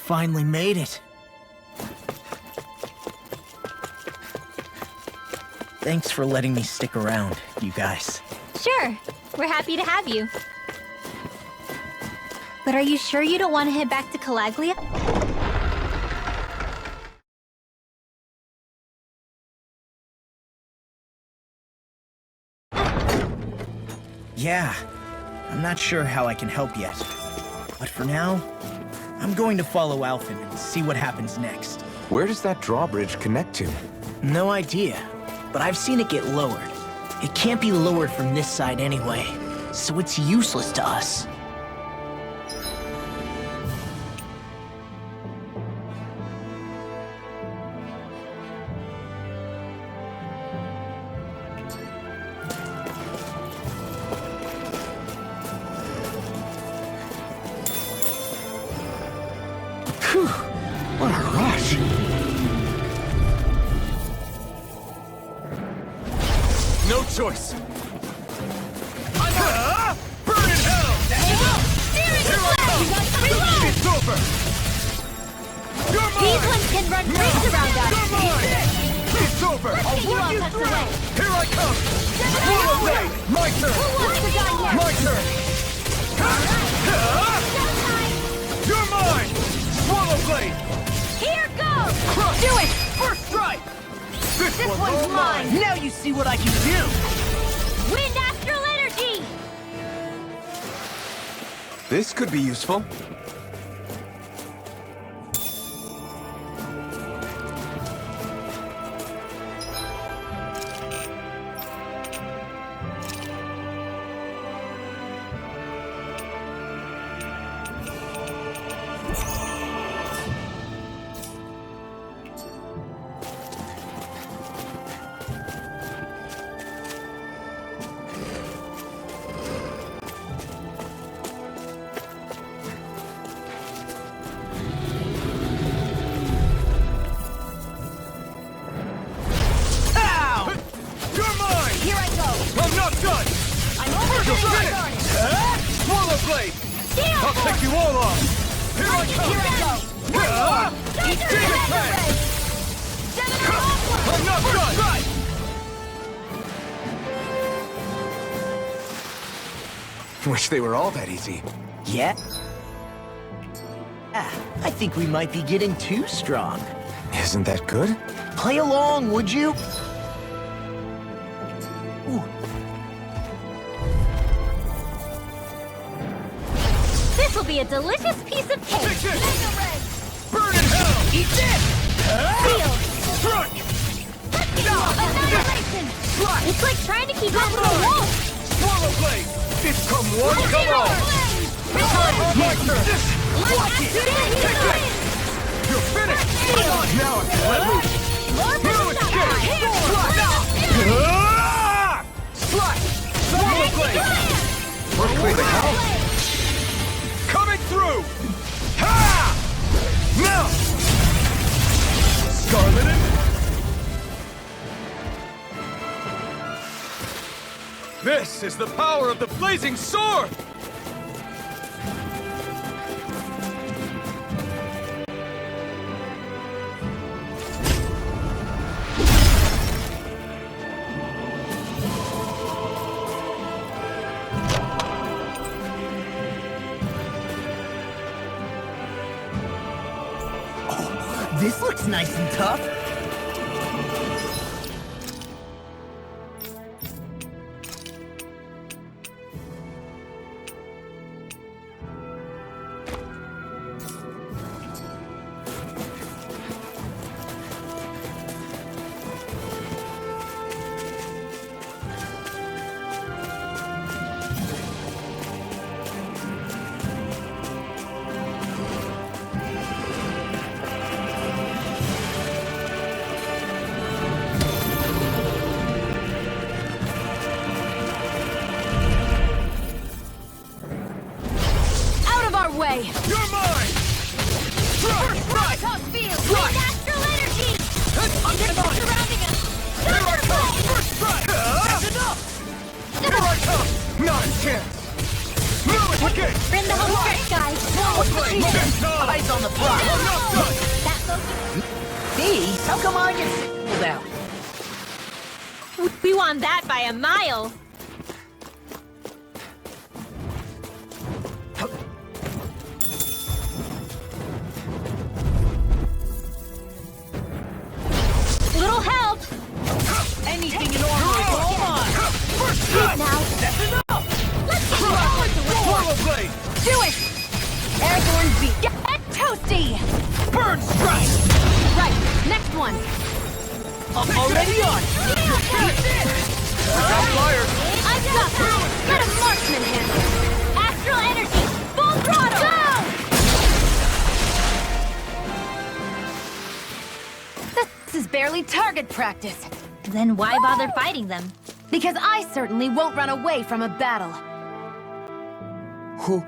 finally made it. Thanks for letting me stick around, you guys. Sure, we're happy to have you. But are you sure you don't want to head back to Calaglia? Yeah, I'm not sure how I can help yet. But for now, I'm going to follow Alphen and see what happens next. Where does that drawbridge connect to? No idea, but I've seen it get lowered. It can't be lowered from this side anyway, so it's useless to us. Phew! What a rush! No choice! Burn in hell! Here I come! It's over! You're mine! These ones can run rings around us! You're mine! It's over! Let's get you all tucked away! Here I come! Swallow blade! My turn! Who wants to die next? My turn! You're mine! Swallow blade! Here goes! Crush! Do it! First strike! This This one's one's all mine! Now you see what I can do! Wind astral energy! This could be useful. Here I go! I'm not done! I'm over You're here! finished! Swallow blade! Steel I'll take you all on! Here I come! Here I go! Demon Fang! I'm not done! Wish they were all that easy. Yeah? I think we might be getting too strong. Isn't that good? Play along, would you? Ooh. This will be a delicious piece of cake! Take this! Mega ray! Burn in hell! Eat this! Seal! Strike! Let's get you off annihilation! Strike! It's like trying to keep up with a wolf! Swallow blade! It's come one, Let's come get all! flames! My turn! Watch it! Take this! You're finished! Now I can let loose! More Now it's shot! game! Slap! Swallow blade! We're clear the house! Coming through! Ha! Now! Scarlet and... This is the power of the blazing sword! This looks nice and tough. Eyes on the prize! I'm not done! That focus. Me? How come I get singled out? We won that by a mile. Little help. Anything in order is all mine! First shot! Now, That's enough! let's get forward to win. Portal blade! Do it. Airborne beat. Get toasty. Burn strike! Right. Next one. I'm already on! Got fire! I got it. Get a marksman handle. Astral energy. Full throttle. Go. This is barely target practice. Then why bother fighting them? Because I certainly won't run away from a battle. Who?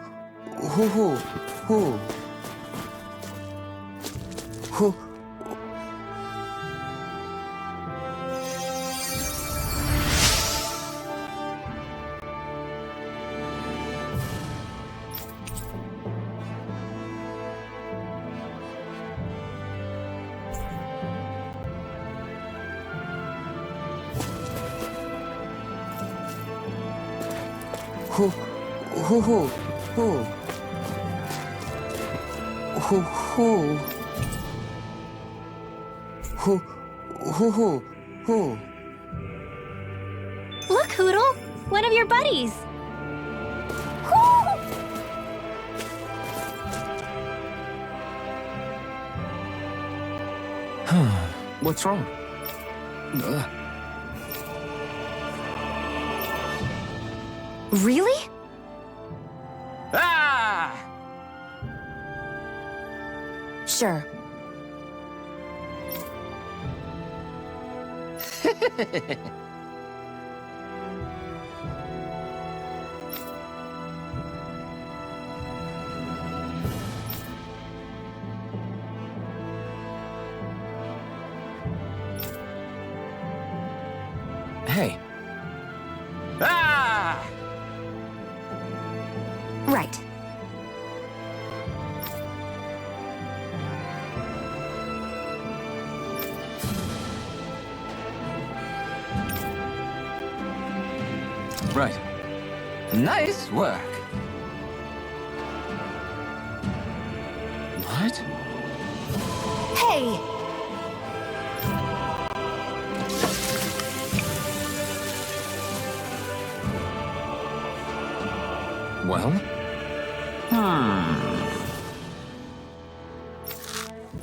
Look, Hoodle. One of your buddies. What's wrong? Really? Ah! Sure. Hey, Ah! Right. right. Nice work. What? Hey! Well?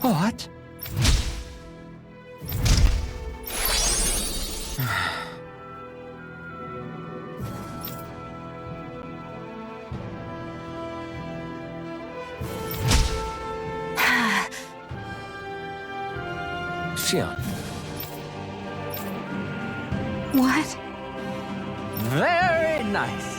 What? Xian. What? Very nice.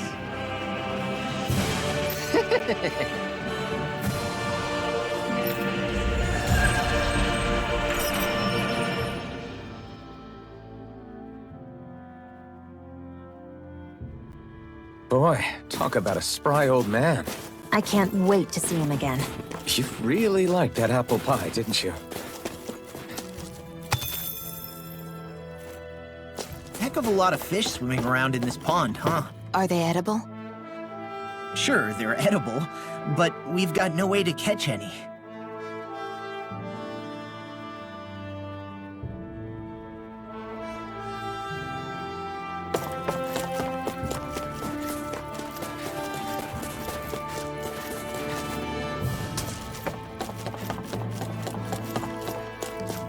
Boy, talk about a spry old man. I can't wait to see him again. You really liked that apple pie, didn't you? Heck of a lot of fish swimming around in this pond, huh? Are they edible? Sure, they're edible, but we've got no way to catch any.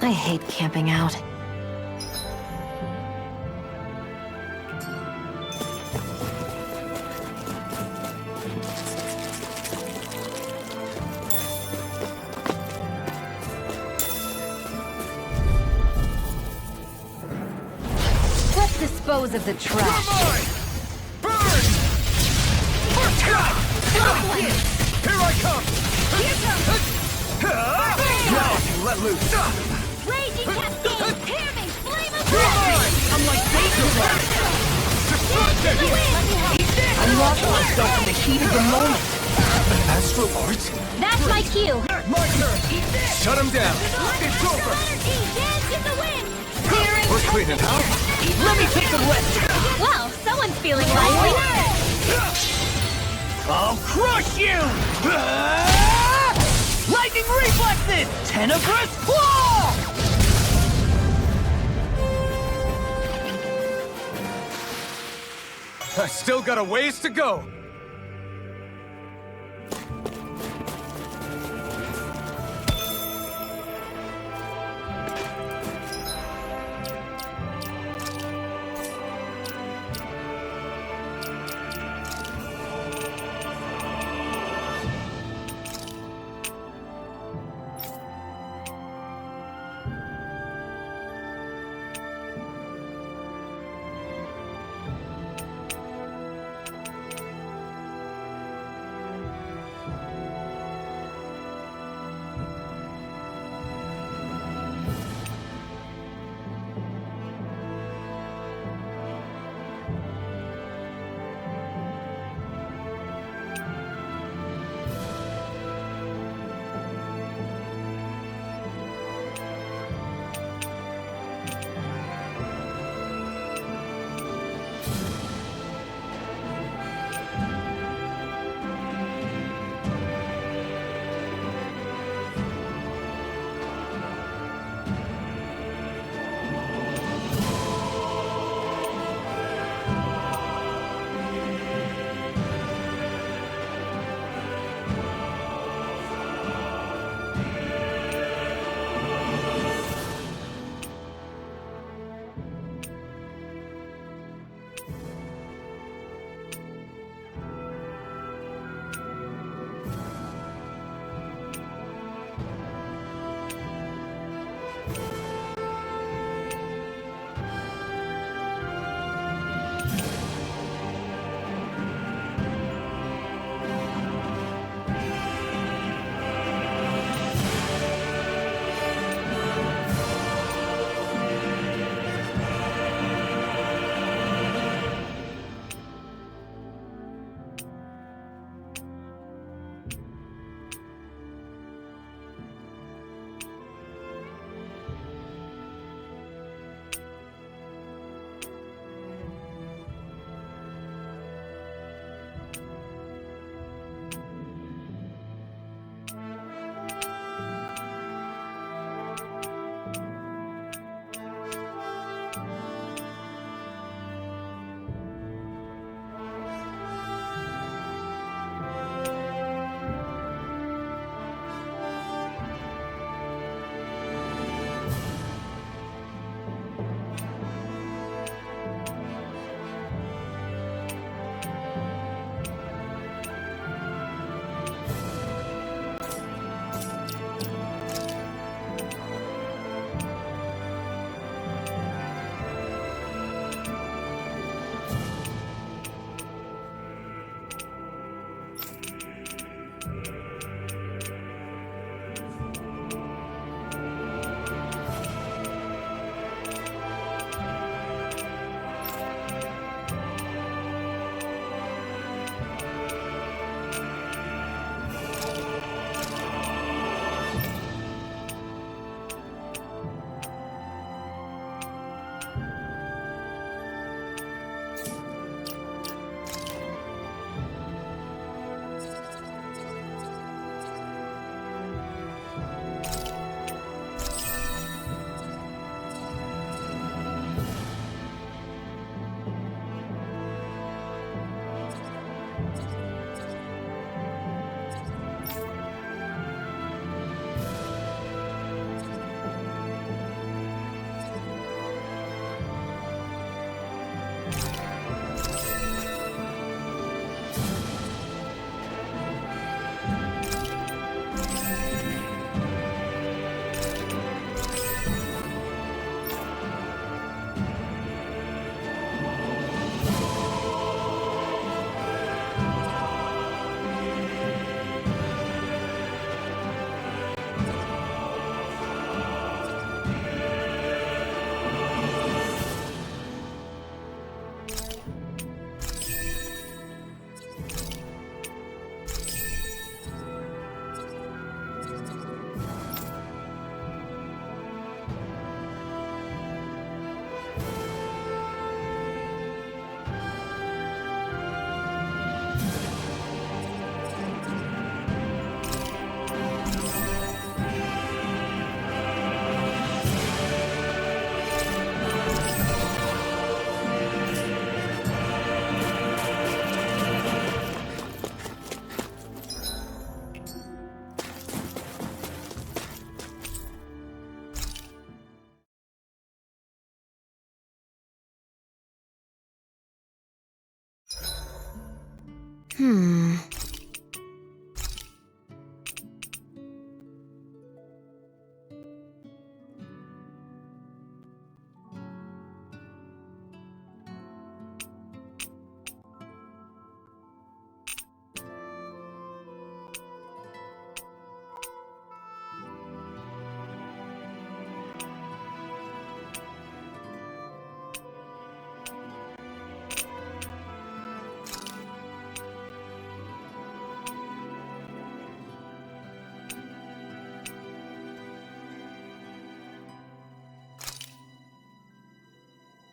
I hate camping out. Let's dispose of the trash. Mine! Burn! First shot! Here I come! Now I can let loose! Raging cascade! Hear me! Flame of Mine! I'm like Danger Man! I'm lost myself in the heat of the moment. Astral art? That's my cue! My turn! Shut him down! It's over! We're cleaning house! Let me take some rest. Well, someone's feeling lively. I'll crush you! Lightning reflexes! Tenebrous claw! I still got a ways to go!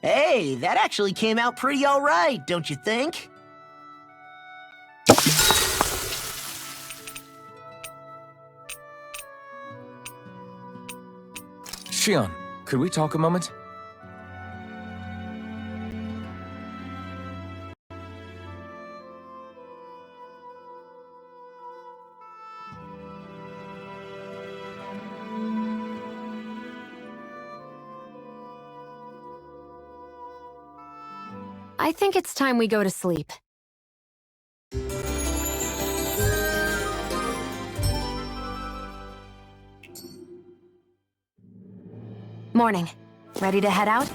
Hey, that actually came out pretty all right, don't you think? Shion, could we talk a moment? I think it's time we go to sleep. Morning. Ready to head out?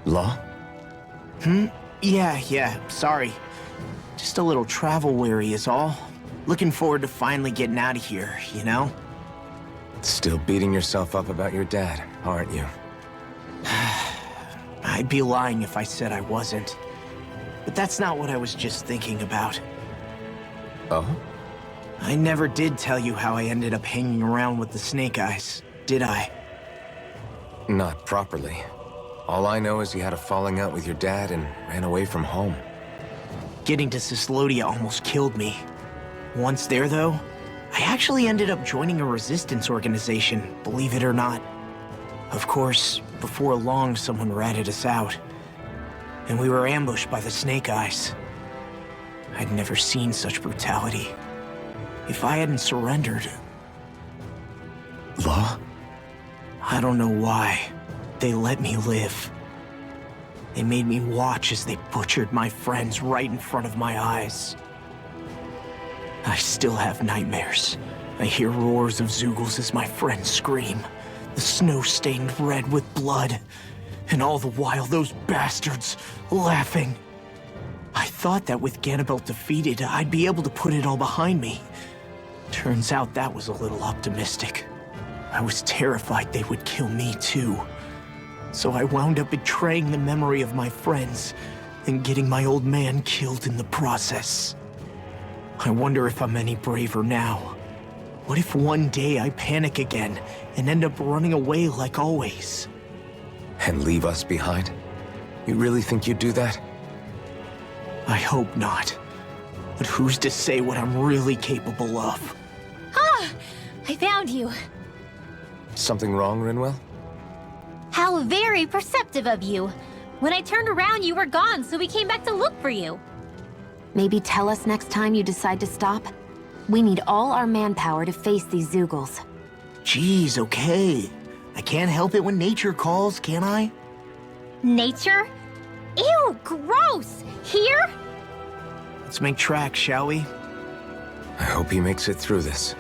Law? Yeah, sorry. Just a little travel weary is all. Looking forward to finally getting out of here, you know? Still beating yourself up about your dad, aren't you? I'd be lying if I said I wasn't. But that's not what I was just thinking about. Oh? I never did tell you how I ended up hanging around with the Snake Eyes, did I? Not properly. All I know is you had a falling out with your dad and ran away from home. Getting to Cislodia almost killed me. Once there, though, I actually ended up joining a resistance organization, believe it or not. Of course, before long, someone ratted us out. And we were ambushed by the Snake Eyes. I'd never seen such brutality. If I hadn't surrendered... Law? I don't know why. They let me live. They made me watch as they butchered my friends right in front of my eyes. I still have nightmares. I hear roars of Zeugles as my friends scream. The snow stained red with blood. And all the while, those bastards laughing. I thought that with Ganabelt defeated, I'd be able to put it all behind me. Turns out that was a little optimistic. I was terrified they would kill me too. So I wound up betraying the memory of my friends and getting my old man killed in the process. I wonder if I'm any braver now. What if one day I panic again and end up running away like always? And leave us behind? You really think you'd do that? I hope not. But who's to say what I'm really capable of? Ah! I found you. Something wrong, Rinwell? How very perceptive of you. When I turned around, you were gone, so we came back to look for you. Maybe tell us next time you decide to stop? We need all our manpower to face these Zeugles. Geez, okay. I can't help it when nature calls, can I? Nature? Ew, gross! Here? Let's make tracks, shall we? I hope he makes it through this.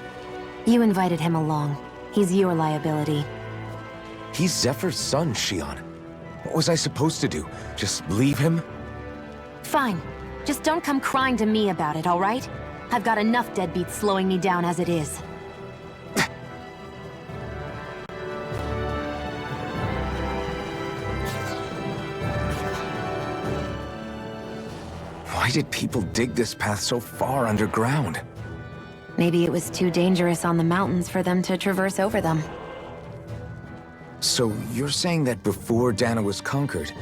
You invited him along. He's your liability. He's Zephyr's son, Shion. What was I supposed to do? Just leave him? Fine. Just don't come crying to me about it, all right? I've got enough deadbeats slowing me down as it is. Why did people dig this path so far underground? Maybe it was too dangerous on the mountains for them to traverse over them. So you're saying that before Dana was conquered,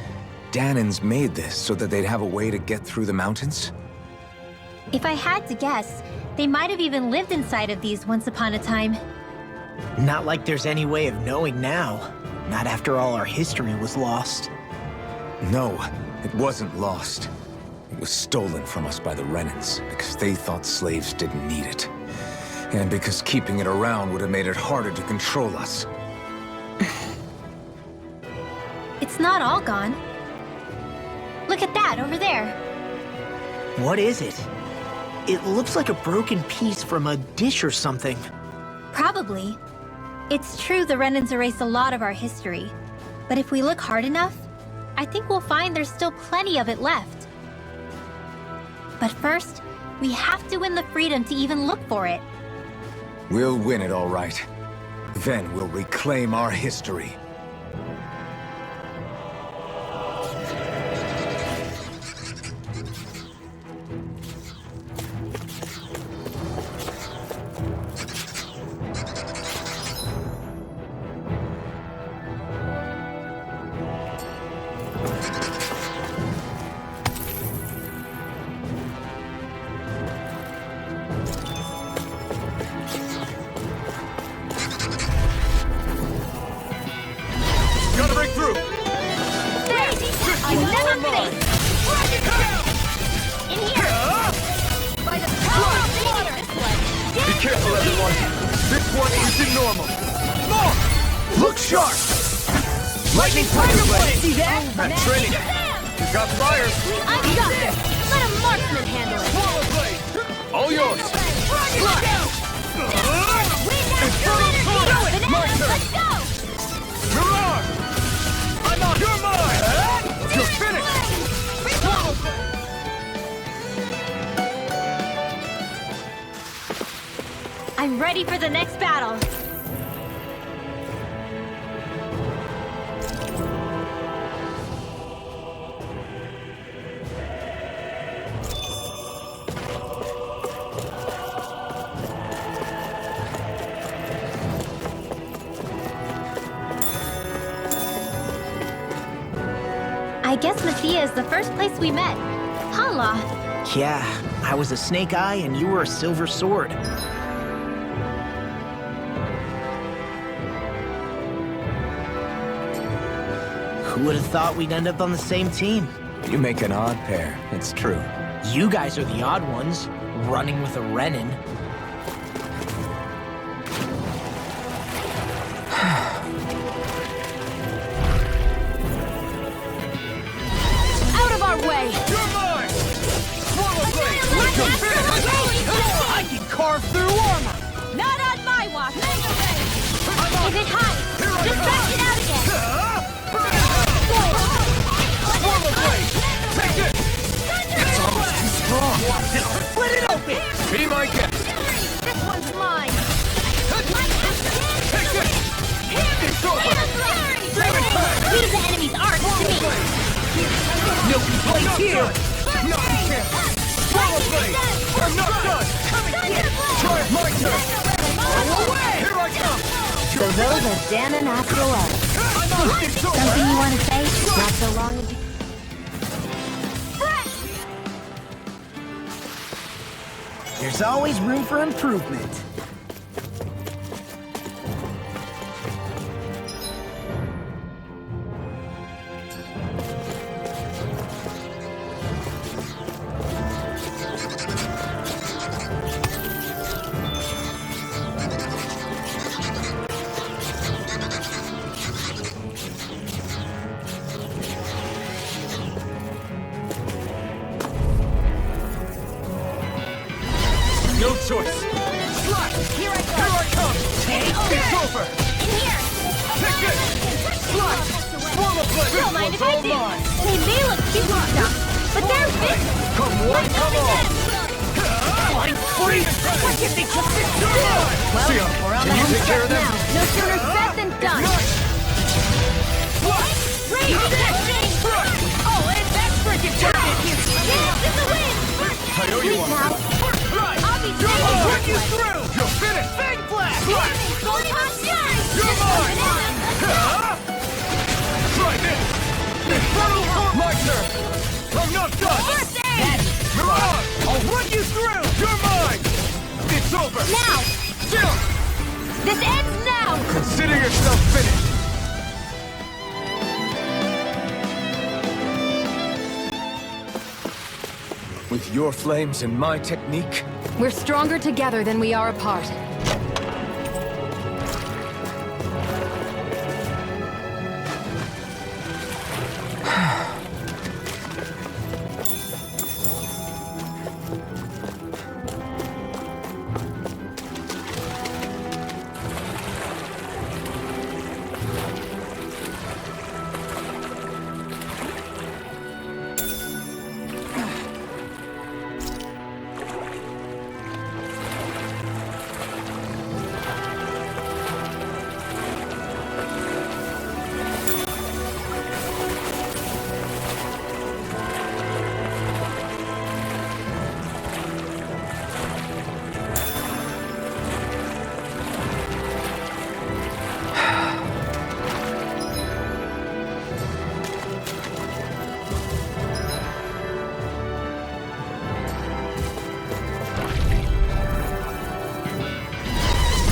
Danans made this so that they'd have a way to get through the mountains? If I had to guess, they might have even lived inside of these once upon a time. Not like there's any way of knowing now. Not after all our history was lost. No, it wasn't lost. It was stolen from us by the Renans, because they thought slaves didn't need it. And because keeping it around would have made it harder to control us. It's not all gone. Look at that over there. What is it? It looks like a broken piece from a dish or something. Probably. It's true the Renans erased a lot of our history. But if we look hard enough, I think we'll find there's still plenty of it left. But first, we have to win the freedom to even look for it. We'll win it all right. Then we'll reclaim our history. Gotta break through! I never miss! In here! By the power of water! Be careful, everyone! This one isn't normal! More! Look sharp! Lightning Tiger Blade! See that? At training! You got fires! I've got this! Let a marksman handle it! Swallow Blade! All yours! My turn! Let's go! Mirage! I'm on! You're mine! You're finished! I'm ready for the next battle. I guess Mathia is the first place we met. Hala. Yeah, I was a snake eye and you were a silver sword. Who would have thought we'd end up on the same team? You make an odd pair, it's true. You guys are the odd ones, running with a Renin. Out of our way! You're mine! Swallow Blade! You're finished! I can carve through armor! Not on my watch! If it hides, just back it out again! Swallow Blade! Take it! It's almost too strong! Split it open! Be my guest! This one's mine! Take it! It's over! Leave the enemy's art to me! No complaints here! No, you can't! Swallow Blade! I'm not done! Try it, my turn! Here I come! So those are Dan and Astro are. It's over! Something you want to say? Not so long ago. There's always room for improvement. No choice! Slash! Here I go! Here I come! It's over! In here! Take it! Slash! Swallow Blade! Don't mind if I All do! mine! They may look cute and stuff, but they're big! Come one, come all! Flying free! Why can't they just sit still? See ya! Can you take care of them? No sooner said than done! Raise this! Oh, and that's freaking perfect! Dance in the wind! I owe you one! I'll be You're taking mine! one. Through! You're finished! Big blast! Going on shine! You're mine! Try this! My turn! I'm not done! First aid! Mirage! I'll run you through! You're mine! It's over! Now! Chill! This ends now! Consider yourself finished! With your flames and my technique? We're stronger together than we are apart.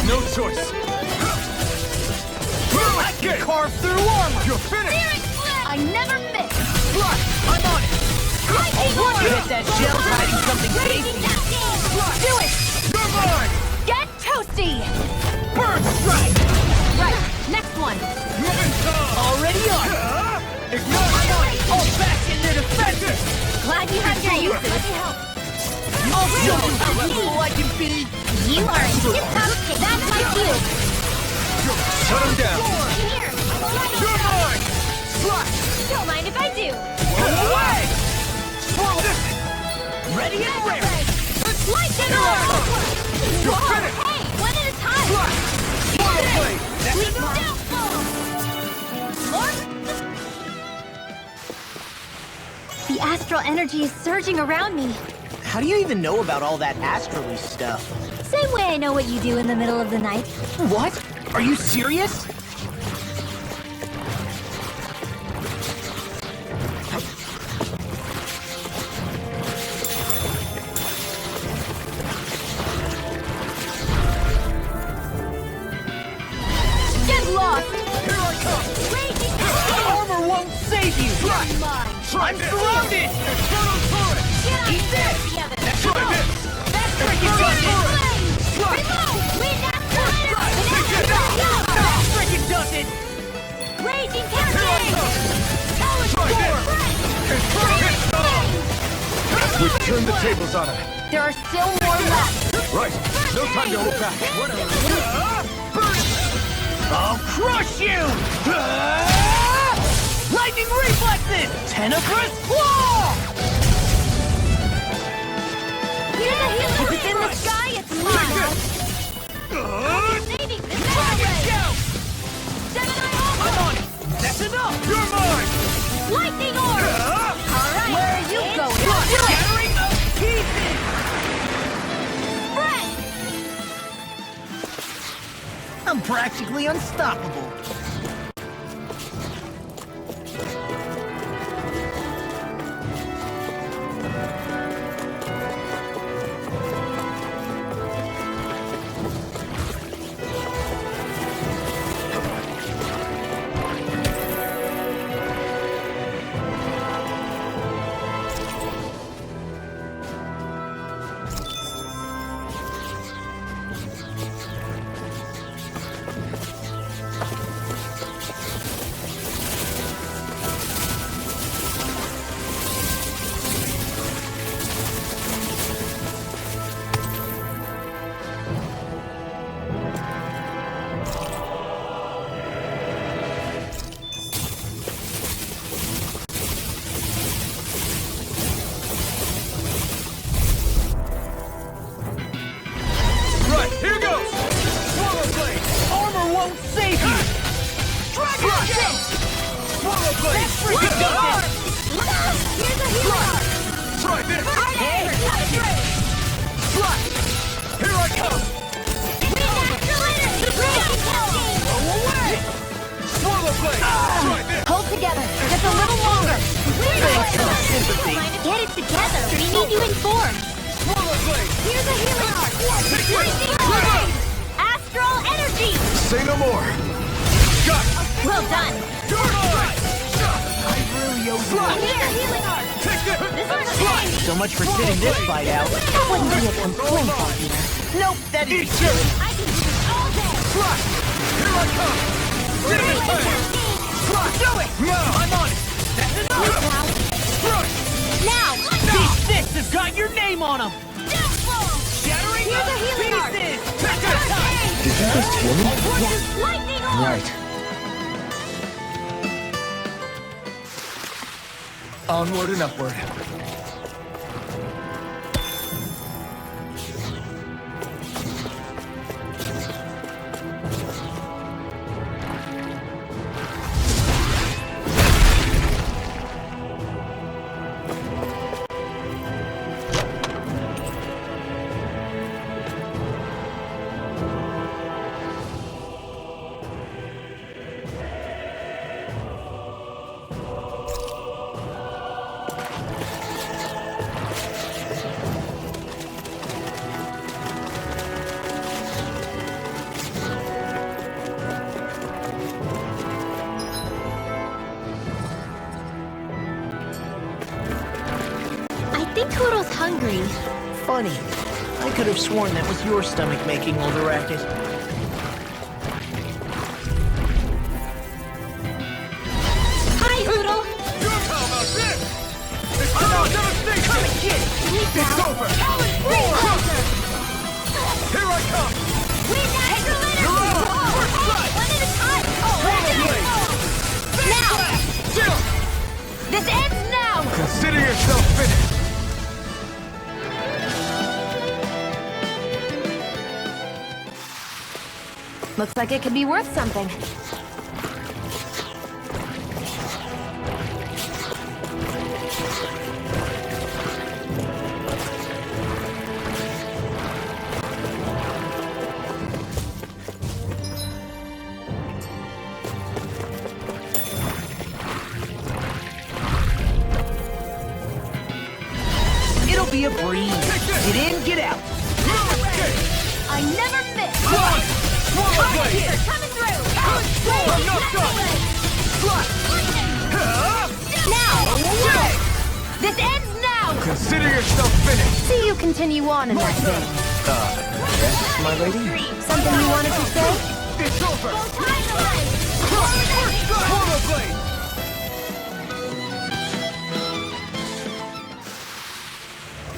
No choice! I can carve through armor! You're finished! I never miss! Flush! I'm on it! You hit that shell hiding something tasty. Do it! You're mine! Get toasty! Burn strike! Right, next one. Moving some! Already on. Ignite! All back in their defense. Glad you have your uses. Let me help. I'll show you how level I can be. You are a tip-top kick. That's my cue. Shut him down! Here. You're mine! Slash! Don't mind if I do. Away! Swirl this! Ready and ready. Lightning orb! You're finished! Hey, one at a time. Slash! Swirl blade! Leave him doubtful. The astral energy is surging around me. How do you even know about all that astrally stuff? Same way I know what you do in the middle of the night. What? Are you serious? Get lost! Here I come! Armor won't save you! I'm surrounded! Infernal turret! Eat this! Try this! That's freaking does it! That freaking does it! Raging Here I come! Try this! Infernal pistol! We've turned the tables on him. There are still more left. Right. No time to hold back. I'll crush you! Lightning reflexes! Tenebrous claw! If it's in the sky, it's mine. Saving this Dragon Scout! I'm on it! That's enough! You're mine! Lightning orb! Alright, Where are you going? Shattering of pieces! I'm practically unstoppable. Right, here goes! Swallow blade! Armor won't save you! Dragon Scout! Swallow blade! freaking does it! Here's a healer! Try this! Hey, Slash! Here I come! Astral energy! Go away! Swallow blade! Try this! Hold together. Just a little longer. Thanks for the sympathy. Get it together. We need you informed. Swallow blade! Here's a healer! Take it! Astral energy! Say no more. Got it! Well done. You're mine! I really owe you. Here's a healing art! Take this! So much for sitting this fight out. That wouldn't be a complaint, Alvina. Nope, that is Eat you! Flash! Here I come! Cinnamon Fang! Flash! Do it! Now! I'm on it! That's enough! Crush! Now! These fists have got your name on them! Shattering Here's a healing art. pieces! Did you just hear me? Lightning orb! Right. Onward and upward. I think Toodle's hungry. Funny. I could have sworn that was your stomach making all the racket. Hi, Toodle! How about this? It's called devastation! Come and get it! It's over! Here I come! You're out! First strike! Swallow blade! Jump! This ends now! Consider yourself finished! Looks like it could be worth something. It'll be a breeze. Get in, get out. I never miss! Swallow blade! Coming through! I'm not done! Now! This ends now! Consider yourself finished! See you continue on in that vein. Yes, my lady? Something you wanted to say? It's over! Swallow blade!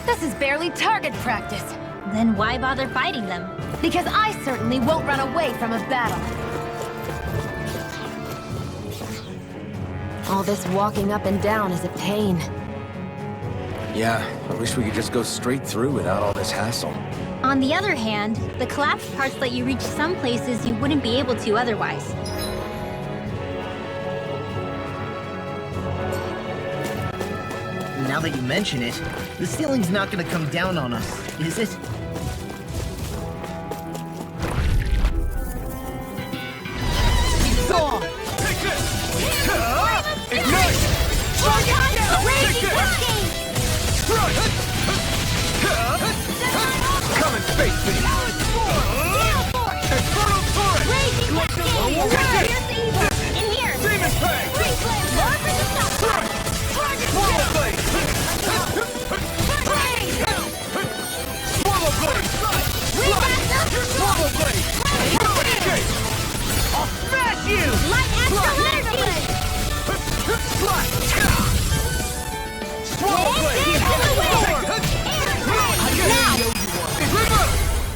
This is barely target practice. Then why bother fighting them? Because I certainly won't run away from a battle. All this walking up and down is a pain. Yeah, I wish we could just go straight through without all this hassle. On the other hand, the collapsed parts let you reach some places you wouldn't be able to otherwise. Now that you mention it, the ceiling's not gonna come down on us, is it? Go on! Take this! Ignite! Come and face me! Infernal Torrent! Demon Fang! Swallow blade! Swallow blade! Swallow blade! Escape! I'll smash you! Swallow blade!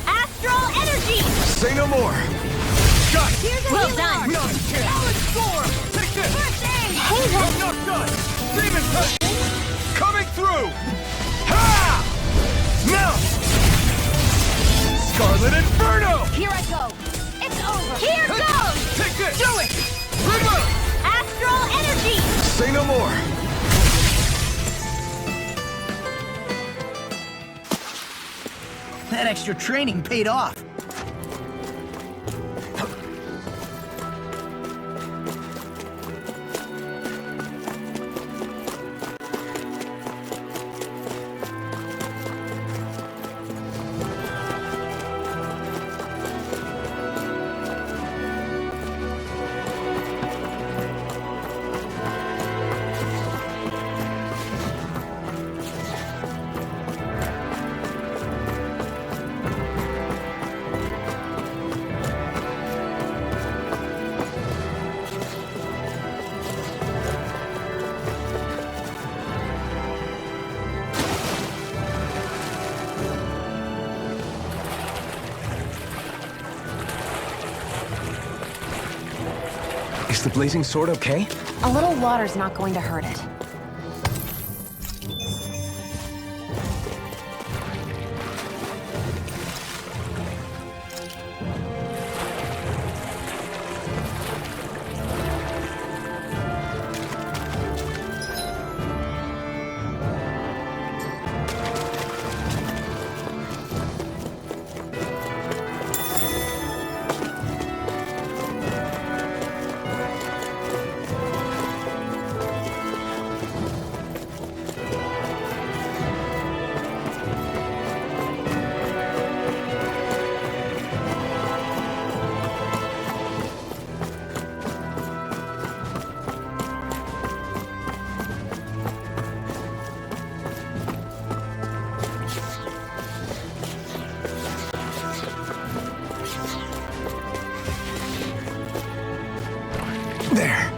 Astral energy! Say no more! Got it! Well done! Not a chance! Take this! Hey, I'm not done! Demon Fang! Coming through! Ha! Now! Scarlet Inferno! Here I go! It's over! Here goes! Take this! Do it! Remove! Astral energy! Say no more! That extra training paid off. Is the blazing sword okay? A little water's not going to hurt it. There.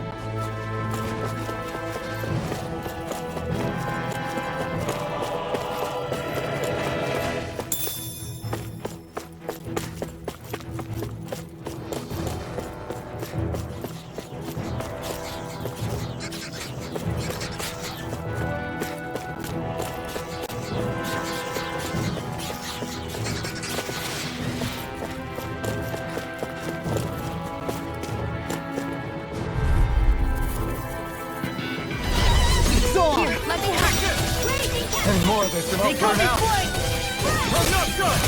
Any more of this and I'll burn out. I'm not done.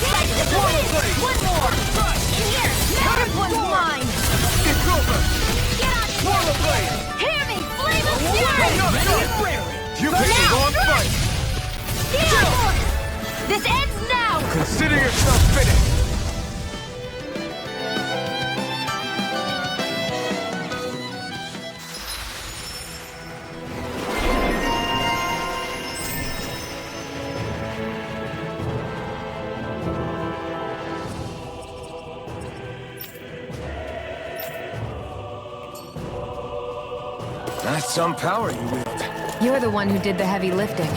One more! In here! That one's mine! It's over. Get on it! Rollerblade. Hear me! Flame of I'm fury! not done. You picked the wrong fight. This ends now! Consider yourself finished. That's some power you wield. You're the one who did the heavy lifting.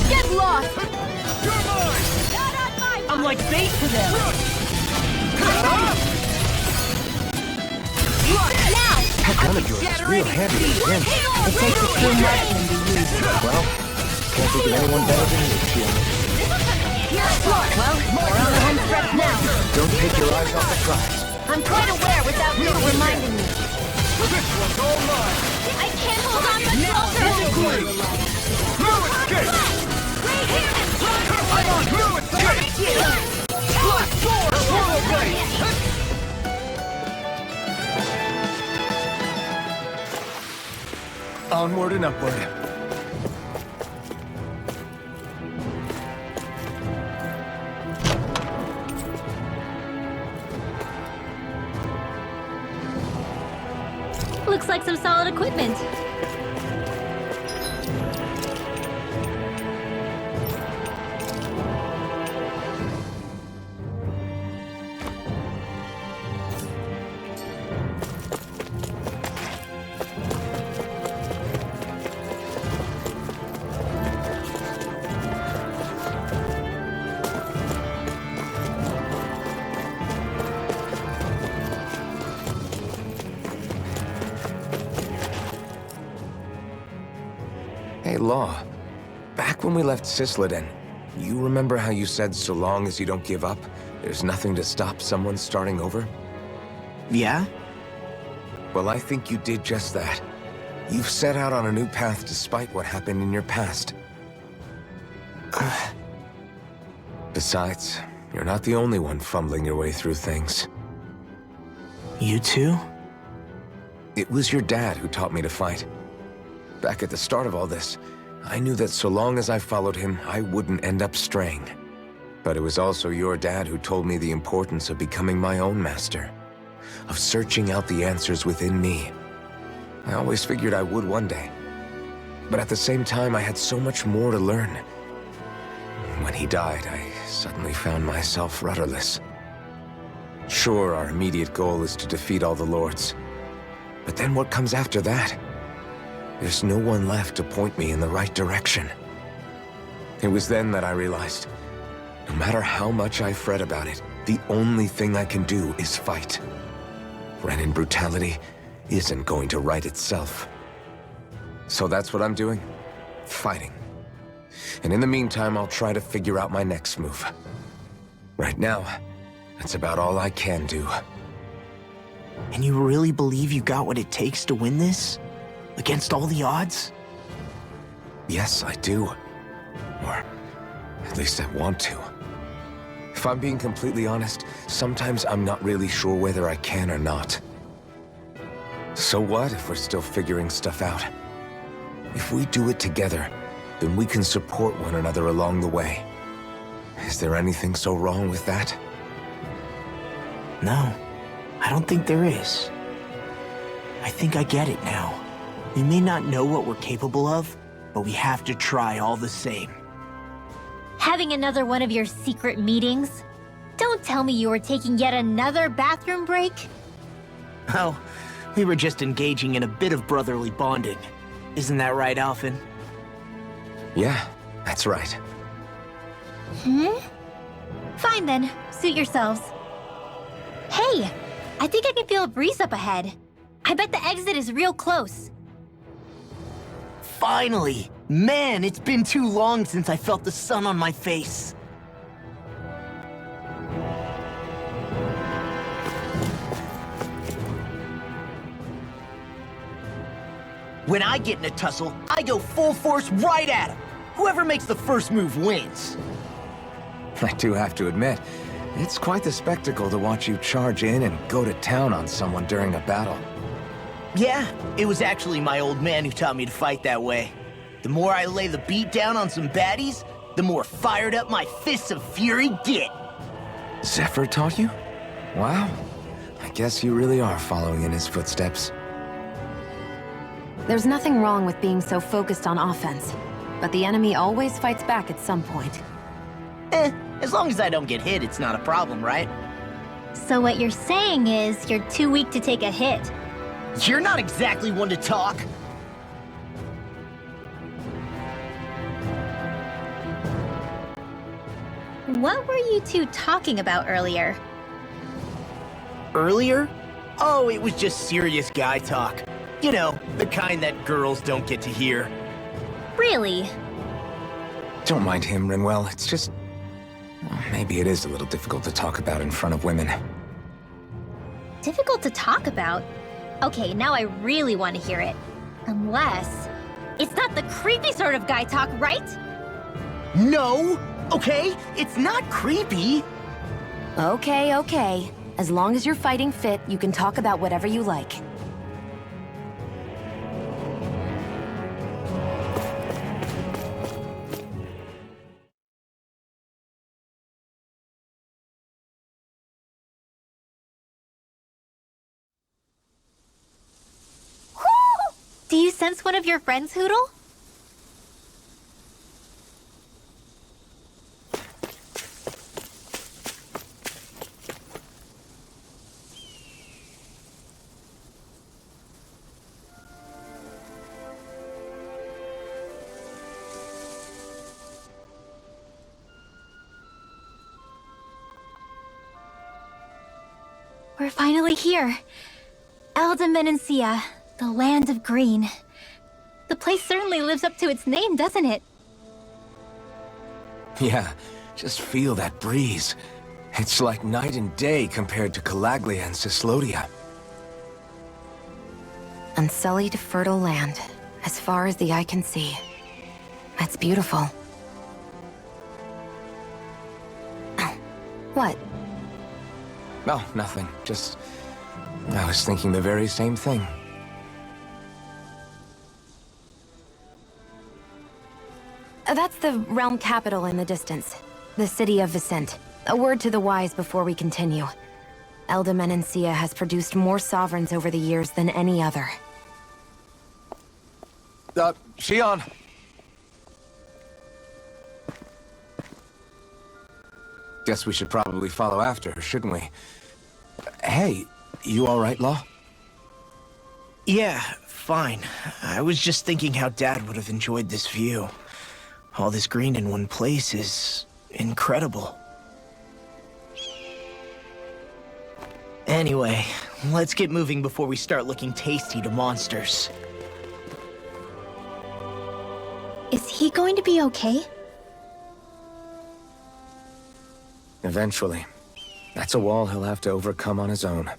Get lost! You're mine. Not on my I'm like bait for them. Now! That gun of yours is real heavy again. It takes a few marksmen to use. Well, can't think of anyone better than you, Shield. Well, we're on the home stretch now. Don't take your eyes off the prize. I'm quite aware without you reminding me. This one's all mine. I can't hold on much longer! No escape. I'm on no escape. Black sword. Rollerblade. Onward and upward. Looks like some solid equipment. Hey, Law. Back when we left Cisleden, you remember how you said so long as you don't give up, there's nothing to stop someone starting over? Yeah? Well, I think you did just that. You've set out on a new path despite what happened in your past. Besides, you're not the only one fumbling your way through things. You too? It was your dad who taught me to fight. Back at the start of all this, I knew that so long as I followed him, I wouldn't end up straying. But it was also your dad who told me the importance of becoming my own master, of searching out the answers within me. I always figured I would one day. But at the same time, I had so much more to learn. When he died, I suddenly found myself rudderless. Sure, our immediate goal is to defeat all the lords. But then what comes after that? There's no one left to point me in the right direction. It was then that I realized, no matter how much I fret about it, the only thing I can do is fight. Renin brutality isn't going to right itself. So that's what I'm doing. Fighting. And in the meantime, I'll try to figure out my next move. Right now, that's about all I can do. And you really believe you got what it takes to win this? Against all the odds? Yes, I do. Or at least I want to. If I'm being completely honest, sometimes I'm not really sure whether I can or not. So what if we're still figuring stuff out? If we do it together, then we can support one another along the way. Is there anything so wrong with that? No, I don't think there is. I think I get it now. We may not know what we're capable of, but we have to try all the same. Having another one of your secret meetings? Don't tell me you were taking yet another bathroom break? Oh, we were just engaging in a bit of brotherly bonding. Isn't that right, Alphen? Yeah, that's right. Fine then, suit yourselves. Hey, I think I can feel a breeze up ahead. I bet the exit is real close. Finally! Man, it's been too long since I felt the sun on my face. When I get in a tussle, I go full force right at him. Whoever makes the first move wins. I do have to admit, it's quite the spectacle to watch you charge in and go to town on someone during a battle. Yeah, it was actually my old man who taught me to fight that way. The more I lay the beat down on some baddies, the more fired up my fists of fury get. Zephyr taught you? Wow. I guess you really are following in his footsteps. There's nothing wrong with being so focused on offense, but the enemy always fights back at some point. As long as I don't get hit, it's not a problem, right? So what you're saying is you're too weak to take a hit. You're not exactly one to talk. What were you two talking about earlier? Earlier? Oh, it was just serious guy talk. You know, the kind that girls don't get to hear. Really? Don't mind him, Rinwell. It's just... well, maybe it is a little difficult to talk about in front of women. Difficult to talk about? Okay, now I really want to hear it. Unless... it's not the creepy sort of guy talk, right? No! Okay? It's not creepy! Okay, okay. As long as you're fighting fit, you can talk about whatever you like. Do you sense one of your friends, Hootle? We're finally here. Elde-Menансia, the land of green. The place certainly lives up to its name, doesn't it? Yeah, just feel that breeze. It's like night and day compared to Calaglia and Cyslodia. Unsullied, fertile land, as far as the eye can see. That's beautiful. Oh, what? Oh, nothing. Just... I was thinking the very same thing. That's the realm capital in the distance. The city of Vicent. A word to the wise before we continue. Elde-Menансia has produced more sovereigns over the years than any other. Shion! Guess we should probably follow after her, shouldn't we? Hey, you alright, Law? Yeah, fine. I was just thinking how Dad would have enjoyed this view. All this green in one place is incredible. Anyway, let's get moving before we start looking tasty to monsters. Is he going to be okay? Eventually. That's a wall he'll have to overcome on his own.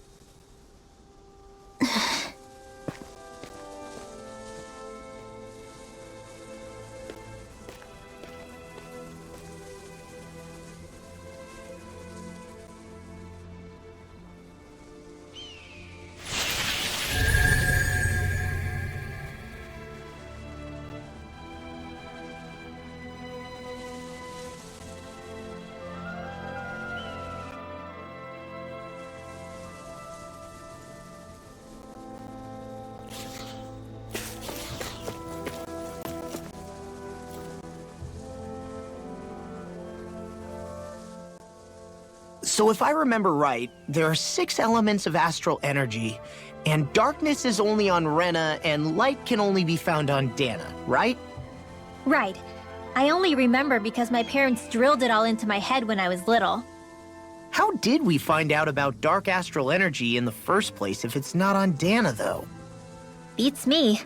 So if I remember right, there are 6 elements of astral energy, and darkness is only on Rena, and light can only be found on Dana, right? Right. I only remember because my parents drilled it all into my head when I was little. How did we find out about dark astral energy in the first place if it's not on Dana, though? Beats me.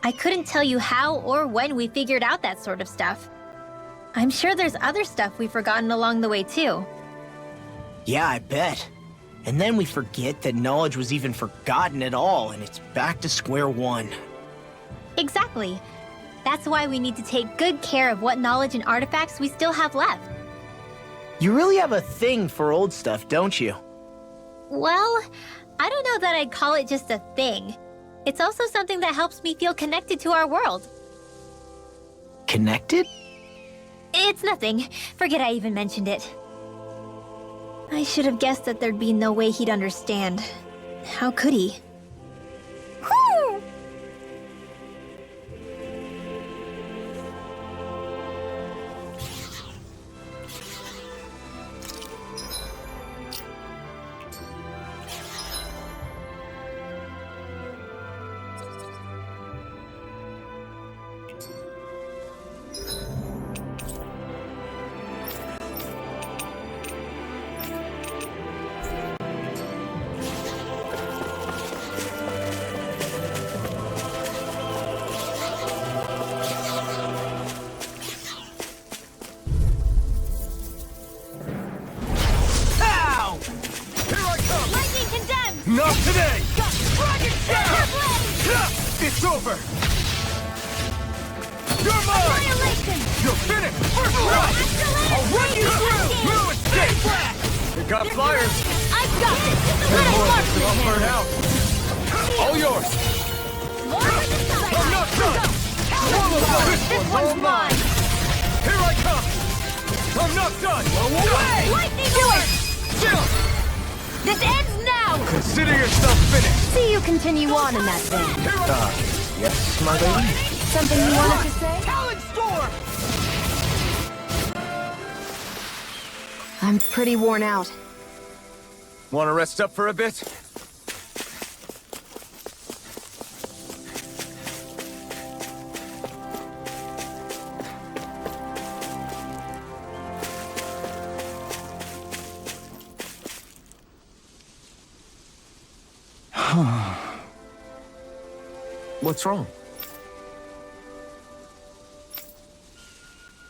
I couldn't tell you how or when we figured out that sort of stuff. I'm sure there's other stuff we've forgotten along the way, too. Yeah, I bet. And then we forget that knowledge was even forgotten at all, and it's back to square one. Exactly. That's why we need to take good care of what knowledge and artifacts we still have left. You really have a thing for old stuff, don't you? Well, I don't know that I'd call it just a thing. It's also something that helps me feel connected to our world. Connected? It's nothing. Forget I even mentioned it. I should have guessed that there'd be no way he'd understand. How could he? Whew! Not today! It's over! You're mine! You're finished! First round! I'll run you through! No escape! You got flyers! I've got it! You're more than I'll burn out! All yours! I'm not done! This one's mine! Here I come! I'm not done! Away! Lightning Force! Chill! This ends now! Consider yourself finished! See you continue on in that vein. Yes, my lady? Something you wanted to say? Talon Storm! I'm pretty worn out. Want to rest up for a bit? What's wrong?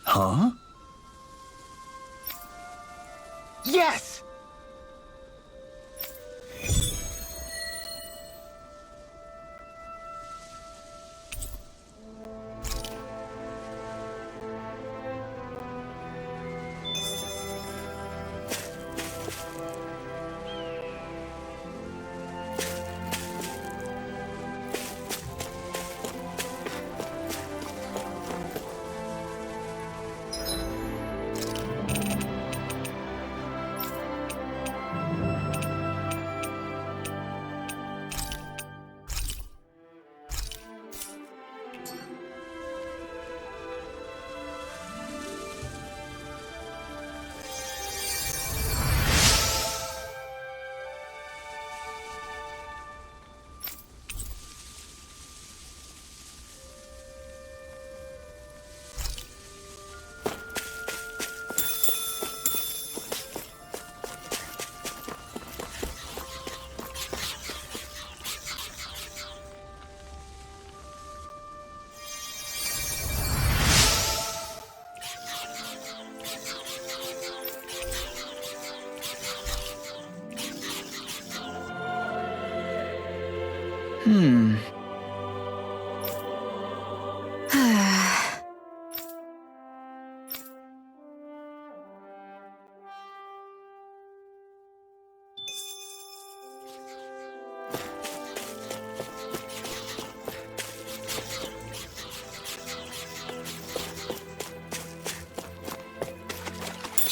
Huh? Yes!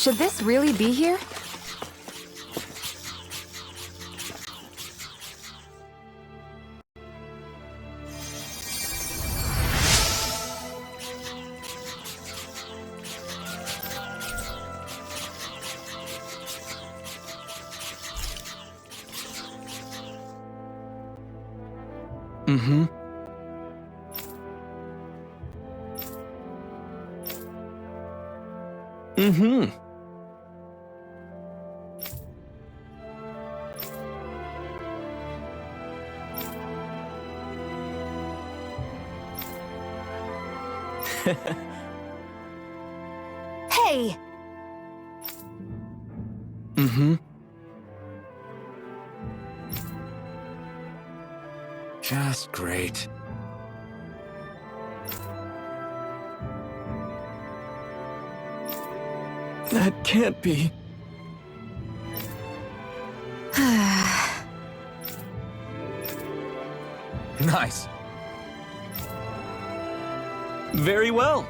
Should this really be here? Mm-hmm. Mm-hmm. Hey! Mm-hmm. Just great. That can't be. Nice. Very well.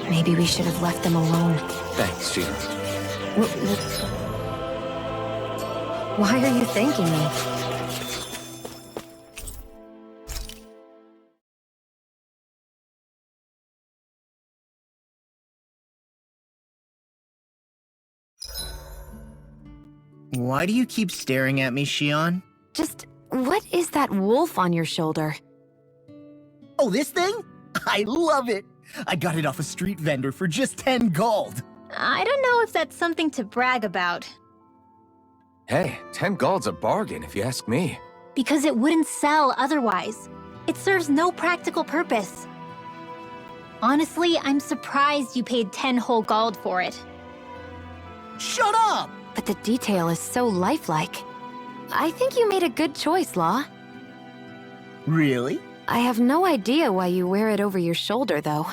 Maybe we should have left them alone. Thanks, Sheila. Why are you thanking me? Why do you keep staring at me, Shion? Just, what is that wolf on your shoulder? Oh, this thing? I love it! I got it off a street vendor for just 10 gold. I don't know if that's something to brag about. Hey, 10 gold's a bargain if you ask me. Because it wouldn't sell otherwise. It serves no practical purpose. Honestly, I'm surprised you paid 10 whole gold for it. Shut up! But the detail is so lifelike. I think you made a good choice, Law. Really? I have no idea why you wear it over your shoulder, though.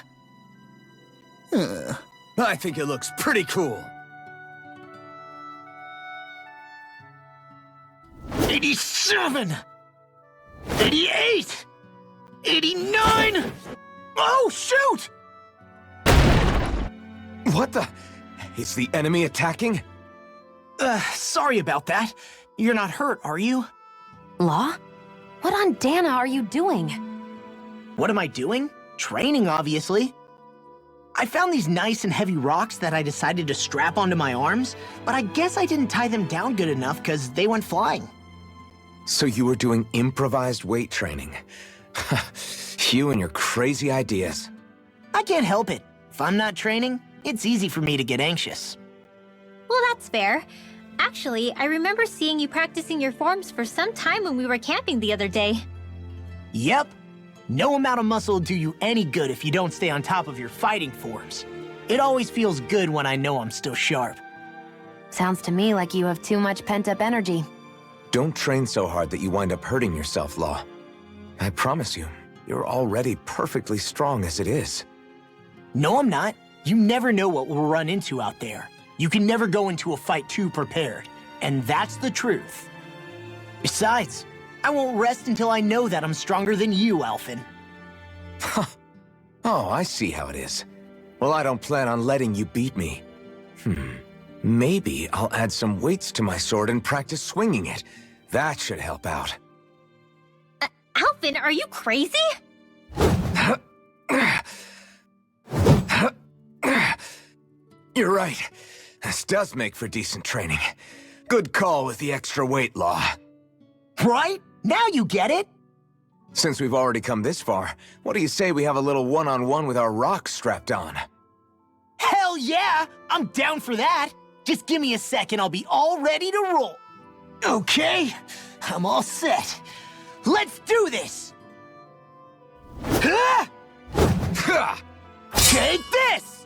I think it looks pretty cool. 87! 88! 89! Oh, shoot! What the? Is the enemy attacking? Sorry about that. You're not hurt, are you? Law? What on Dana are you doing? What am I doing? Training, obviously. I found these nice and heavy rocks that I decided to strap onto my arms, but I guess I didn't tie them down good enough because they went flying. So you were doing improvised weight training. You and your crazy ideas. I can't help it. If I'm not training, it's easy for me to get anxious. Well, that's fair. Actually, I remember seeing you practicing your forms for some time when we were camping the other day. Yep. No amount of muscle will do you any good if you don't stay on top of your fighting forms. It always feels good when I know I'm still sharp. Sounds to me like you have too much pent-up energy. Don't train so hard that you wind up hurting yourself, Law. I promise you, you're already perfectly strong as it is. No, I'm not. You never know what we'll run into out there. You can never go into a fight too prepared, and that's the truth. Besides, I won't rest until I know that I'm stronger than you, Alphen. Oh, I see how it is. Well, I don't plan on letting you beat me. Maybe I'll add some weights to my sword and practice swinging it. That should help out. Alvin, are you crazy? You're right. This does make for decent training. Good call with the extra weight, Law. Right? Now you get it? Since we've already come this far, what do you say we have a little one-on-one with our rocks strapped on? Hell yeah! I'm down for that! Just give me a second, I'll be all ready to roll. Okay, I'm all set. Let's do this! Huh? Ha! Take this!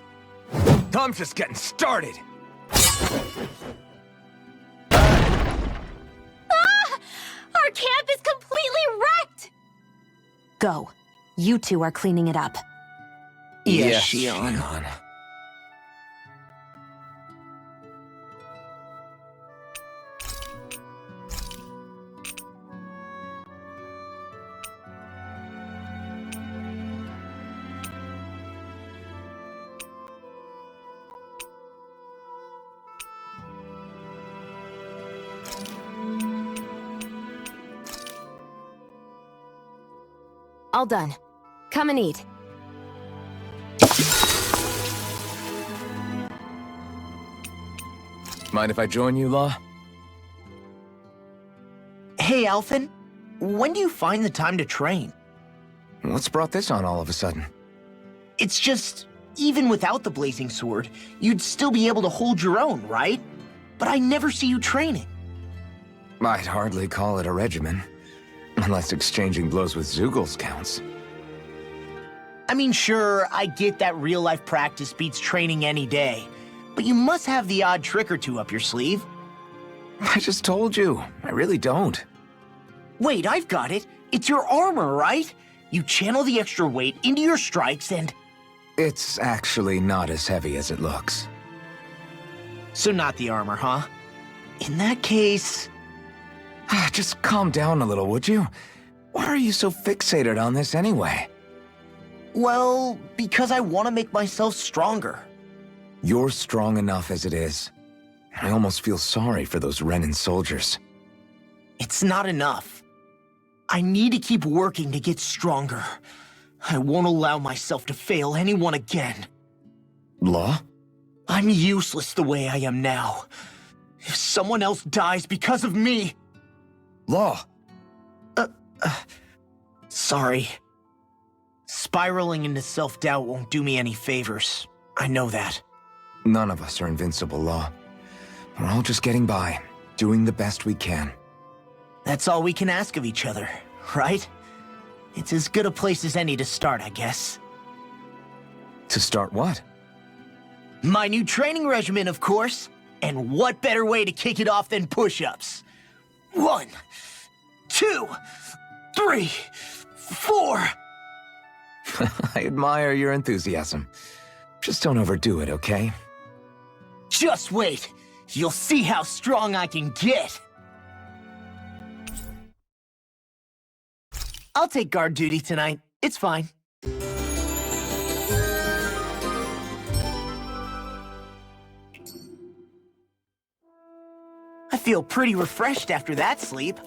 I'm just getting started. Our camp is completely wrecked! Go. You two are cleaning it up. Yes, Shion. All done. Come and eat. Mind if I join you, Law? Hey, Alphen. When do you find the time to train? What's brought this on all of a sudden? It's just, even without the blazing sword, you'd still be able to hold your own, right? But I never see you training. I'd hardly call it a regimen. Unless exchanging blows with Zeugles counts. I mean, sure, I get that real-life practice beats training any day, but you must have the odd trick or two up your sleeve. I just told you, I really don't. Wait, I've got it. It's your armor, right? You channel the extra weight into your strikes and... It's actually not as heavy as it looks. So not the armor, huh? In that case... Just calm down a little, would you? Why are you so fixated on this anyway? Well, because I want to make myself stronger. You're strong enough as it is. I almost feel sorry for those Renan soldiers. It's not enough. I need to keep working to get stronger. I won't allow myself to fail anyone again. Law? I'm useless the way I am now. If someone else dies because of me... Law! Sorry. Spiraling into self-doubt won't do me any favors. I know that. None of us are invincible, Law. We're all just getting by, doing the best we can. That's all we can ask of each other, right? It's as good a place as any to start, I guess. To start what? My new training regimen, of course. And what better way to kick it off than push-ups? 1, 2, 3, 4. I admire your enthusiasm. Just don't overdo it, okay? Just wait. You'll see how strong I can get. I'll take guard duty tonight. It's fine. I feel pretty refreshed after that sleep.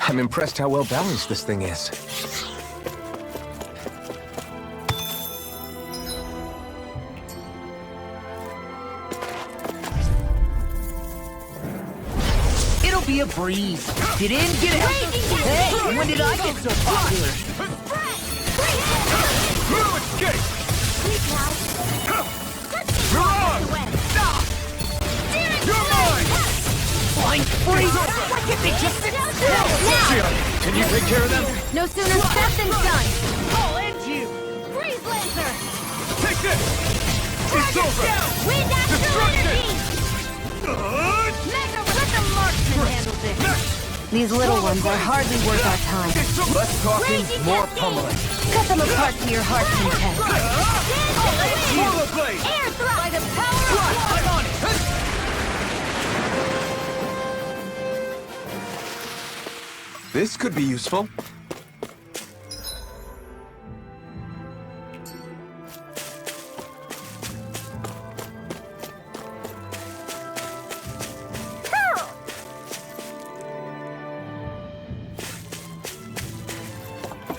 I'm impressed how well balanced this thing is. It'll be a breeze. Get in, get out. Hey, when did I get so popular? Escape! You're on! You're mine! Flying free! Why can't they just sit still? Can you take care of them? No sooner said than done. I'll end you! Freeze Lancer! Take this! It's over! Wind Astral Destruction! Energy! Mega, let the marksman handle this! These little ones are hardly worth our time. Less talking, more pummeling. Cut them apart to your heart's content. Rollerblade! Air thrust! By the power of I'm on it! This could be useful.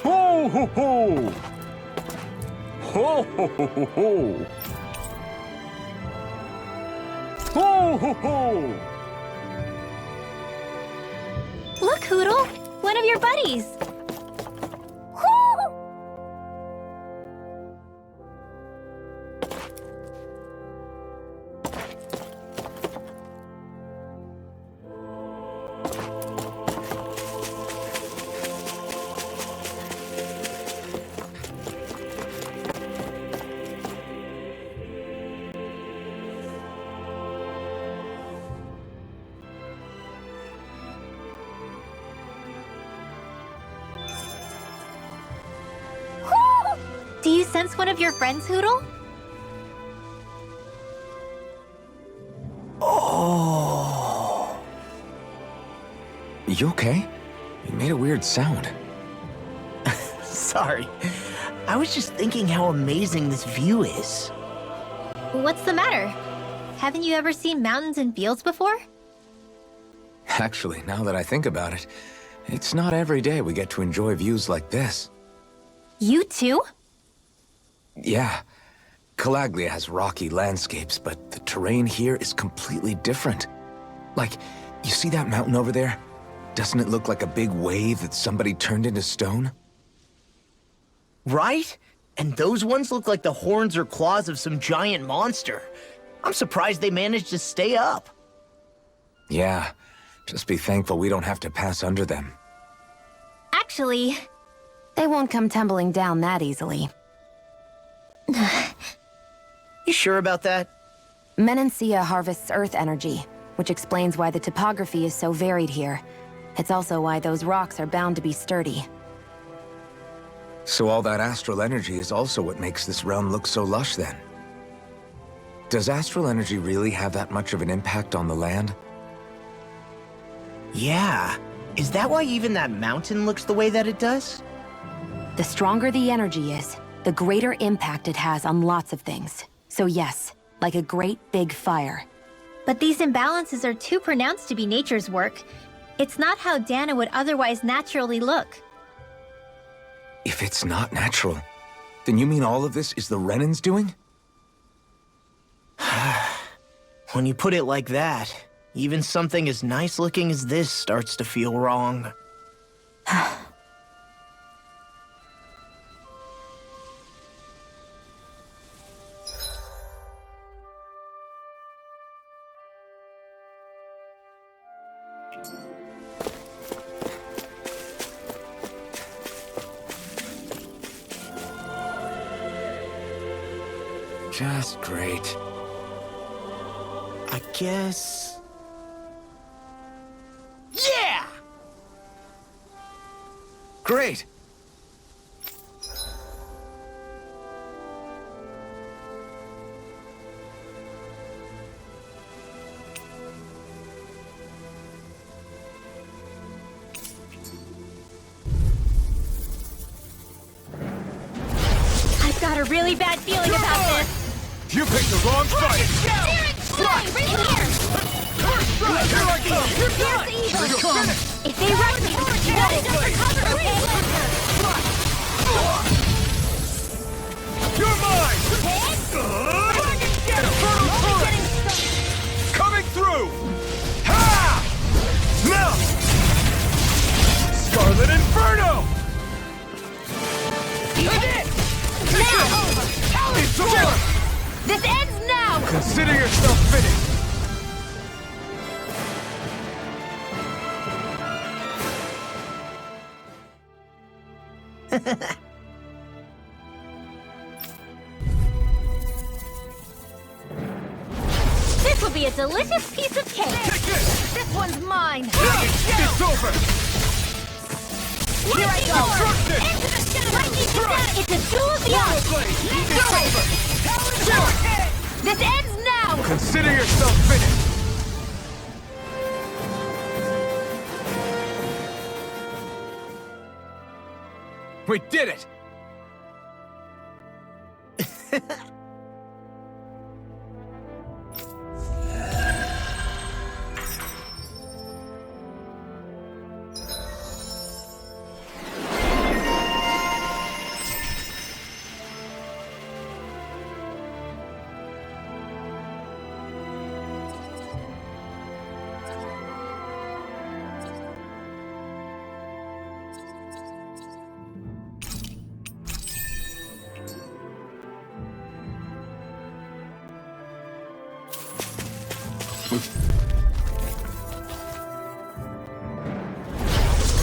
Ho ho ho! Ho ho ho ho ho! Ho ho ho! Look, Hoodle! One of your buddies! Do you sense one of your friends, Hoodle? Oh. You okay? You made a weird sound. Sorry. I was just thinking how amazing this view is. What's the matter? Haven't you ever seen mountains and fields before? Actually, now that I think about it, it's not every day we get to enjoy views like this. You too? Yeah. Calaglia has rocky landscapes, but the terrain here is completely different. Like, you see that mountain over there? Doesn't it look like a big wave that somebody turned into stone? Right? And those ones look like the horns or claws of some giant monster. I'm surprised they managed to stay up. Yeah. Just be thankful we don't have to pass under them. Actually, They won't come tumbling down that easily. You sure about that? Menансия harvests earth energy, which explains why the topography is so varied here. It's also why those rocks are bound to be sturdy. So all that astral energy is also what makes this realm look so lush then? Does astral energy really have that much of an impact on the land? Yeah. Is that why even that mountain looks the way that it does? The stronger the energy is, the greater impact it has on lots of things. So yes, like a great big fire. but these imbalances are too pronounced to be nature's work. It's not how Dana would otherwise naturally look. If it's not natural, then you mean all of this is the Renan's doing? When you put it like that, Even something as nice looking as this starts to feel wrong. Just great. I guess... Yeah! Great! I've got a really bad feeling about this. You picked the wrong fight! Right here! Here I come! Here's the evil! If they rush me, what is just recover, okay? You're mine! Infernal turret! Coming through! Ha! Now! Scarlet Inferno! It's over! This ends now! Consider yourself finished! This will be a delicious piece of cake! This one's mine! It's over! Here I go! Into the shadow! It's a duel of the eyes! It's over! This ends now! Consider yourself finished! We did it!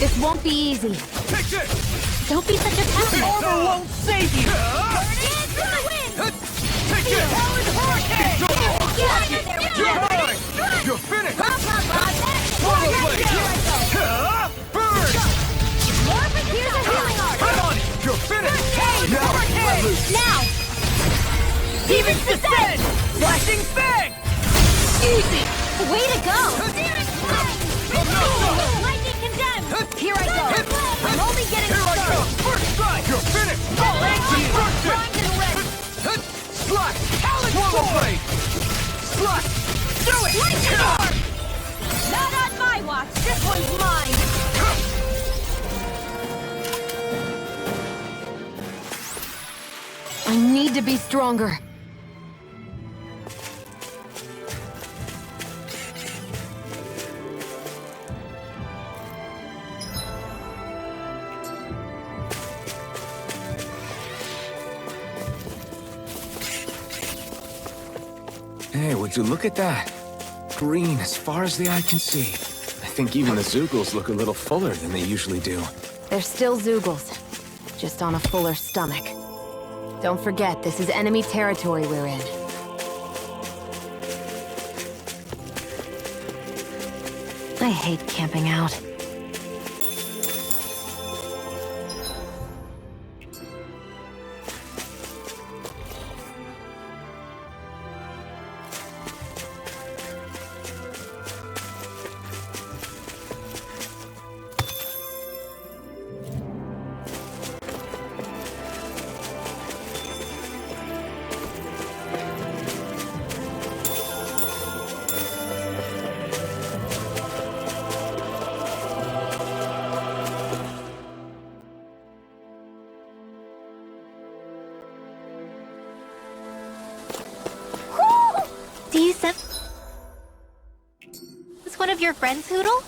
This won't be easy. Take this! Don't be such a pessimist! Armor won't save you! For the win! Take this! You're mine! Strike! You're finished! Swallow blade! Burn! Here's a healing art! Come on! You're finished! Now! Demons descend! Flashing fang! Easy! Way to go! Lightning condemned! Here I go! I'm only getting Here I started! come! First strike! You're finished! Destruction! Slash! Swallow blade! Slash! Do it! Lightning arm! Not on my watch! This one's mine! I need to be stronger. Hey, would you look at that? Green as far as the eye can see. I think even the Zoogles look a little fuller than they usually do. They're still Zoogles, just on a fuller stomach. Don't forget, this is enemy territory we're in. I hate camping out. one of your friends, Hoodle?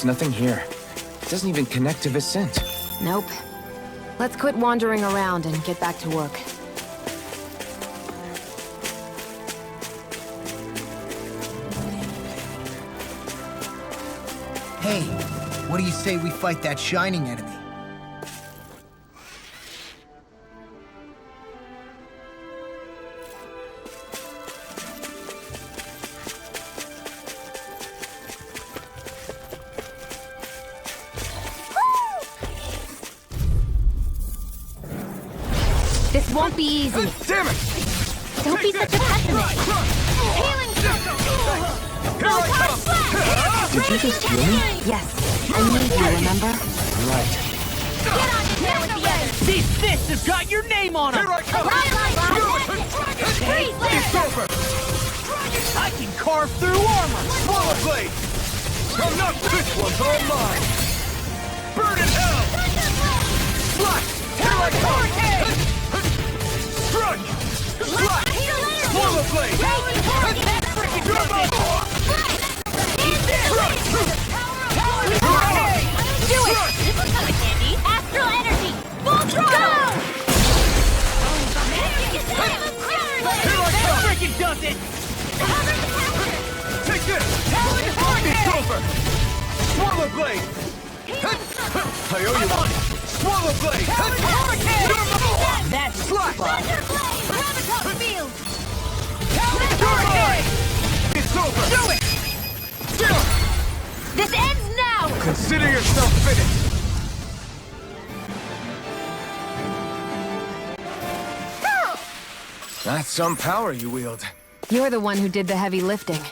There's nothing here. It doesn't even connect to Vicent. Nope. Let's quit wandering around and get back to work. Hey, what do you say we fight that shining enemy? This won't be easy. Damn it! Don't be such a pessimist. Healing Here I come! Did you just heal me? Yes, I need you, remember? Right. Get on in there with the others. These fists have got your name on them! Here I come! It's over! I can carve through armor! Swallow blade! Come not this one's all mine! Burn in hell! Slash! Here I come! Strike! Slash! Swallow blade! Freaking You're does it! Do it! This was kind of handy. Astral energy! Full throttle! Here I come! Freaking does it! Take this! It's over! Swallow blade! I owe you one! Swallow blade! That's Slash! Field! It's over! Do it! This ends now! Consider yourself finished! That's some power you wield. You're the one who did the heavy lifting.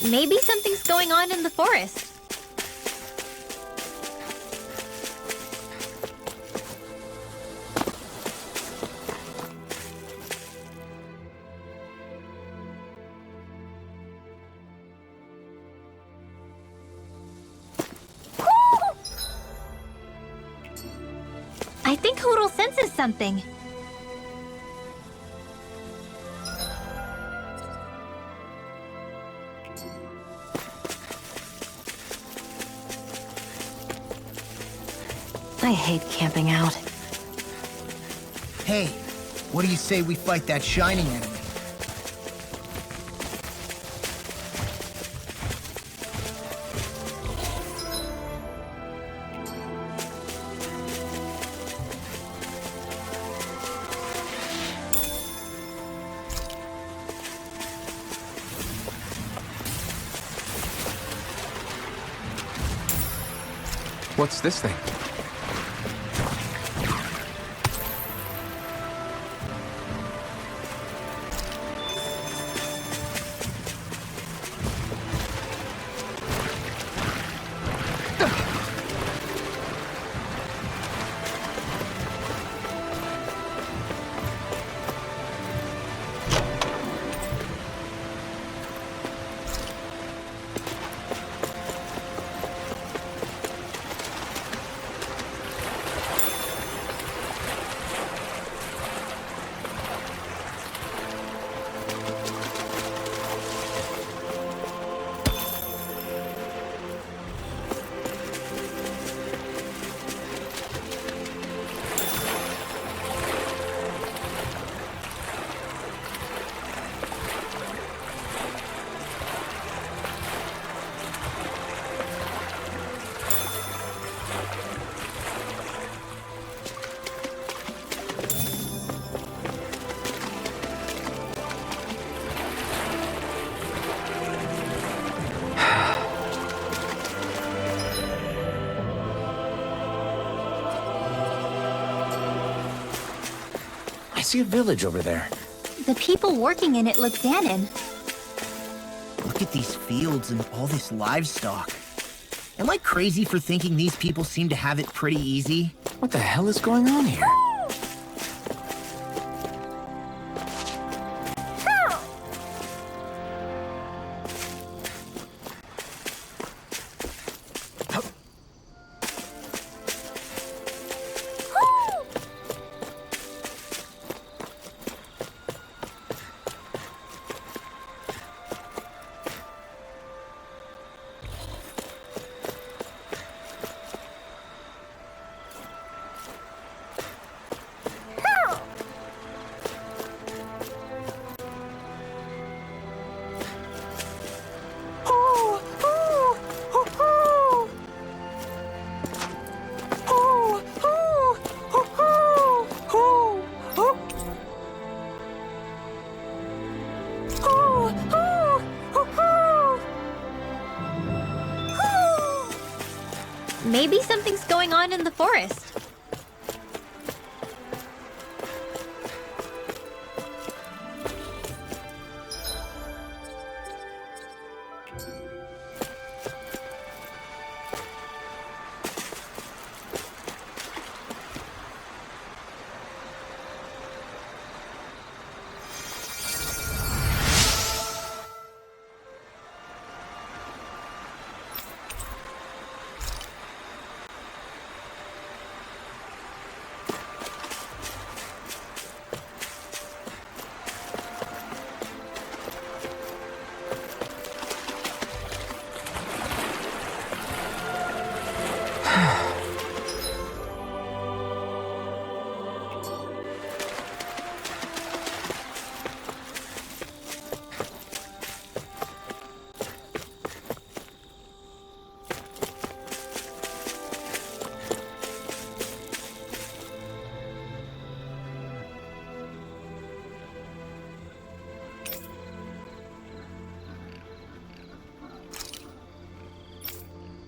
Maybe something's going on in the forest. I think Hoodle senses something. I hate camping out. Hey, what do you say we fight that shining enemy? What's this thing? see a village over there. The people working in it look Danon. Look at these fields and all this livestock. Am I crazy for thinking these people seem to have it pretty easy? What the hell is going on here? Maybe something's going on in the forest.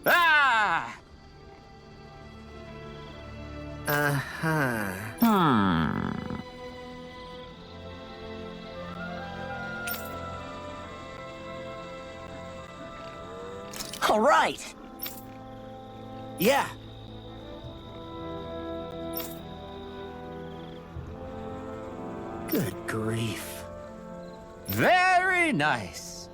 Ah! Uh-huh. All right. Yeah. Good grief. Very nice.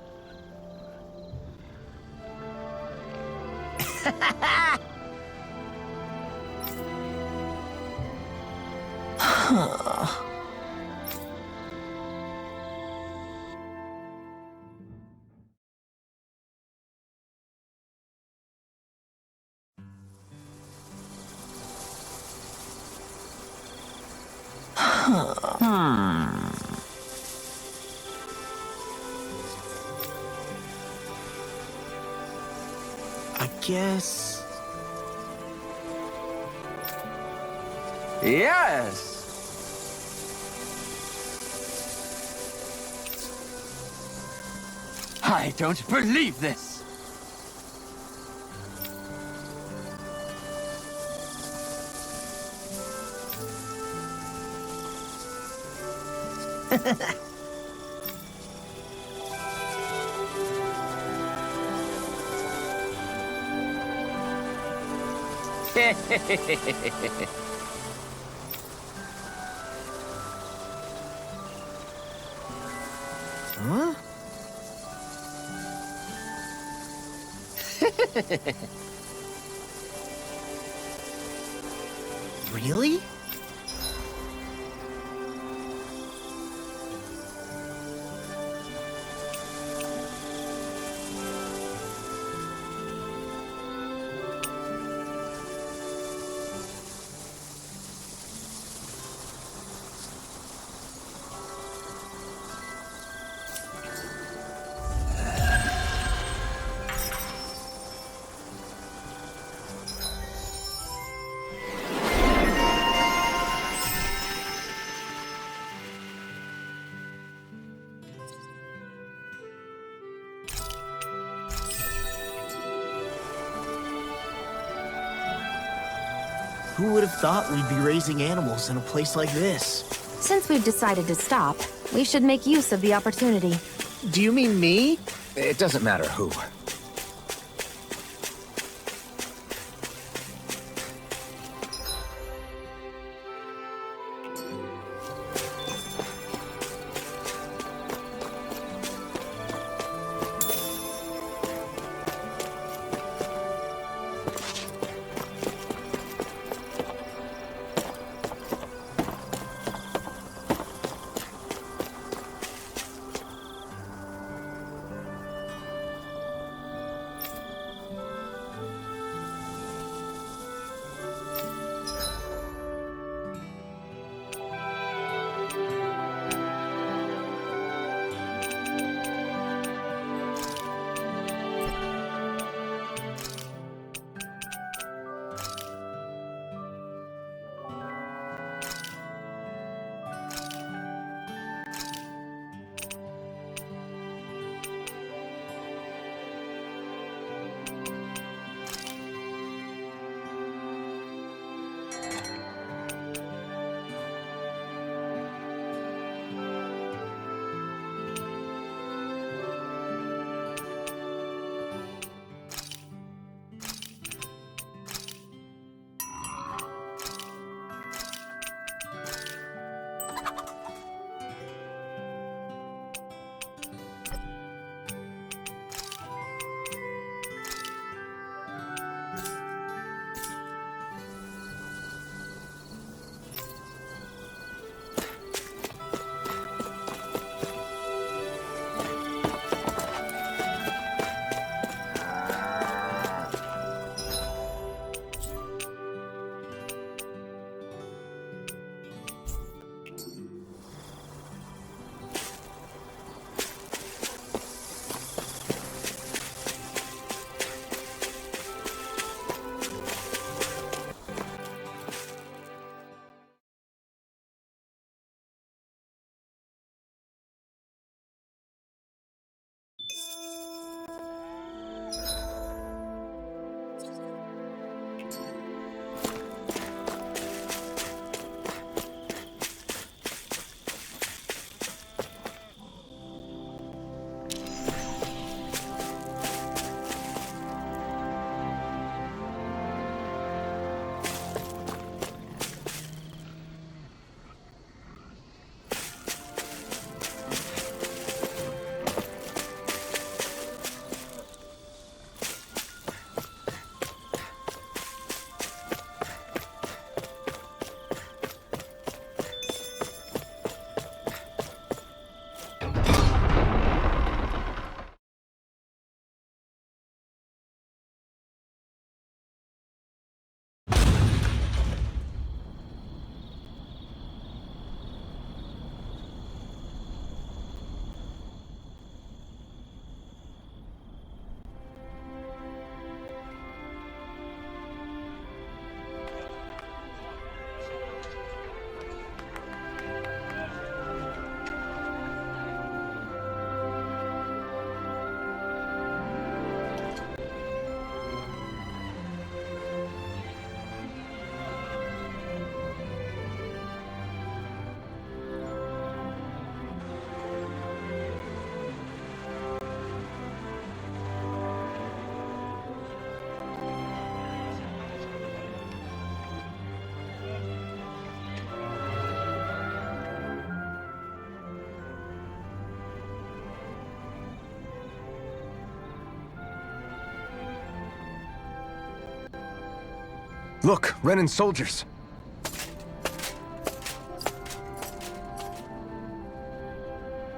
I guess... Yes. I don't believe this. Huh? Really? Who would have thought we'd be raising animals in a place like this? Since we've decided to stop, we should make use of the opportunity. Do you mean me? It doesn't matter who. Look, Renan soldiers.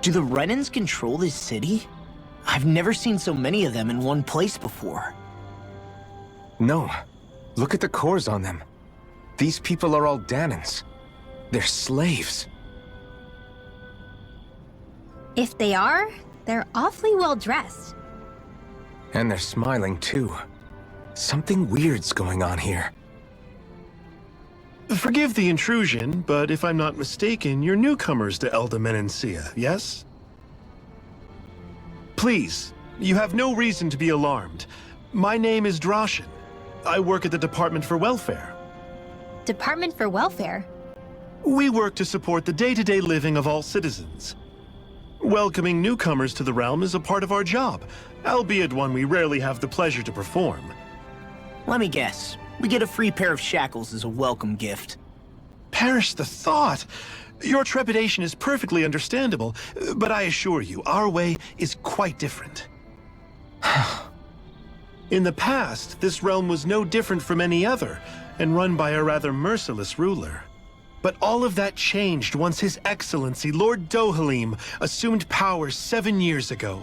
Do the Renans control this city? I've never seen so many of them in one place before. No. Look at the cores on them. These people are all Danans. They're slaves. If they are, they're awfully well dressed. And they're smiling too. Something weird's going on here. Forgive the intrusion, but if I'm not mistaken, you're newcomers to Elde-Menансia, yes? Please, you have no reason to be alarmed. My name is Droshin. I work at the Department for Welfare. Department for Welfare? We work to support the day-to-day living of all citizens. Welcoming newcomers to the realm is a part of our job, albeit one we rarely have the pleasure to perform. Let me guess. We get a free pair of shackles as a welcome gift. Perish the thought! Your trepidation is perfectly understandable, but I assure you, our way is quite different. In the past, this realm was no different from any other, and run by a rather merciless ruler. But all of that changed once His Excellency, Lord Dohalim, assumed power 7 years ago.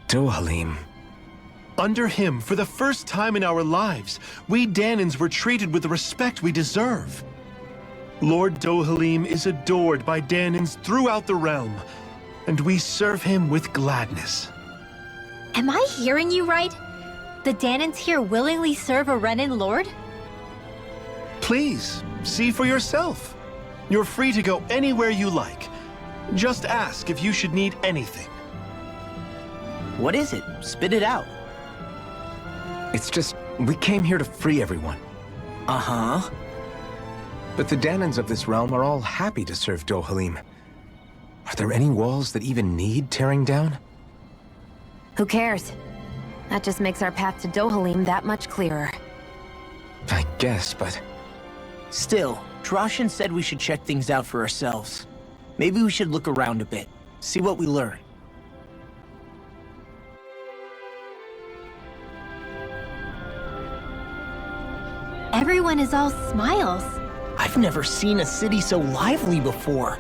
Dohalim. Under him, for the first time in our lives, we Danans were treated with the respect we deserve. Lord Dohalim is adored by Danans throughout the realm, and we serve him with gladness. Am I hearing you right? The Danans here willingly serve a Renan lord? Please, see for yourself. You're free to go anywhere you like. Just ask if you should need anything. What is it? Spit it out. It's just, we came here to free everyone. Uh-huh. But the Danans of this realm are all happy to serve Dohalim. Are there any walls that even need tearing down? Who cares? That just makes our path to Dohalim that much clearer. I guess, but... Still, Droshin said we should check things out for ourselves. Maybe we should look around a bit, see what we learn. Everyone is all smiles. I've never seen a city so lively before.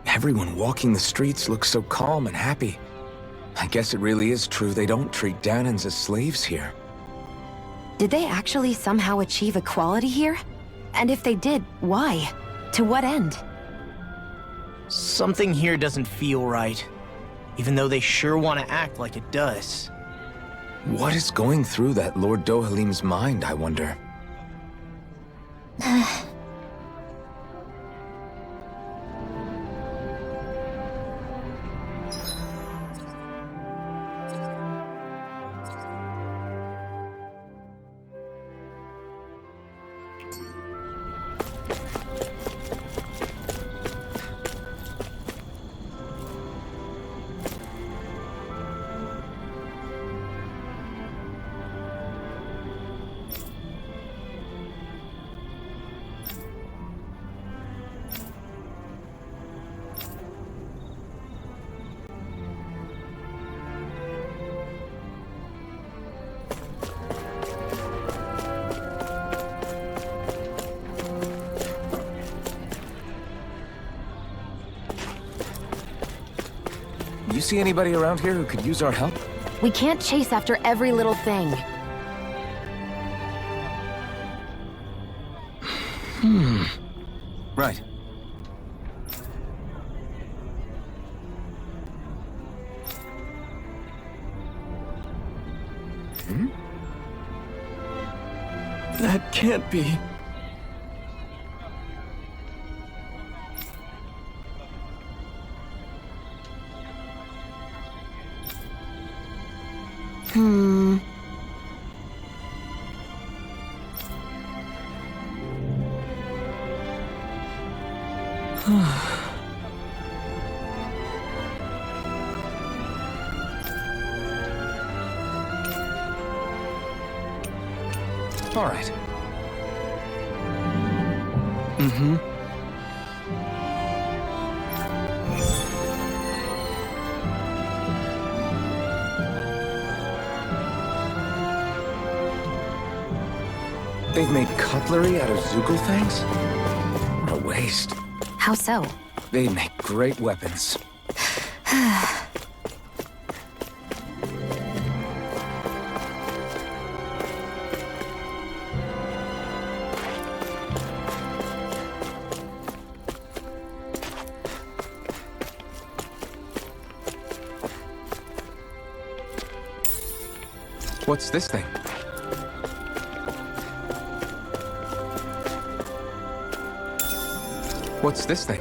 Everyone walking the streets looks so calm and happy. I guess it really is true they don't treat Danans as slaves here. Did they actually somehow achieve equality here? And if they did, why? To what end? Something here doesn't feel right, even though they sure want to act like it does. What is going through that Lord Dohalim's mind, I wonder? You see anybody around here who could use our help? We can't chase after every little thing. Right. That can't be. All right. They've made cutlery out of Zoogle fangs? What a waste. How so? They make great weapons. What's this thing? What's this thing?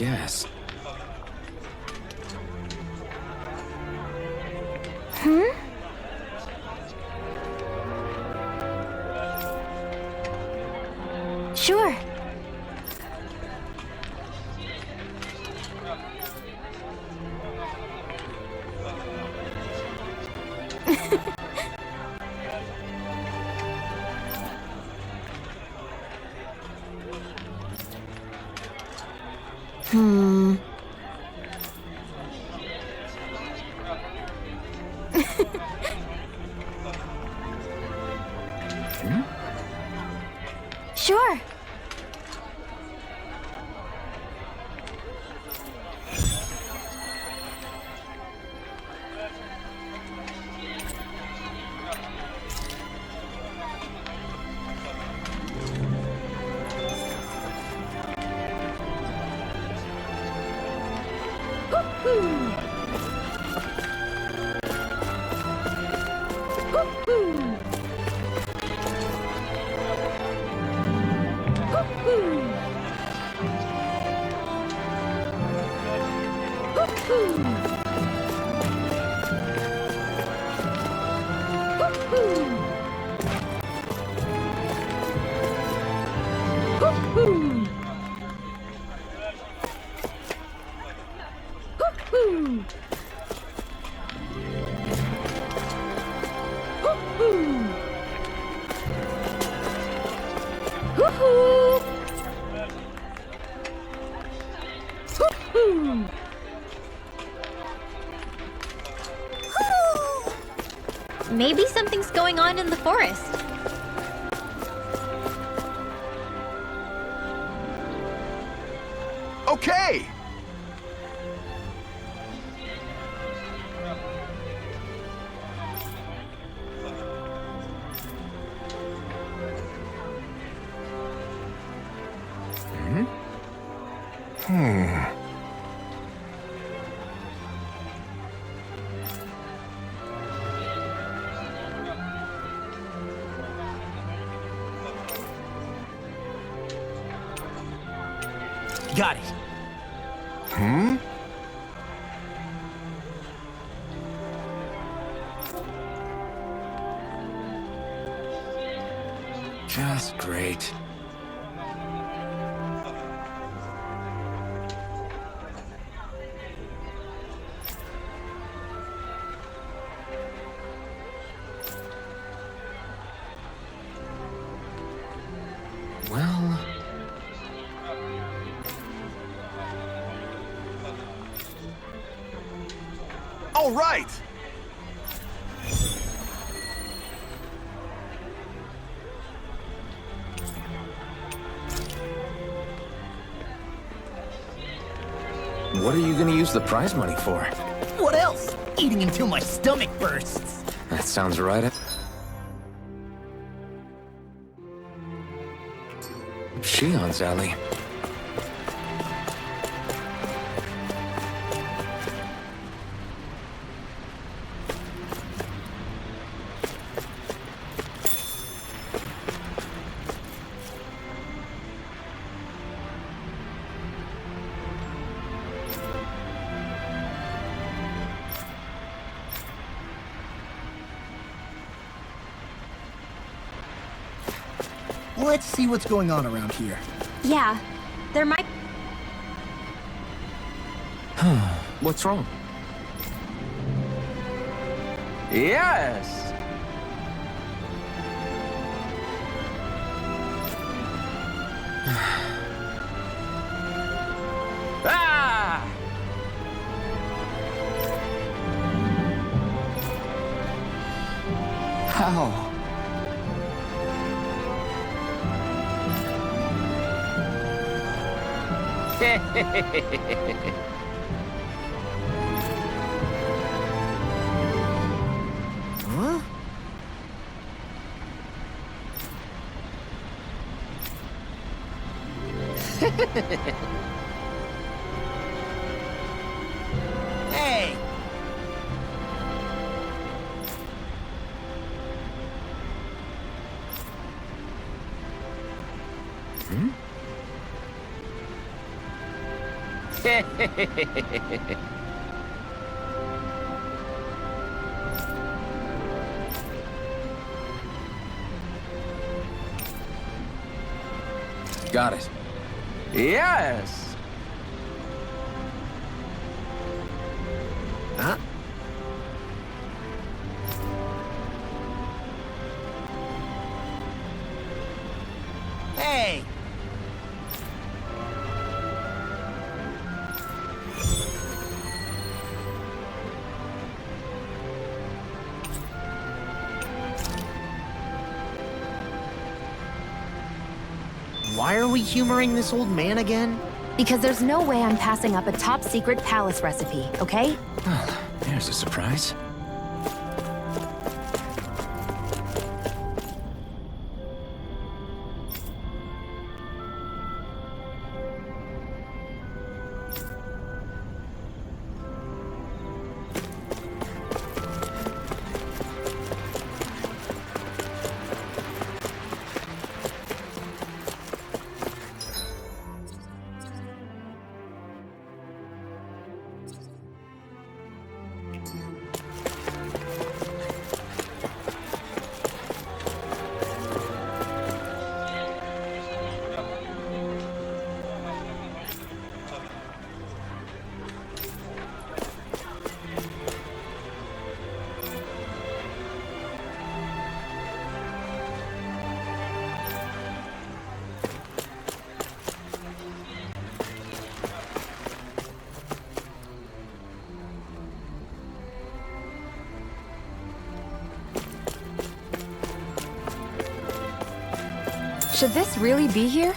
guess. Sure. Sure. Maybe something's going on in the forest. Okay! Got it. Just great. Well... All right! What are you gonna use the prize money for? What else? Eating until my stomach bursts. That sounds right. Shion's alley. Let's see what's going on around here. Yeah, there might... What's wrong? Yes! Ah! How? Huh? Hey! Got it. Yes. Huh? Hey! Why are we humoring this old man again? Because there's no way I'm passing up a top-secret palace recipe, okay? Well, there's a surprise. Should this really be here?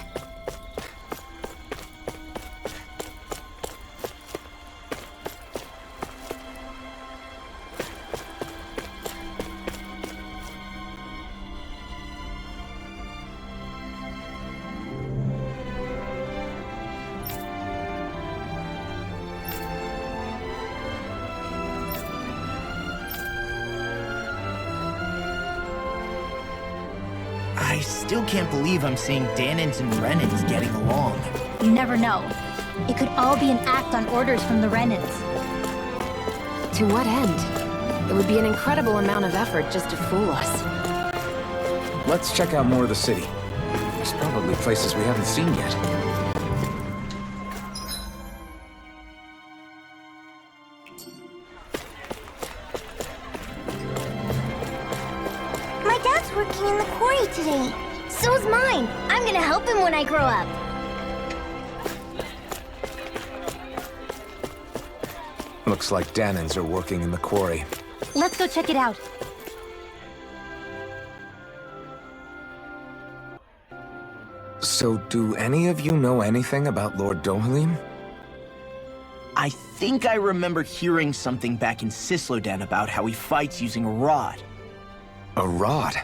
I still can't believe I'm seeing Danins and Renins getting along. You never know. It could all be an act on orders from the Renins. To what end? It would be an incredible amount of effort just to fool us. Let's check out more of the city. There's probably places we haven't seen yet. My dad's working in the quarry today. So's mine. I'm gonna help him when I grow up. Looks like Danins are working in the quarry. Let's go check it out. So, do any of you know anything about Lord Dohalim? I think I remember hearing something back in Sisloden about how he fights using a rod. A rod?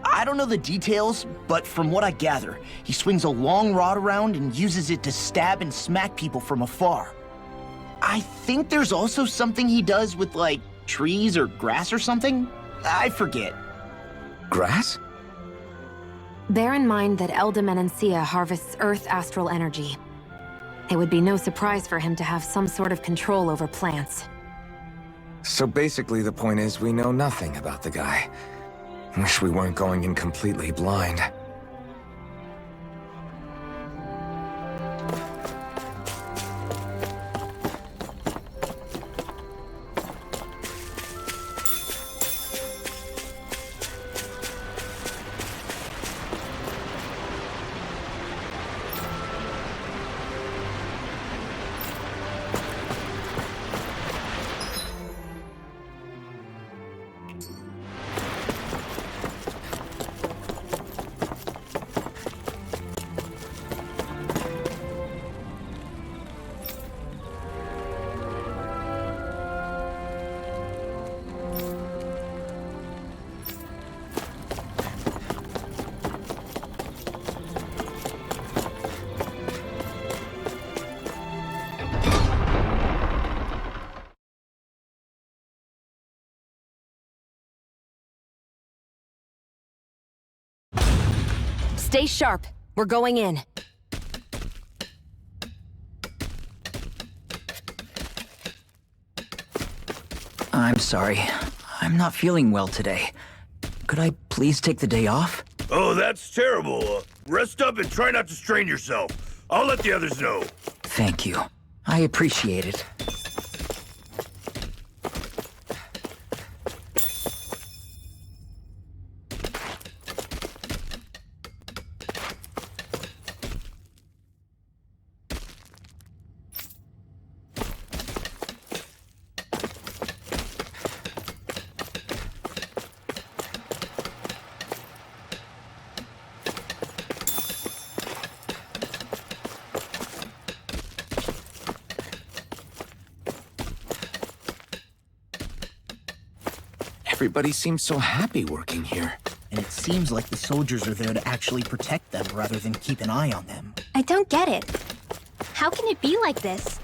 I don't know the details, but from what I gather, he swings a long rod around and uses it to stab and smack people from afar. I think there's also something he does with, like, trees or grass or something? I forget. Grass? Bear in mind that Elde-Menансia harvests Earth astral energy. It would be no surprise for him to have some sort of control over plants. So basically the point is we know nothing about the guy. Wish we weren't going in completely blind. Stay sharp. We're going in. I'm sorry. I'm not feeling well today. Could I please take the day off? Oh, that's terrible. Rest up and try not to strain yourself. I'll let the others know. Thank you. I appreciate it. Everybody seems so happy working here. And it seems like the soldiers are there to actually protect them rather than keep an eye on them. I don't get it. How can it be like this?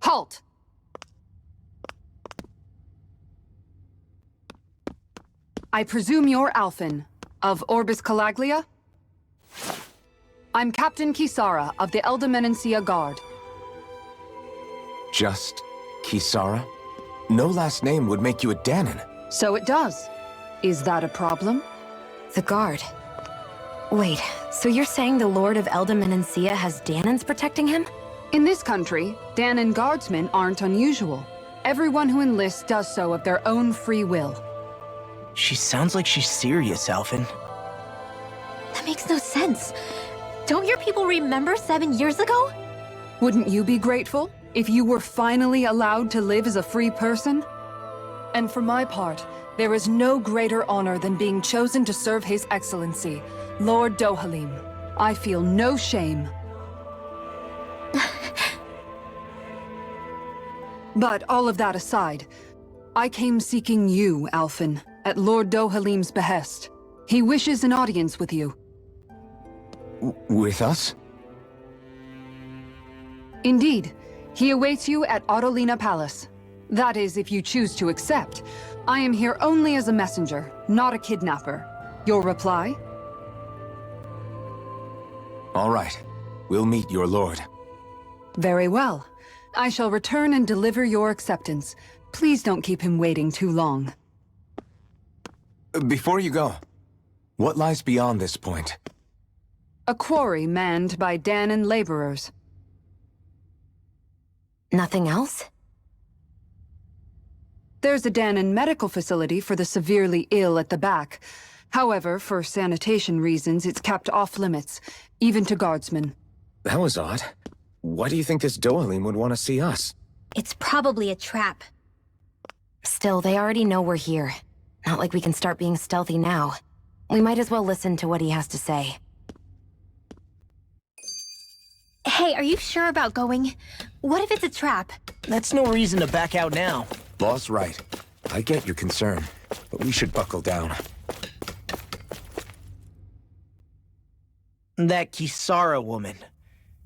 Halt! I presume you're Alphen, of Orbis Calaglia? I'm Captain Kisara of the Elde-Menансia Guard. Just Kisara? No last name would make you a Danon. So it does. Is that a problem? The Guard. Wait, so you're saying the Lord of Elde-Menансia has Danons protecting him? In this country, Danon guardsmen aren't unusual. Everyone who enlists does so of their own free will. She sounds like she's serious, Alphen. That makes no sense. Don't your people remember 7 years ago? Wouldn't you be grateful if you were finally allowed to live as a free person? And for my part, there is no greater honor than being chosen to serve His Excellency, Lord Dohalim. I feel no shame. But all of that aside, I came seeking you, Alphen, at Lord Dohalim's behest. He wishes an audience with you. With us? Indeed. He awaits you at Autolina Palace. That is, if you choose to accept. I am here only as a messenger, not a kidnapper. Your reply? All right. We'll meet your lord. Very well. I shall return and deliver your acceptance. Please don't keep him waiting too long. Before you go, what lies beyond this point? A quarry manned by Danon laborers. Nothing else? There's a Danon medical facility for the severely ill at the back. However, for sanitation reasons, it's kept off limits, even to guardsmen. That was odd. Why do you think this Dohalim would want to see us? It's probably a trap. Still, they already know we're here. Not like we can start being stealthy now. We might as well listen to what he has to say. Hey, are you sure about going? What if it's a trap? That's no reason to back out now. Boss right. I get your concern, but we should buckle down. That Kisara woman.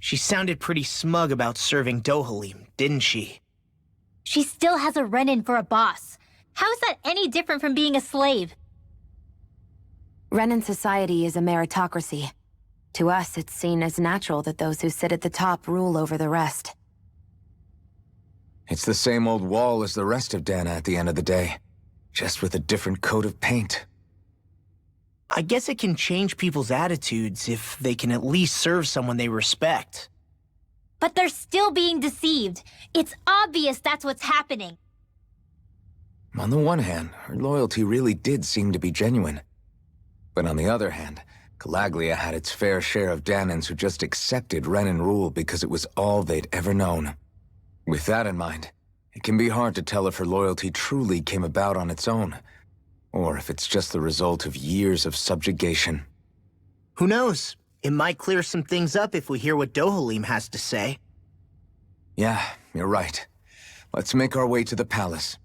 She sounded pretty smug about serving Dohalim, didn't she? She still has a Renin for a boss. How is that any different from being a slave? Renin society is a meritocracy. To us, it's seen as natural that those who sit at the top rule over the rest. It's the same old wall as the rest of Dana at the end of the day, just with a different coat of paint. I guess it can change people's attitudes if they can at least serve someone they respect. But they're still being deceived. It's obvious that's what's happening. On the one hand, her loyalty really did seem to be genuine. But on the other hand, Calaglia had its fair share of Danons who just accepted Renin rule because it was all they'd ever known. With that in mind, it can be hard to tell if her loyalty truly came about on its own, or if it's just the result of years of subjugation. Who knows? It might clear some things up if we hear what Dohalim has to say. Yeah, you're right. Let's make our way to the palace.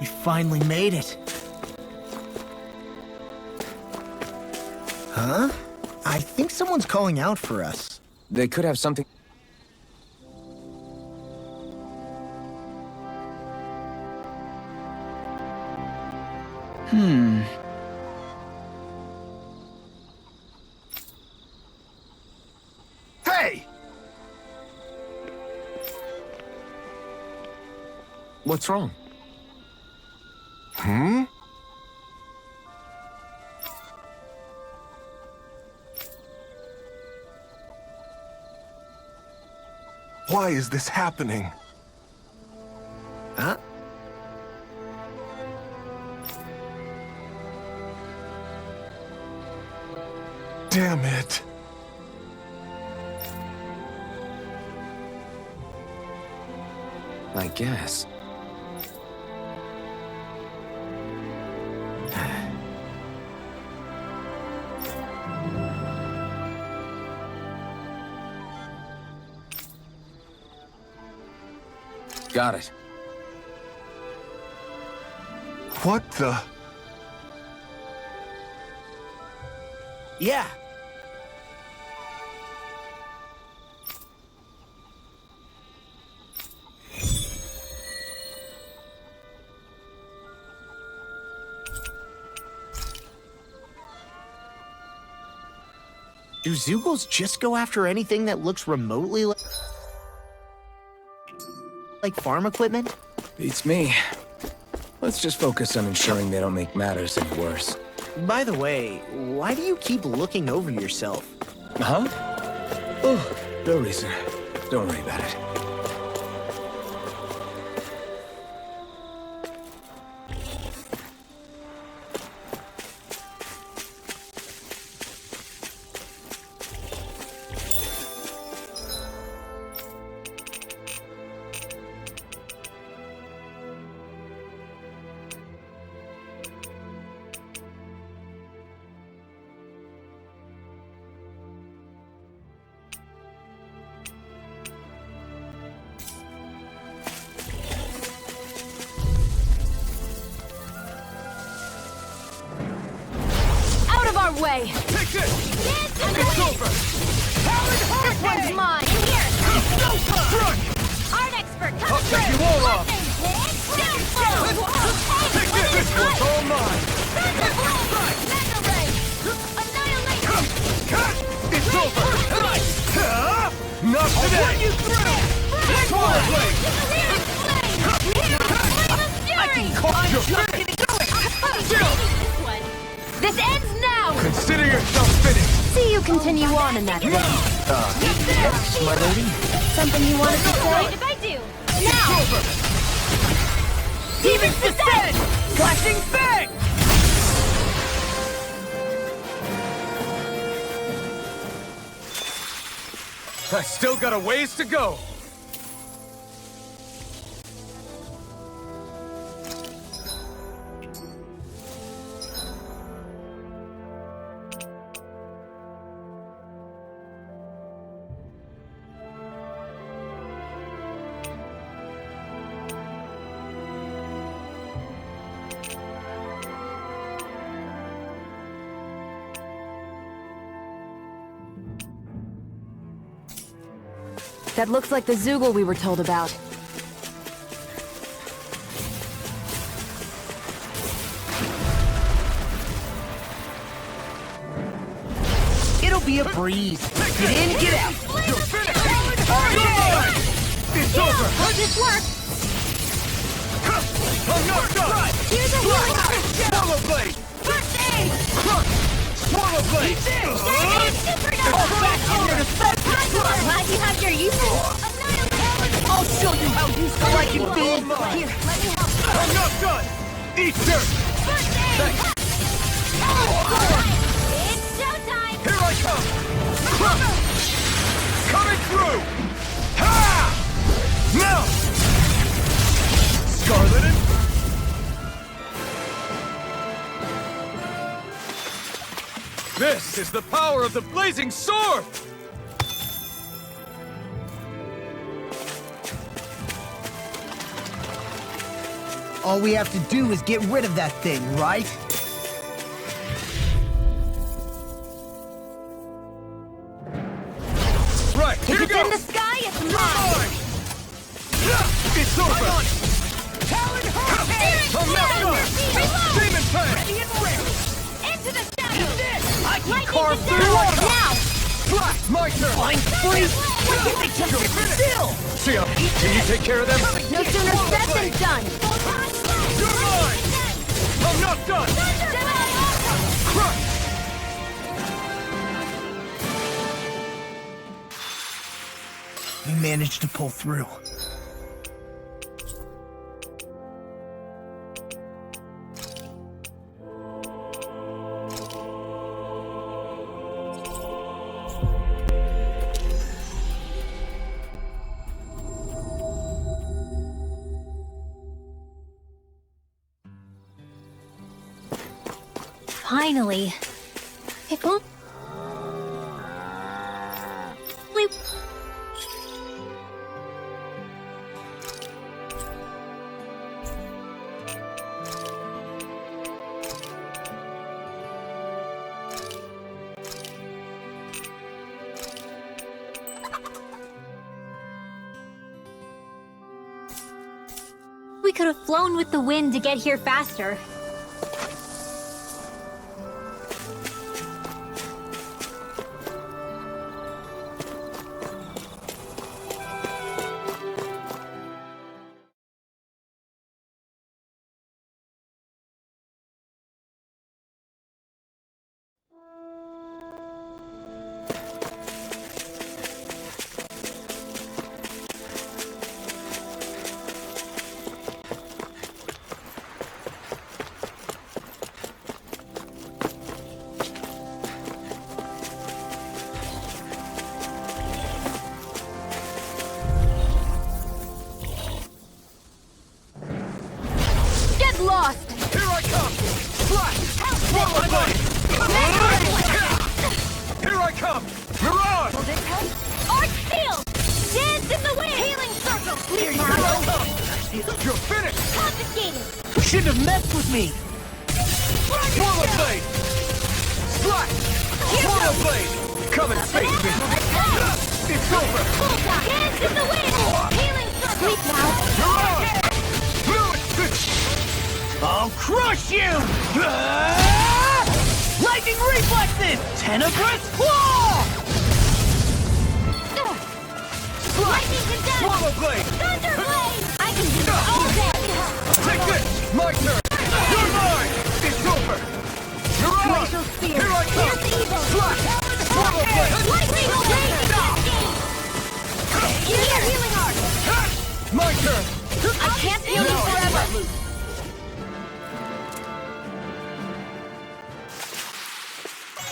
You finally made it. Huh? I think someone's calling out for us. They could have something... Hey! What's wrong? Why is this happening? Huh? Damn it. I guess. Got it. What the? Yeah. Do Zeugles just go after anything that looks remotely like farm equipment? Beats me. Let's just focus on ensuring they don't make matters any worse. By the way, why do you keep looking over yourself? Huh? Oh, no reason. Don't worry about it. Way. Take this! It's over! This one's mine. In here. Front! Art expert, come I'll through. take you all off! Take Take this! This one's all mine! Cut! It's over! Not today! Smaller blade! I can call you! This ends now! Consider yourself finished! See you continue on in that vein. Yes, my lady? Something you wanted to say? If I do. Now! Demons descend! Flashing fang! I still got a ways to go! That looks like the Zeugle we were told about. It'll be a breeze. Get in, get out. You're finished! It's over! How'd this work? I'm not done! Here's a healing! Swallow blade! First aid! Swallow blade! Glad you have your uses. I'll show you how useful I can be. Here, let me help. I'm not done! Eat dirt! First aid! It's showtime! Here I come! Coming through! Ha! Now! Scarlet and... This is the power of the blazing sword! All we have to do is get rid of that thing, right? Right, here If it's goes! in the sky, it's mine! It's over! Talon Hurricane! I'm not done! Demon Fang! Ready and ready! Into the shadows! I can Lightning carve is through down! water! Now! Blast! My turn! Flying free! You're finished! See ya! Can you take care of them? No sooner said than done! You're mine! I'm not done! Crush! We managed to pull through. Finally. It won't... We could have flown with the wind to get here faster. Lost! Here I come! Slash! Swallow blade! Here I come! Mirage! Arch field! Dance in the wind! Healing circle! Here I come! You're finished! Confiscated! You shouldn't have messed with me! Swallow blade! Slash! Swallow blade! Come and face me! It's over! Bullseye! Dance in the wind! Healing circle! Sleep now! Mirage! I'll crush you! Lightning reflexes! Tenebrous claw! Lightning condemned! Swallow blade! Thunder blade! I can do this all day! Take this! My turn! You're mine! It's over! Mirage! Glacial spear! Here I come! Here's evil! Slash! Swallow blade! Lightning blade! Give me your healing art! My turn! I can't heal you forever!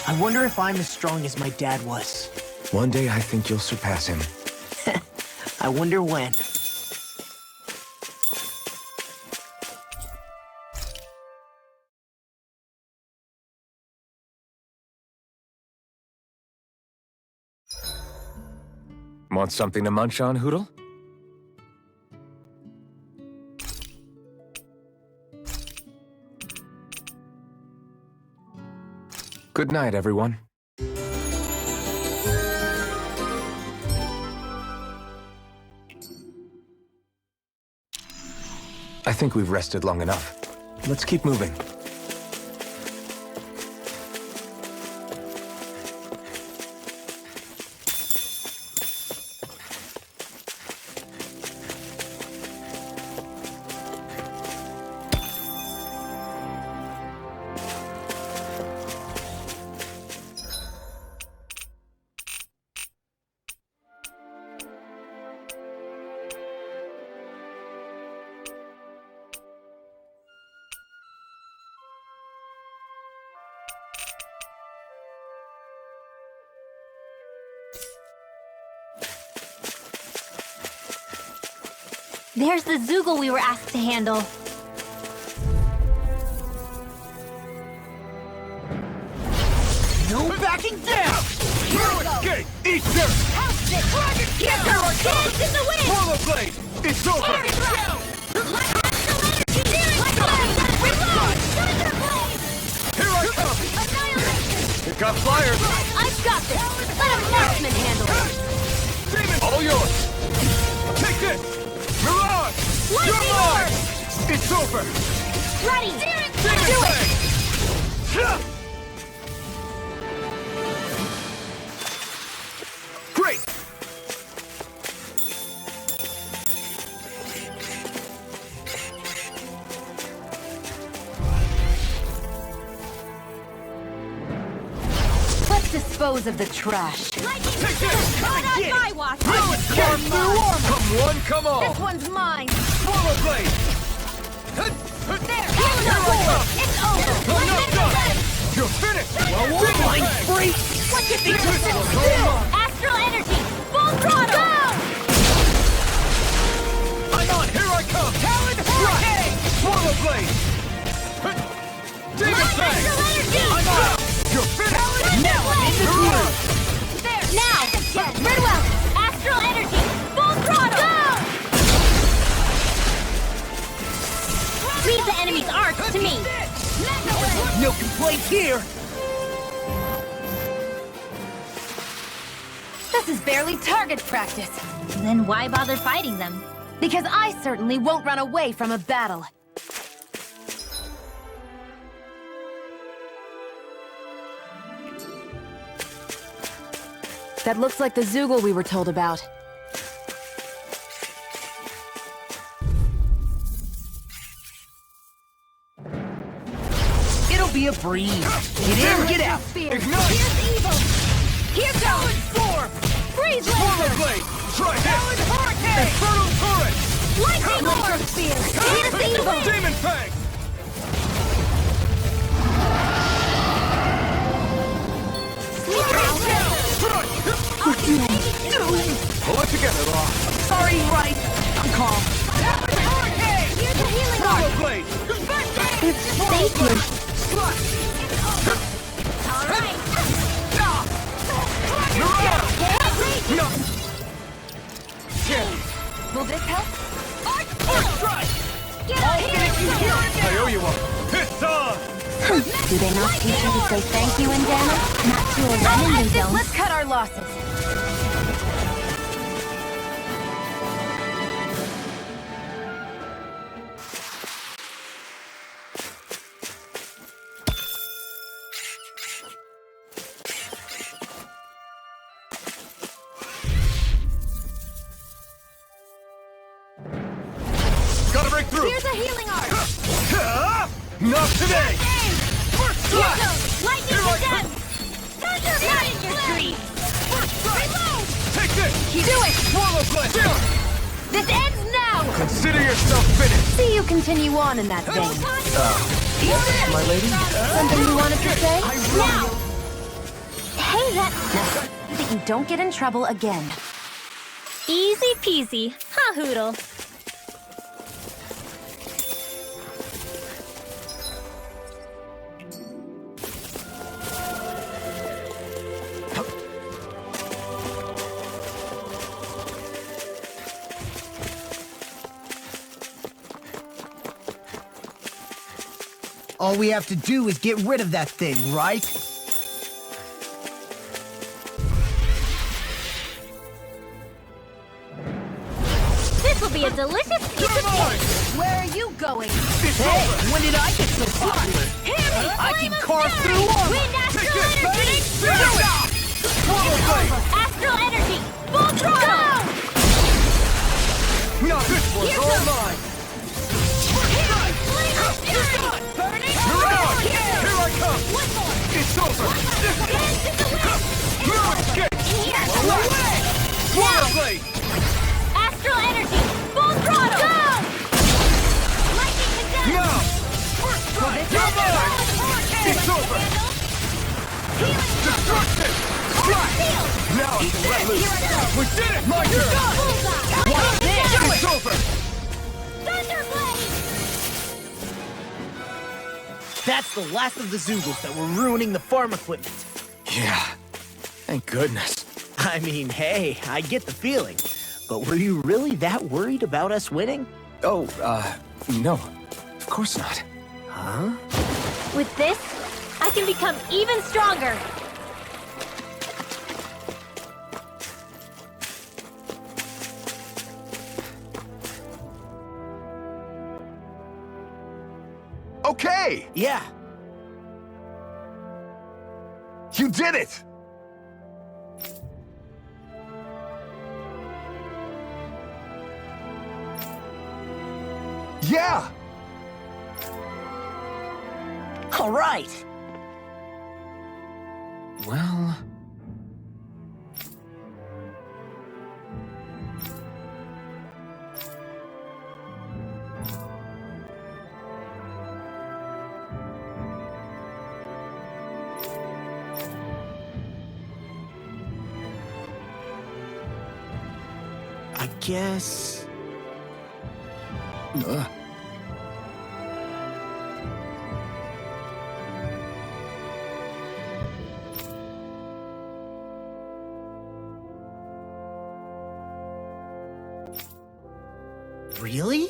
I wonder if I'm as strong as my dad was. One day I think you'll surpass him. I wonder when. Want something to munch on, Hoodle? Good night, everyone. I think we've rested long enough. Let's keep moving. There's the Zoogle we were asked to handle. No backing down! No escape! Eat dirt! House it! Roger! Here I come! Dance in the wind! Swallow blade! It's over! Fire throw! Like astral energy! Got flyers! I've got this! Let a marksman handle it! Demon! All yours! Take this! Mirage! You're mine! It's over! Ready! Demon Do it! Fang! Great! Let's dispose of the trash. Take this! Not on my watch! Come one, come all! This one's mine! Swallow blade! There! Here's the board! It's over! I'm not done! You're finished! Mind freak! What you think this is? Astral energy! Full throttle! Go! I'm on! Here I come! Talon hurricane! Swallow blade! Demon Fang! Astral energy! I'm on! You're finished! Now I'm in the Mirage! There! Now! Ridwell! Astral energy! Full throttle! Go! Leave the enemy's arc to me! No complaints here! This is barely target practice. Then why bother fighting them? Because I certainly won't run away from a battle. That looks like the Zoogle we were told about. It'll be a breeze. Get in, get out. Ignite! Here's evil! Here goes! Form! Freeze Swallow laser! blade! Try hit! Hurricane! Infernal turret! Lightning orb! Here's evil! Demon Fang! Pull it together, Law. Sorry, right. I'm calm. Hurricane! Here's the healing Swallow orb! blade! Thank you. Alright! No! Will this help? First strike! Get out here! I owe you one. It's on! Do they not teach you to say thank you in damage? Not to a Renin, they don't. Let's cut our losses. Gotta break through! Here's a healing arc! Not today! First Here strike! goes! Lightning Here I to come! death! Thunder blade in your street! First strike! Reload! Take this! Do it! Swallow blade! This ends now! Consider yourself finished! See you continue on in that vein. My lady? Something you wanted to say? Now! Hey, that you don't get in trouble again. Easy peasy. Ha, Hoodle. All we have to do is get rid of that thing, right? This will be a delicious piece of cake. Where are you going? Hey, when did I get so popular? I can carve through armor! Wind astral this, energy! Swallow blade! Astral energy! Full throttle! Now this one's all mine! Mirage! Here I come! It's over! No escape! Swallow blade! Astral energy! Full throttle! Go! Lightning to death! Now! You're mine! It's over! Destruction! Flash! Now I can let loose! We did it! My turn! Watch this! It's over! Thunderblade! That's the last of the Zoogles that were ruining the farm equipment. Yeah. Thank goodness. I mean, hey, I get the feeling. But were you really that worried about us winning? Oh, no. Of course not. Huh? With this, I can become even stronger. okay! Yeah. You did it! Yeah! All right. Well... I guess... Really?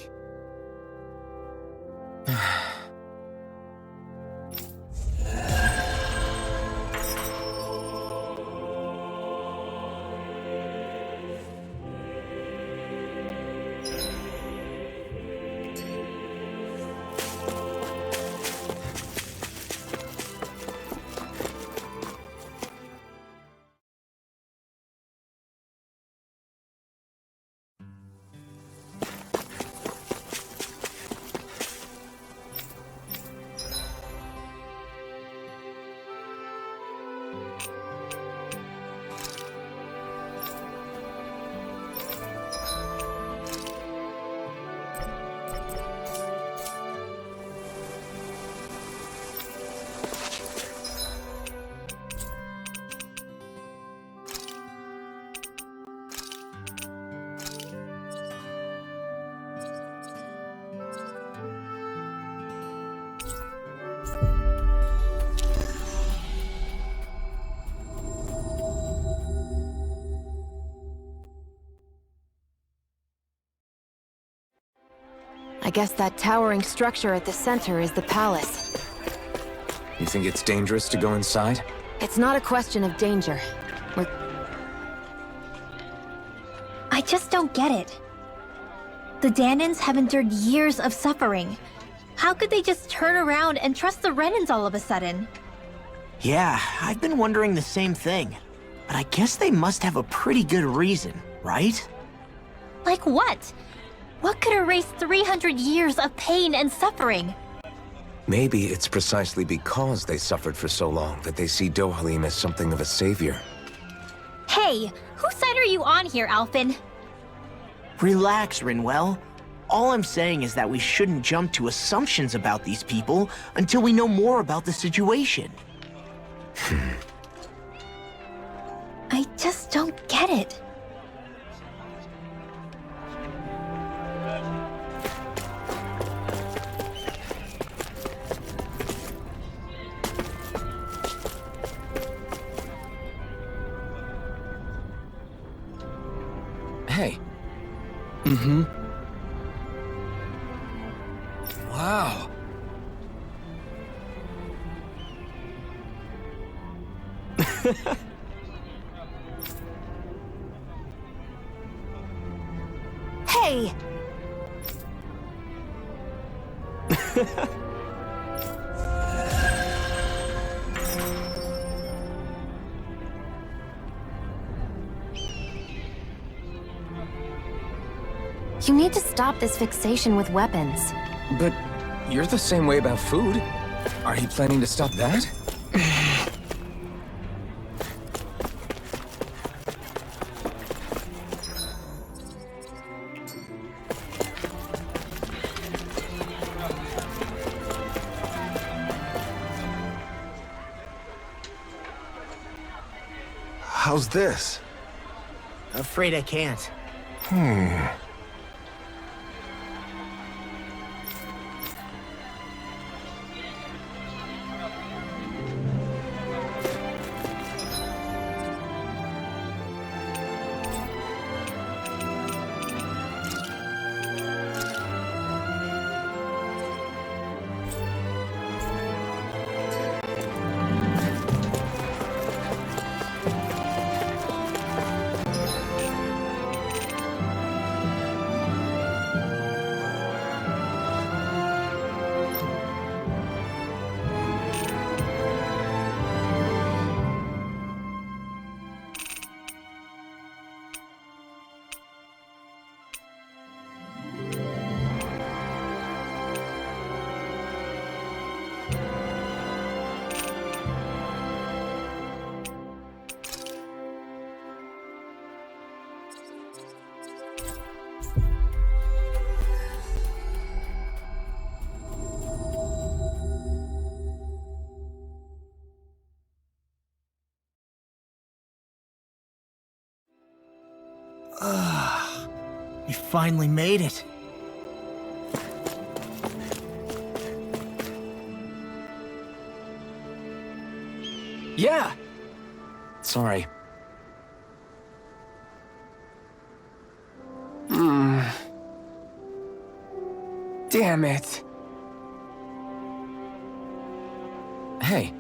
I guess that towering structure at the center is the palace. You think it's dangerous to go inside? It's not a question of danger. I just don't get it. The Danins have endured years of suffering. How could they just turn around and trust the Renans all of a sudden? Yeah, I've been wondering the same thing. But I guess they must have a pretty good reason, right? Like what? What could erase 300 years of pain and suffering? Maybe it's precisely because they suffered for so long that they see Dohalim as something of a savior. Hey, whose side are you on here, Alphen? Relax, Rinwell. All I'm saying is that we shouldn't jump to assumptions about these people until we know more about the situation. I just don't get it. Hey. Wow. Hey! You need to stop this fixation with weapons. But you're the same way about food. Are you planning to stop that? How's this? Afraid I can't. You finally made it. Yeah! Sorry. Damn it. Hey.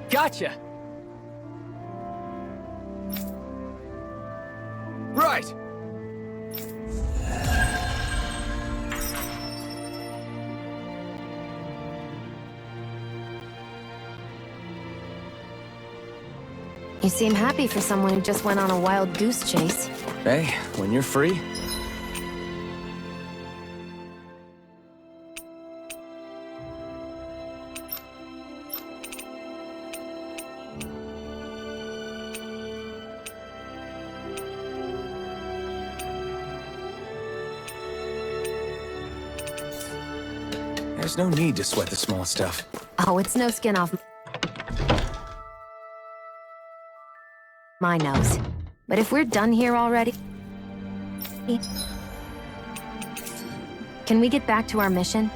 Gotcha! Right! You seem happy for someone who just went on a wild goose chase. Hey, when you're free. There's no need to sweat the small stuff. Oh, it's no skin off my nose. But if we're done here already... Can we get back to our mission?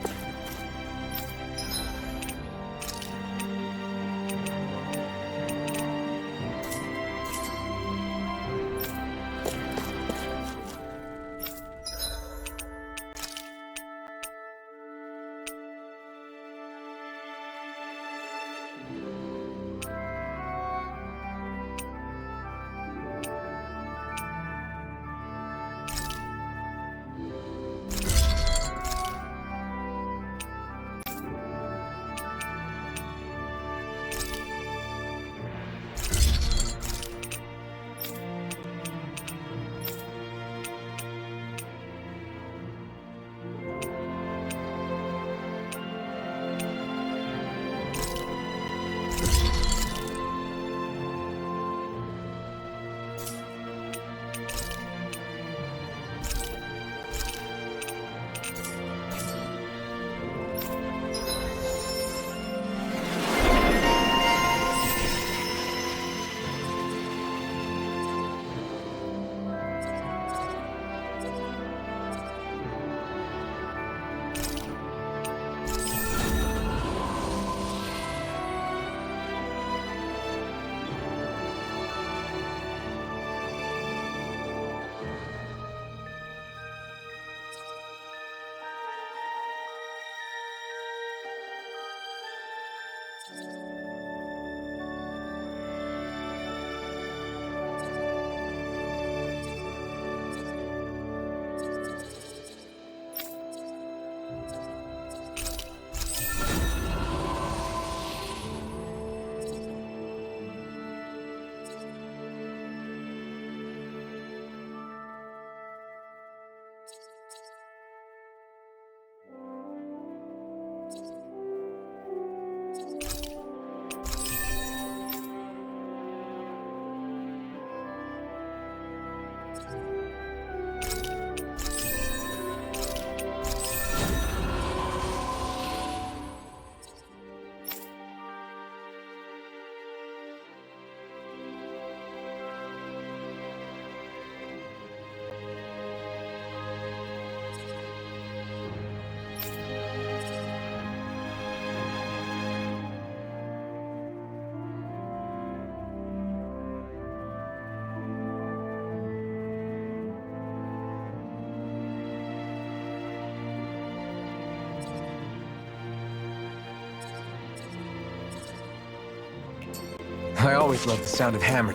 I always loved the sound of hammer.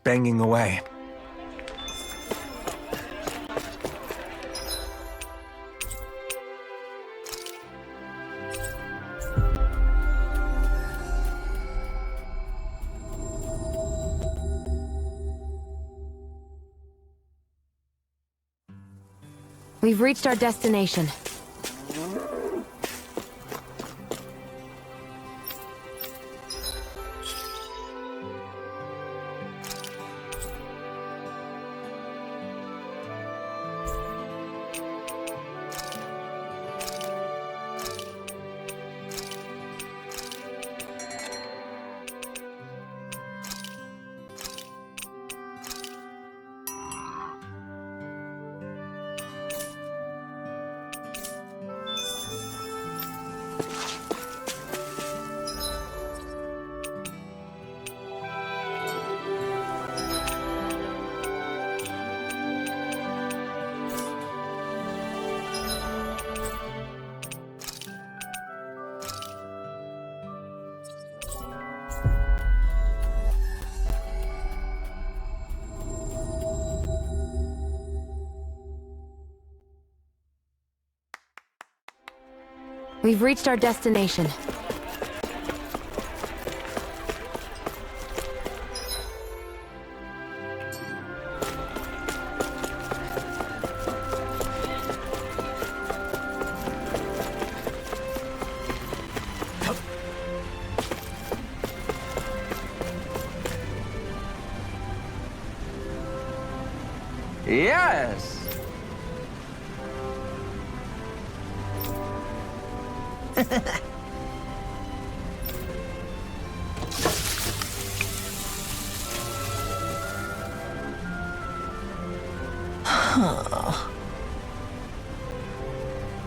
banging away. We've reached our destination. We've reached our destination. Yes!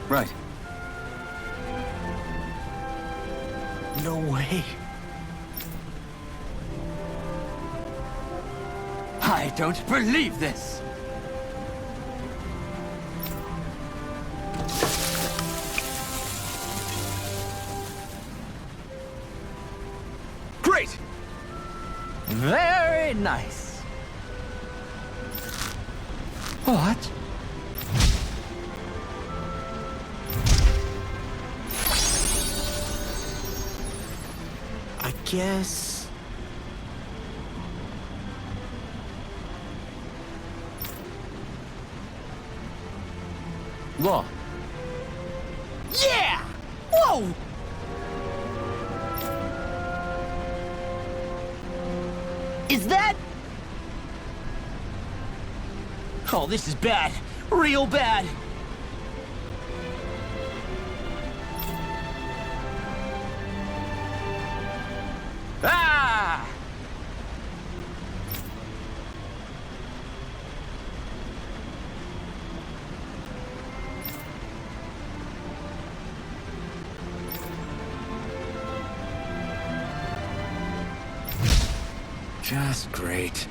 Right. No way. I don't believe this! Great! Very nice. What? I guess... Law. Yeah! Whoa! Is that... Oh, this is bad. Real bad. Ah! Just great.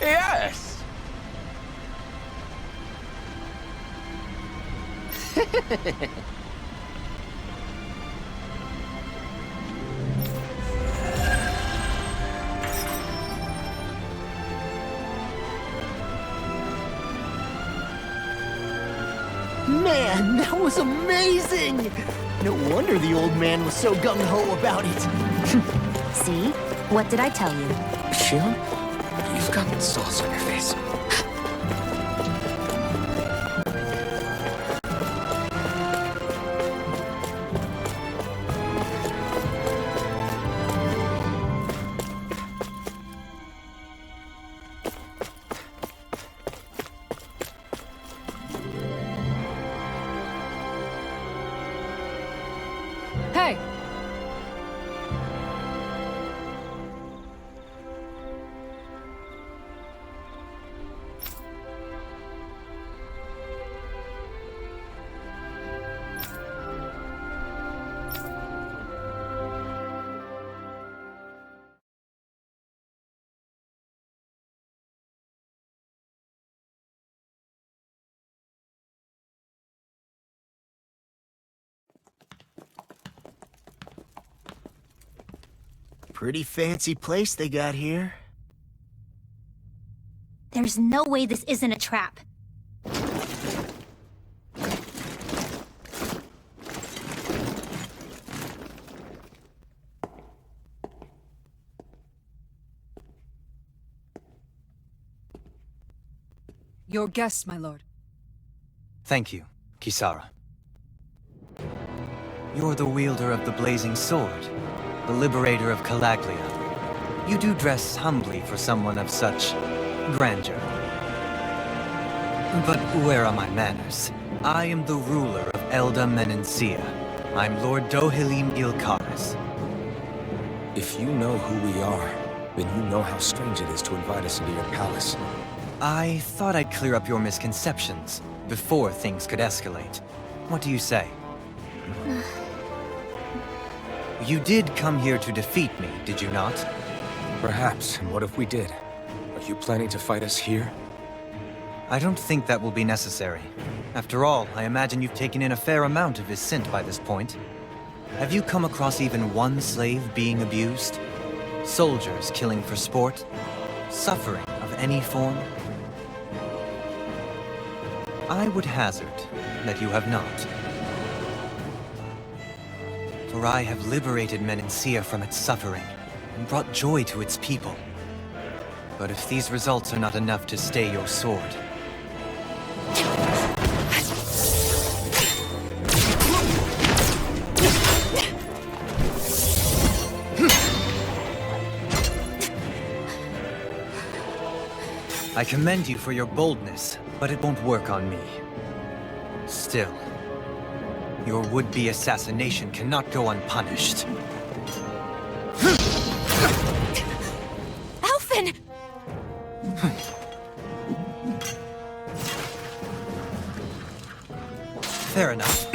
Yes! Man, that was amazing! No wonder the old man was so gung-ho about it. See? What did I tell you? Sheila? You've got sauce on your face. Hey! Pretty fancy place they got here. There's no way this isn't a trap. Your guest, my lord. Thank you, Kisara. You're the wielder of the blazing sword, the liberator of Calaglia. You do dress humbly for someone of such grandeur. But where are my manners? I am the ruler of Elde-Menансия. I'm Lord Dohalim Ilkaris. If you know who we are, then you know how strange it is to invite us into your palace. I thought I'd clear up your misconceptions before things could escalate. What do you say? You did come here to defeat me, did you not? Perhaps, and what if we did? Are you planning to fight us here? I don't think that will be necessary. After all, I imagine you've taken in a fair amount of his scent by this point. Have you come across even one slave being abused? Soldiers killing for sport? Suffering of any form? I would hazard that you have not. For I have liberated Menансия from its suffering and brought joy to its people. But if these results are not enough to stay your sword... I commend you for your boldness, but it won't work on me. Still, your would-be assassination cannot go unpunished. Alphen! Fair enough.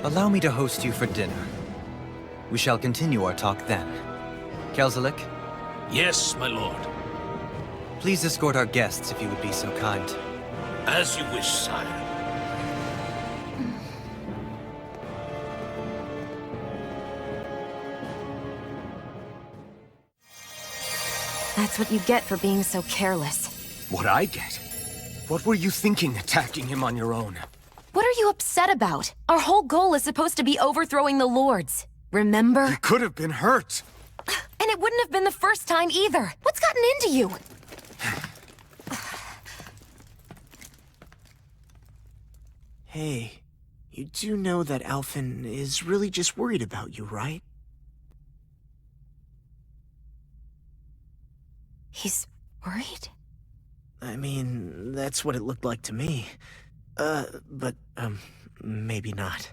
Allow me to host you for dinner. We shall continue our talk then. Kelzelik? Yes, my lord. Please escort our guests if you would be so kind. As you wish, sire. That's what you get for being so careless. What I get? What were you thinking, attacking him on your own? What are you upset about? Our whole goal is supposed to be overthrowing the lords. Remember? You could have been hurt. And it wouldn't have been the first time either. What's gotten into you? Hey, you do know that Alphen is really just worried about you, right? He's worried? I mean, that's what it looked like to me. But maybe not.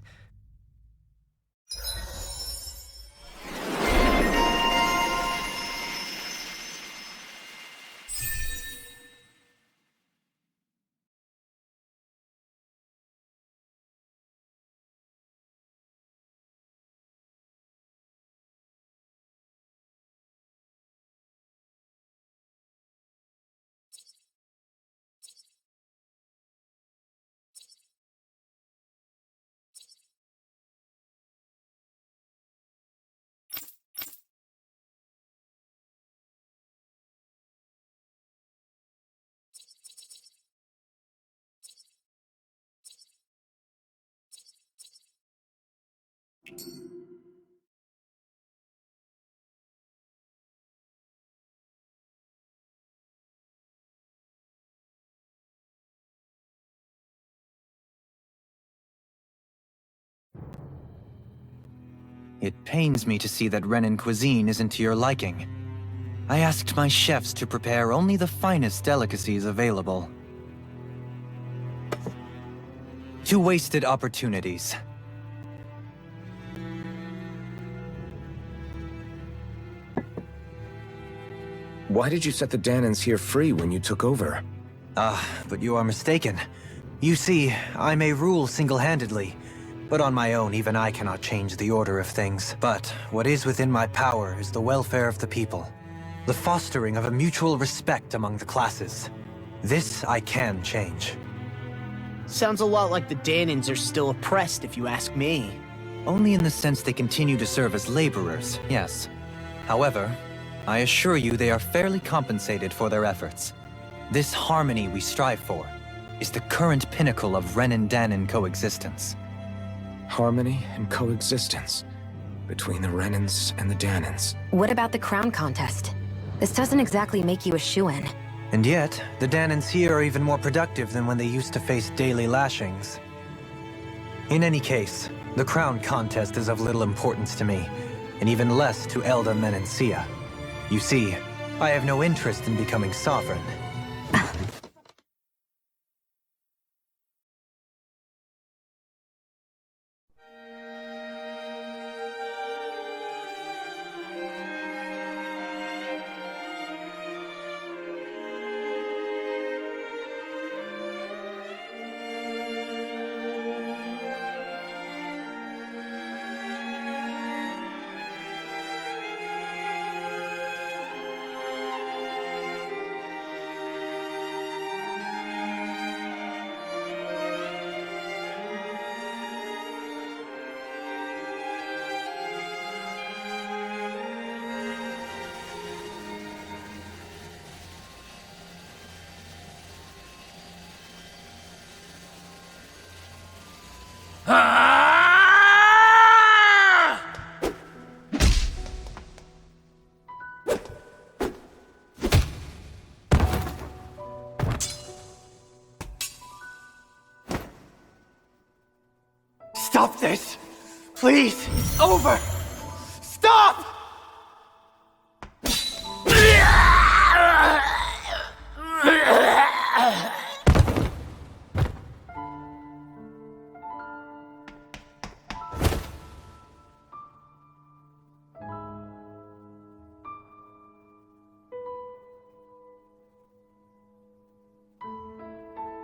It pains me to see that Renan cuisine isn't to your liking. I asked my chefs to prepare only the finest delicacies available. 2 wasted opportunities. Why did you set the Danans here free when you took over? But you are mistaken. You see, I may rule single-handedly, but on my own, even I cannot change the order of things. But what is within my power is the welfare of the people, the fostering of a mutual respect among the classes. This I can change. Sounds a lot like the Danans are still oppressed, if you ask me. Only in the sense they continue to serve as laborers, yes. However, I assure you they are fairly compensated for their efforts. This harmony we strive for is the current pinnacle of Renin-Danin coexistence. Harmony and coexistence between the Renins and the Danins. What about the crown contest? This doesn't exactly make you a shoo-in. And yet, the Danins here are even more productive than when they used to face daily lashings. In any case, the crown contest is of little importance to me, and even less to Elde-Menансия. You see, I have no interest in becoming sovereign. Stop this! Please! It's over! Stop!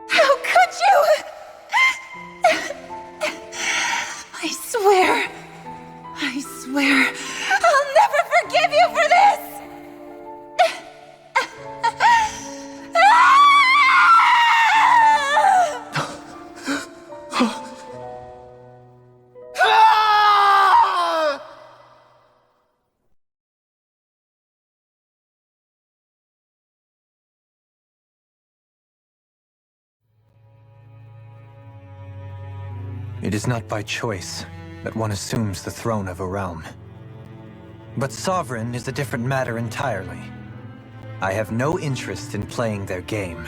How could you? I swear, I'll never forgive you for this! It is not by choice that one assumes the throne of a realm. But sovereign is a different matter entirely. I have no interest in playing their game.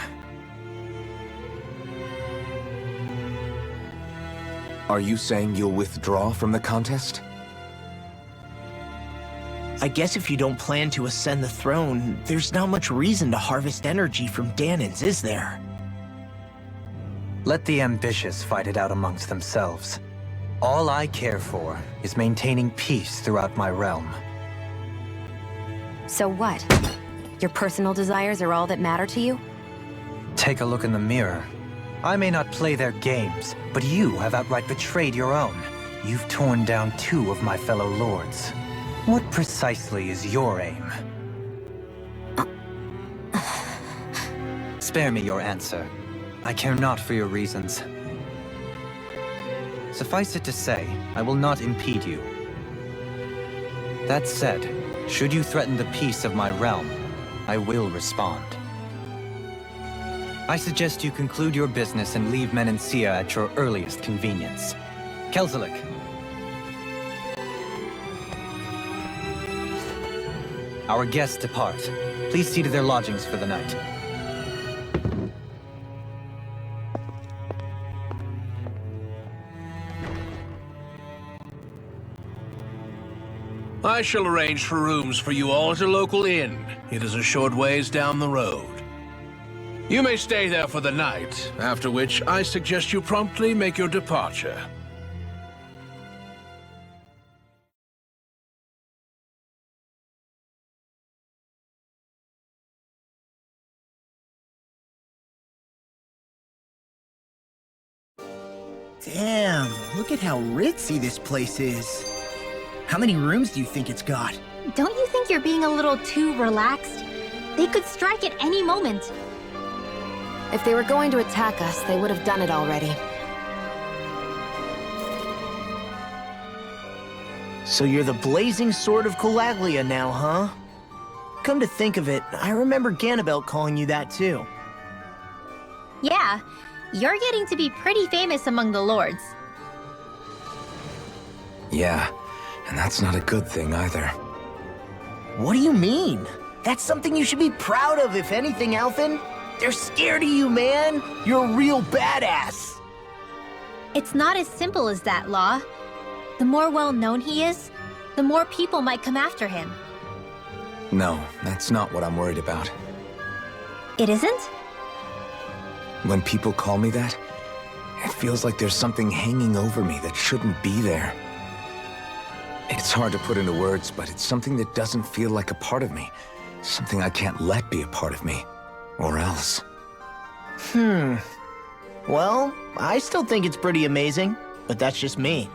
Are you saying you'll withdraw from the contest? I guess if you don't plan to ascend the throne, there's not much reason to harvest energy from Danins, is there? Let the ambitious fight it out amongst themselves. All I care for is maintaining peace throughout my realm. So what? Your personal desires are all that matter to you? Take a look in the mirror. I may not play their games, but you have outright betrayed your own. You've torn down 2 of my fellow lords. What precisely is your aim? Spare me your answer. I care not for your reasons. Suffice it to say, I will not impede you. That said, should you threaten the peace of my realm, I will respond. I suggest you conclude your business and leave Menансия at your earliest convenience. Kelzelik. Our guests depart. Please see to their lodgings for the night. I shall arrange for rooms for you all at a local inn. It is a short ways down the road. You may stay there for the night, after which I suggest you promptly make your departure. Damn, look at how ritzy this place is. How many rooms do you think it's got? Don't you think you're being a little too relaxed? They could strike at any moment. If they were going to attack us, they would have done it already. So you're the blazing sword of Colaglia now, huh? Come to think of it, I remember Ganabelt calling you that too. Yeah, you're getting to be pretty famous among the lords. Yeah, and that's not a good thing either. What do you mean? That's something you should be proud of, if anything, Alphen. They're scared of you, man. You're a real badass. It's not as simple as that, Law. The more well-known he is, the more people might come after him. No, that's not what I'm worried about. It isn't? When people call me that, it feels like there's something hanging over me that shouldn't be there. It's hard to put into words, but it's something that doesn't feel like a part of me. Something I can't let be a part of me. Or else. Well, I still think it's pretty amazing, but that's just me.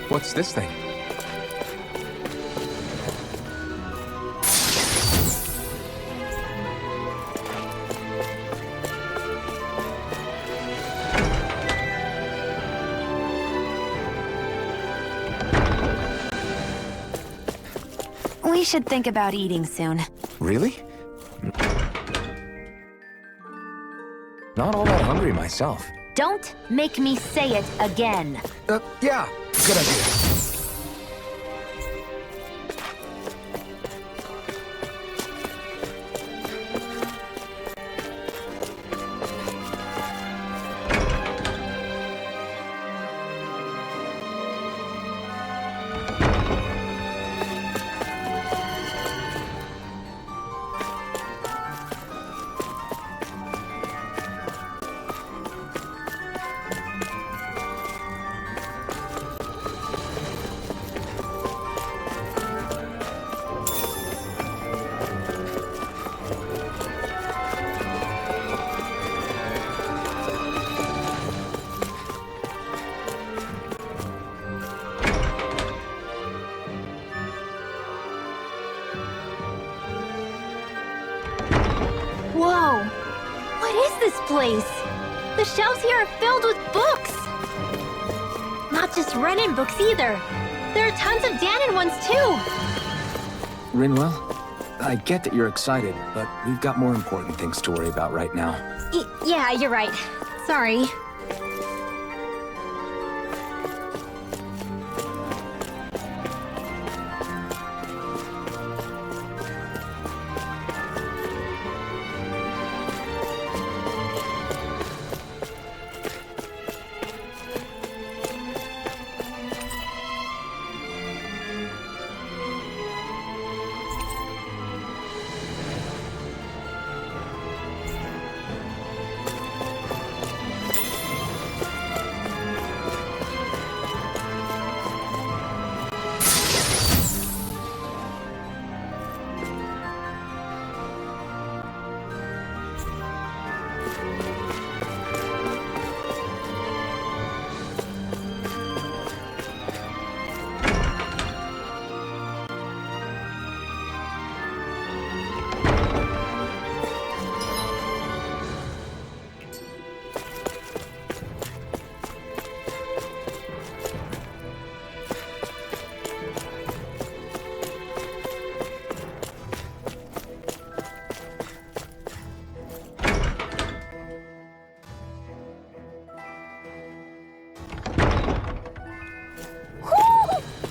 What's this thing? We should think about eating soon. Really? Not all that hungry myself. Don't make me say it again. Yeah, good idea. Whoa! What is this place? The shelves here are filled with books! Not just Renan books either. There are tons of Danon ones too! Rinwell, I get that you're excited, but we've got more important things to worry about right now. Yeah, you're right. Sorry.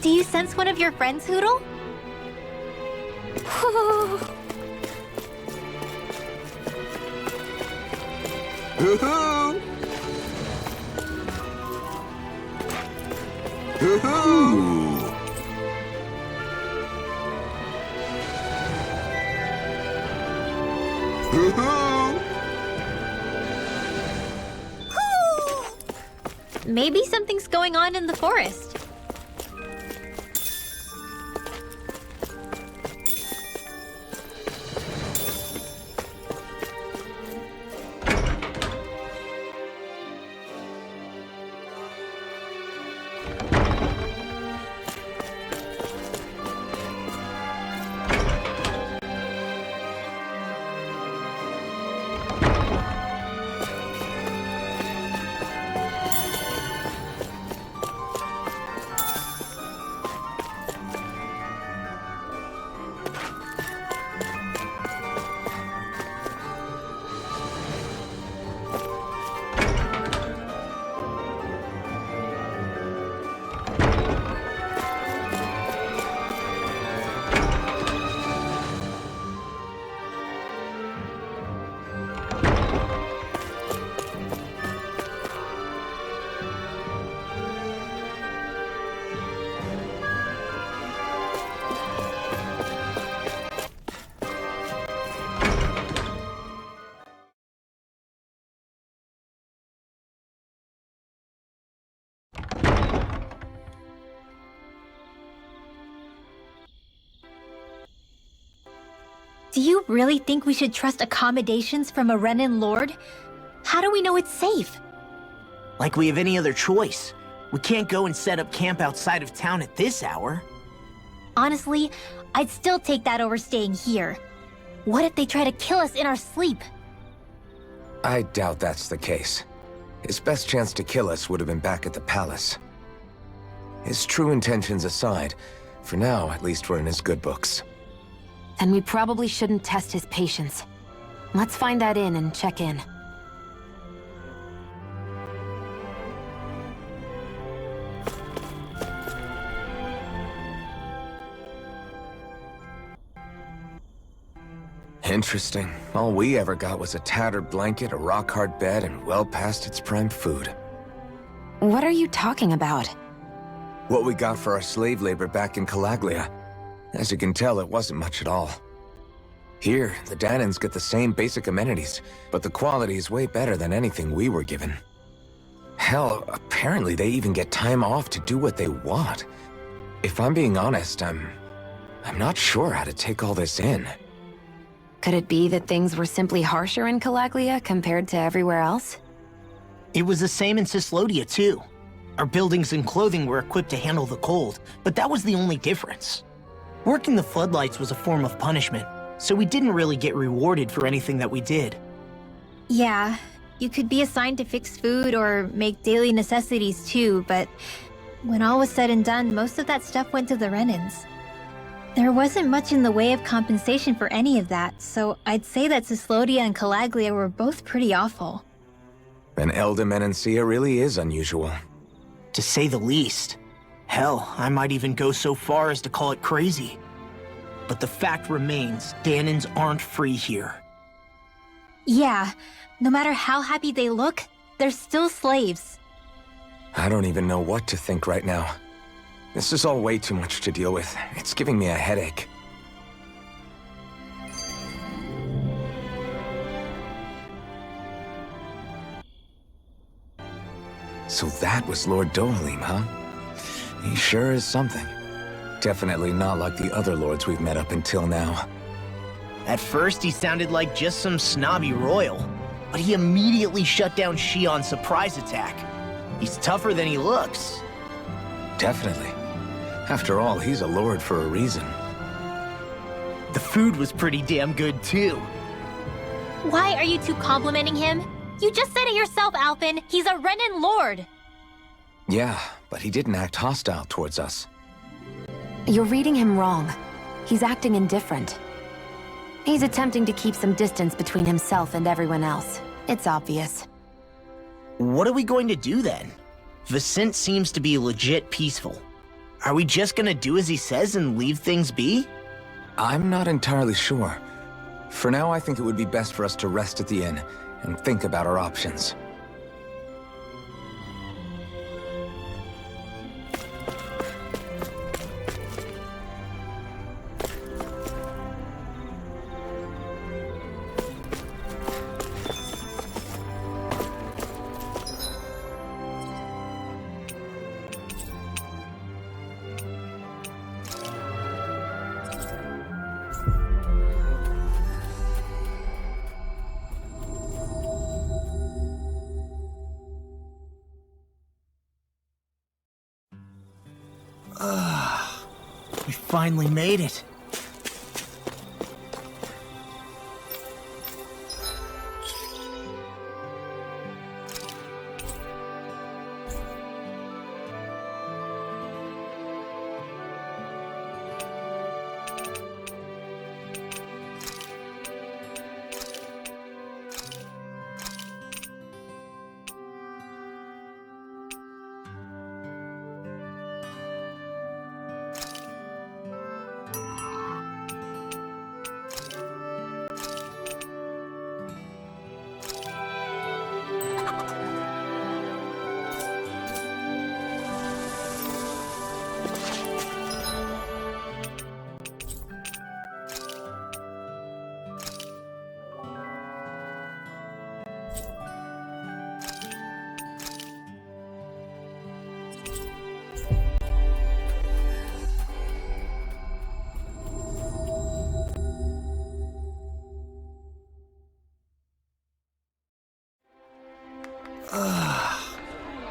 Do you sense one of your friends, Hootle? Hoo-hoo! Hoo-hoo! Hoo-hoo! Maybe something's going on in the forest. Do you really think we should trust accommodations from a Renan Lord? How do we know it's safe? Like we have any other choice. We can't go and set up camp outside of town at this hour. Honestly, I'd still take that over staying here. What if they try to kill us in our sleep? I doubt that's the case. His best chance to kill us would have been back at the palace. His true intentions aside, for now, at least we're in his good books. Then we probably shouldn't test his patience. Let's find that inn and check in. Interesting. All we ever got was a tattered blanket, a rock-hard bed, and well past its prime food. What are you talking about? What we got for our slave labor back in Calaglia. As you can tell, it wasn't much at all. Here, the Danans get the same basic amenities, but the quality is way better than anything we were given. Hell, apparently they even get time off to do what they want. If I'm being honest, I'm not sure how to take all this in. Could it be that things were simply harsher in Calaglia compared to everywhere else? It was the same in Cislodia, too. Our buildings and clothing were equipped to handle the cold, but that was the only difference. Working the floodlights was a form of punishment, so we didn't really get rewarded for anything that we did. Yeah, you could be assigned to fix food or make daily necessities too, but when all was said and done, most of that stuff went to the Renans. There wasn't much in the way of compensation for any of that, so I'd say that Cislodia and Calaglia were both pretty awful. Then Elde-Menансia really is unusual. To say the least. Hell, I might even go so far as to call it crazy. But the fact remains, Danans aren't free here. Yeah, no matter how happy they look, they're still slaves. I don't even know what to think right now. This is all way too much to deal with. It's giving me a headache. So that was Lord Dohalim, huh? He sure is something. Definitely not like the other lords we've met up until now. At first, he sounded like just some snobby royal, but he immediately shut down Shion's surprise attack. He's tougher than he looks. Definitely. After all, he's a lord for a reason. The food was pretty damn good, too. Why are you two complimenting him? You just said it yourself, Alphen. He's a Renan lord. Yeah, but he didn't act hostile towards us. You're reading him wrong. He's acting indifferent. He's attempting to keep some distance between himself and everyone else. It's obvious. What are we going to do then? Vicent seems to be legit peaceful. Are we just gonna do as he says and leave things be? I'm not entirely sure. For now, I think it would be best for us to rest at the inn and think about our options. We finally made it.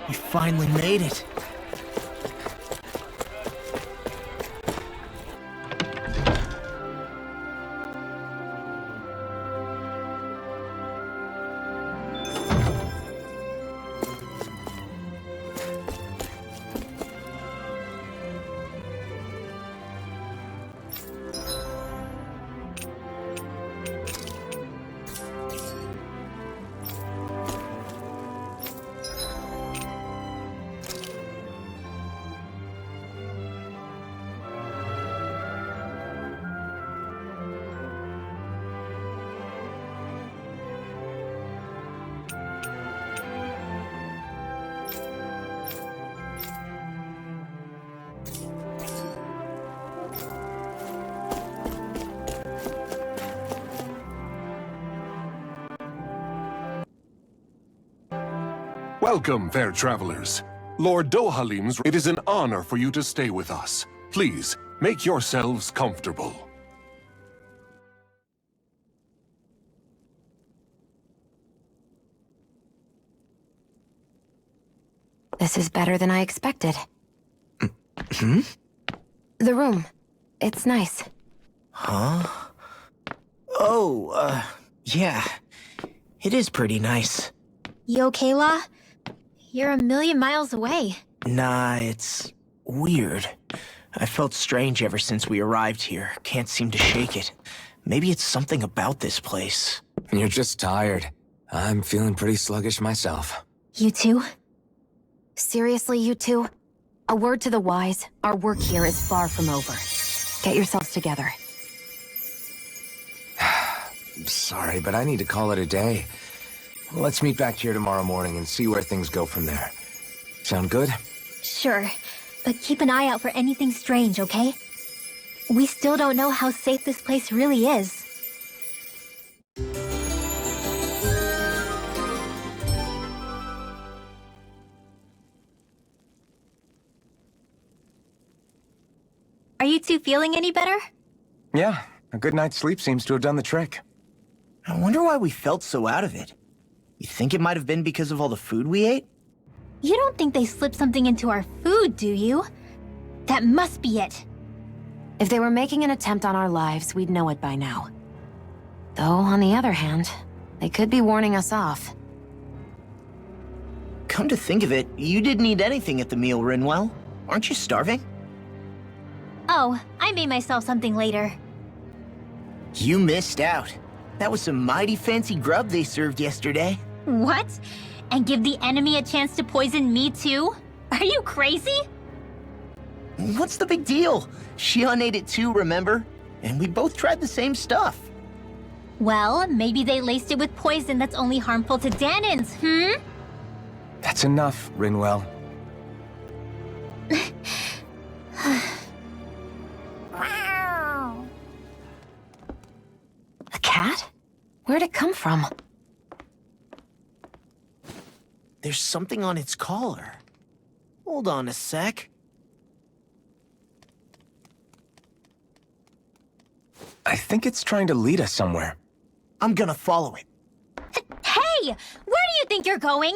We finally made it. Welcome, fair travelers. Lord Dohalim's, it is an honor for you to stay with us. Please, make yourselves comfortable. This is better than I expected. Hmm? The room. It's nice. Huh? Oh, yeah. It is pretty nice. You okay, La? You're a million miles away. Nah, it's weird. I felt strange ever since we arrived here. Can't seem to shake it. Maybe it's something about this place. You're just tired. I'm feeling pretty sluggish myself. You too? Seriously, you two? A word to the wise, our work here is far from over. Get yourselves together. Sorry, but I need to call it a day. Let's meet back here tomorrow morning and see where things go from there. Sound good? Sure, but keep an eye out for anything strange, okay? We still don't know how safe this place really is. Are you two feeling any better? Yeah, a good night's sleep seems to have done the trick. I wonder why we felt so out of it. You think it might have been because of all the food we ate? You don't think they slipped something into our food, do you? That must be it. If they were making an attempt on our lives, we'd know it by now. Though, on the other hand, they could be warning us off. Come to think of it, you didn't eat anything at the meal, Rinwell. Aren't you starving? Oh, I made myself something later. You missed out. That was some mighty fancy grub they served yesterday. What? And give the enemy a chance to poison me too? Are you crazy? What's the big deal? Shion ate it too, remember? And we both tried the same stuff. Well, maybe they laced it with poison that's only harmful to Danins, hmm? That's enough, Rinwell. A cat? Where'd it come from? There's something on its collar. Hold on a sec. I think it's trying to lead us somewhere. I'm gonna follow it. Hey! Where do you think you're going?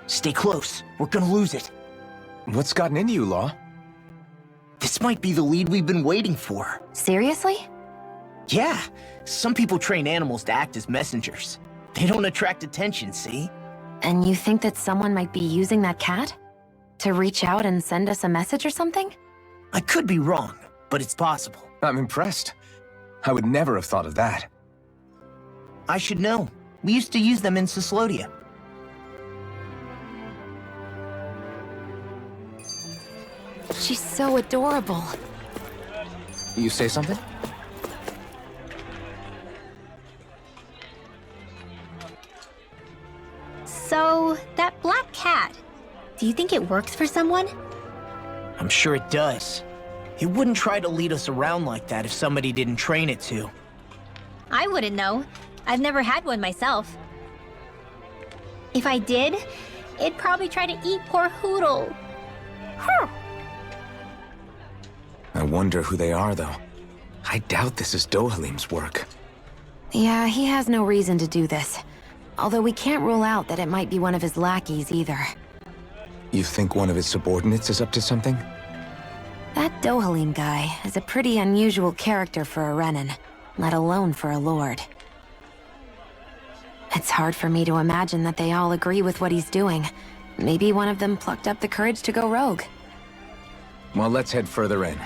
Stay close. We're gonna lose it. What's gotten into you, Law? This might be the lead we've been waiting for. Seriously? Yeah. Some people train animals to act as messengers. They don't attract attention, see? And you think that someone might be using that cat? To reach out and send us a message or something? I could be wrong, but it's possible. I'm impressed. I would never have thought of that. I should know. We used to use them in Cyslodia. She's so adorable. You say something? So, that black cat, do you think it works for someone? I'm sure it does. It wouldn't try to lead us around like that if somebody didn't train it to. I wouldn't know. I've never had one myself. If I did, it'd probably try to eat poor Hoodle. Huh. I wonder who they are, though. I doubt this is Dohalim's work. Yeah, he has no reason to do this. Although we can't rule out that it might be one of his lackeys either. You think one of his subordinates is up to something? That Dohalim guy is a pretty unusual character for a Renan, let alone for a lord. It's hard for me to imagine that they all agree with what he's doing. Maybe one of them plucked up the courage to go rogue. Well, let's head further in.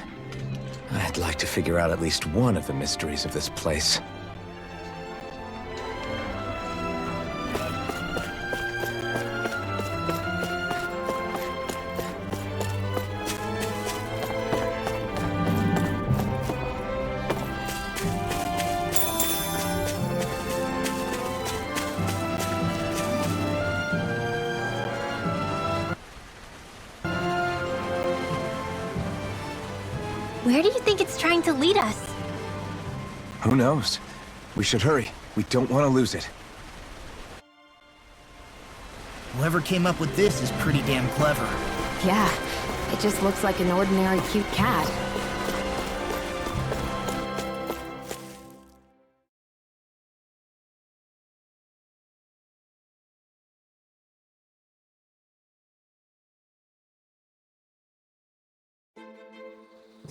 I'd like to figure out at least one of the mysteries of this place. Where do you think it's trying to lead us? Who knows? We should hurry. We don't want to lose it. Whoever came up with this is pretty damn clever. Yeah, it just looks like an ordinary cute cat.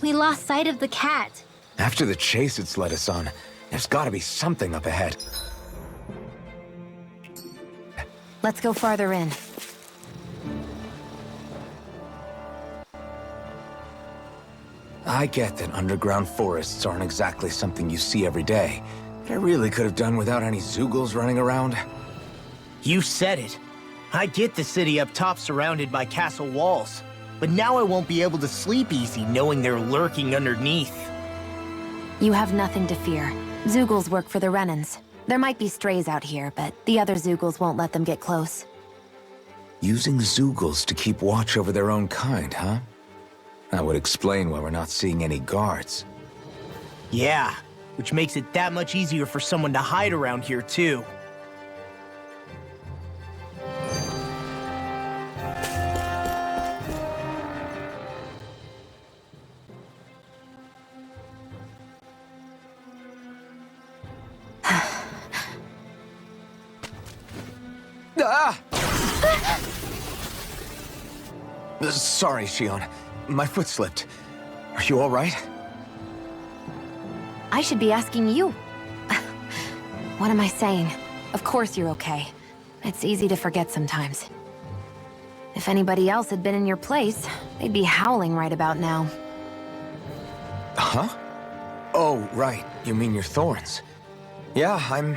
We lost sight of the cat. After the chase it's led us on, there's gotta be something up ahead. Let's go farther in. I get that underground forests aren't exactly something you see every day, but I really could have done without any Zeugles running around. You said it. I get the city up top surrounded by castle walls, but now I won't be able to sleep easy knowing they're lurking underneath. You have nothing to fear. Zeugles work for the Renans. There might be strays out here, but the other Zeugles won't let them get close. Using Zeugles to keep watch over their own kind, huh? That would explain why we're not seeing any guards. Yeah, which makes it that much easier for someone to hide around here, too. Ah! Sorry, Shion. My foot slipped. Are you all right? I should be asking you. What am I saying? Of course you're okay. It's easy to forget sometimes. If anybody else had been in your place, they'd be howling right about now. Huh? Oh, right. You mean your thorns. Yeah, I'm,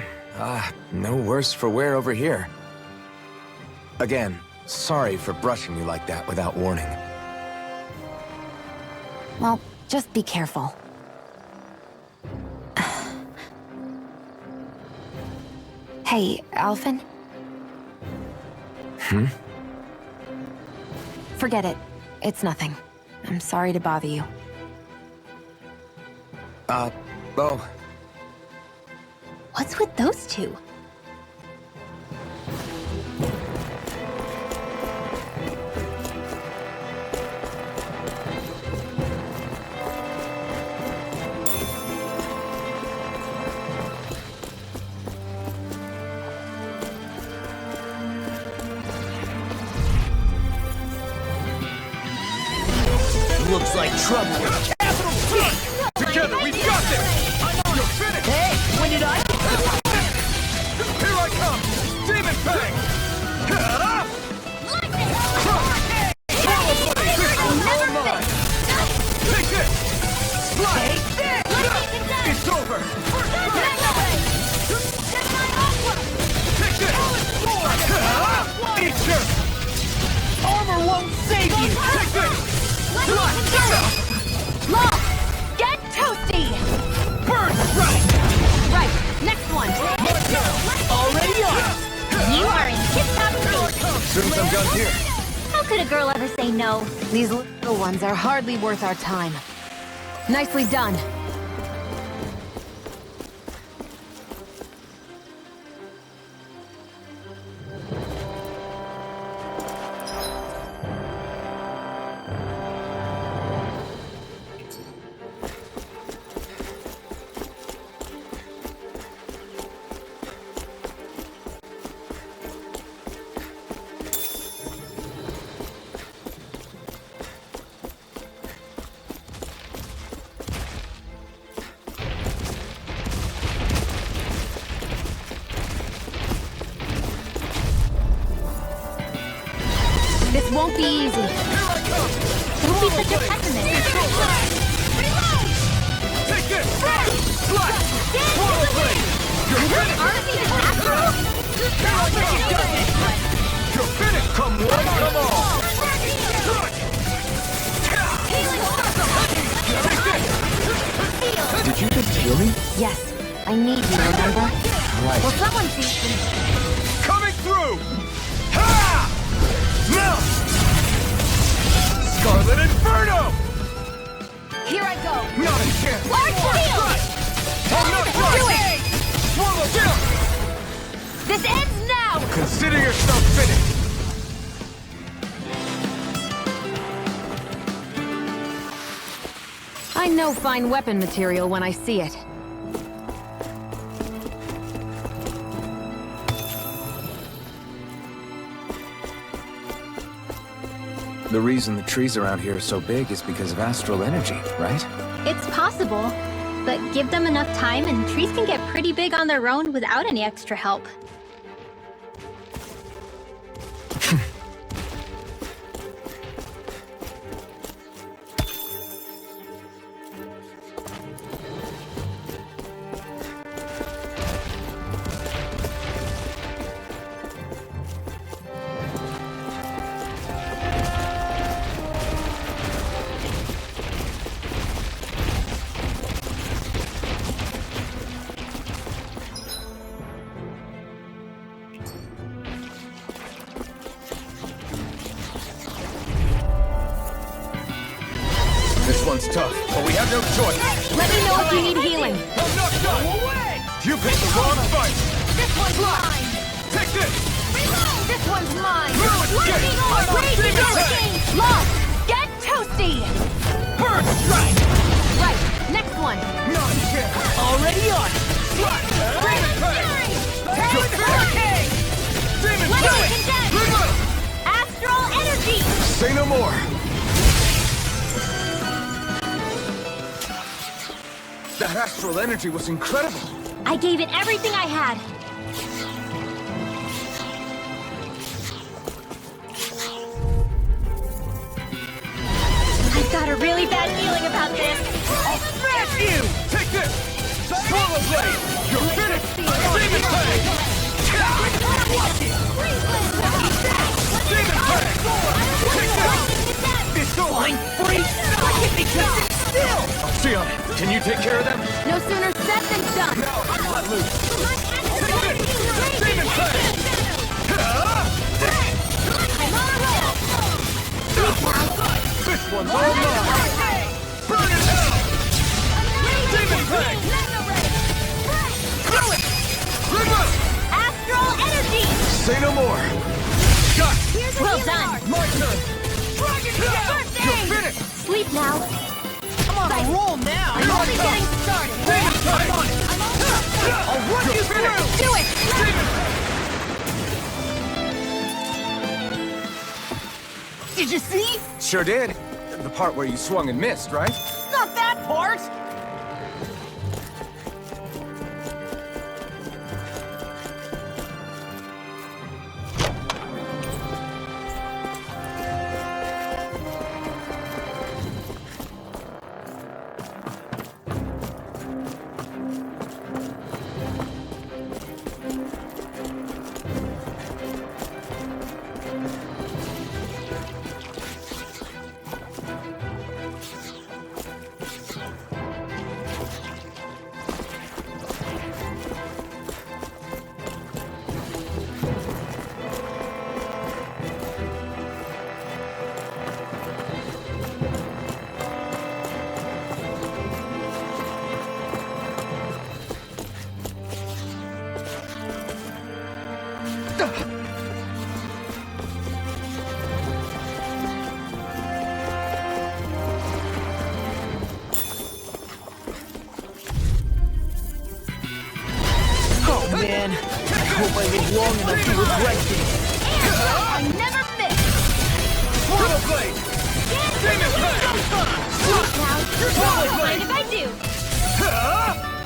no worse for wear over here. Again, sorry for brushing you like that without warning. Well, just be careful. Hey, Alphen? Forget it. It's nothing. I'm sorry to bother you. Oh. What's with those two? Looks like trouble with capital T! Together, we've got this! You're finished! Hey, when did I... Here I come! Demon Fang! Take this! Slide! It's over! Take this! Eat your... Armor won't save you! Take this! soon as I'm done here. How could a girl ever say no? These little ones are hardly worth our time. Nicely done. This won't be easy. Don't be such a pessimist. Take this! Slash! Swallow blade! You're finished! You're finished! Come one, come all! Take this! Did you just heal me? Yes, I need you, remember? Right. Well, someone sees Coming through! Ha! Now! Scarlet Inferno! Here I go! Not a chance! Large shield! I'm not Do right! it! Swallow shield! This ends now! Consider yourself finished! I know fine weapon material when I see it. The reason the trees around here are so big is because of astral energy, right? It's possible, but give them enough time and trees can get pretty big on their own without any extra help. This one's tough, but we have no choice. Let me know if you need healing. I'm not done! You picked the wrong fight! This one's mine! Take this! This one's mine! Lightning Lost! Get toasty! Bird strike! Right, next one! Not a chance! Already on! Slash! Demon Fang! Hurricane! Demon Let me Fang! condense! Astral energy! Say no more! That astral energy was incredible! I gave it everything I had. I've got a really bad feeling about this. I'll smash you! Take this! Swallow blade! You're finished! Demon Fang! Demon Fang! Take this! This flying freak! Sit still! I'll see on it. Can you take care of them? No sooner said than done! Now I can let loose! Take this! Demon Fang! This one's all mine! Burn it out! Demon Fang! Throw it! Remote! Astral energy! Say no more! Got it! Well done. My turn! You're finished! Sleep now. I'm on a roll now! I'm only getting started. Demon Fang! I'll run you through! Do it! Did you see? Sure did. The part where you swung and missed, right? Not that part! Oh man, I hope I live long enough to regret this. I never miss! Swallow blade! Demon blade! Now, Swallow blade! if I do!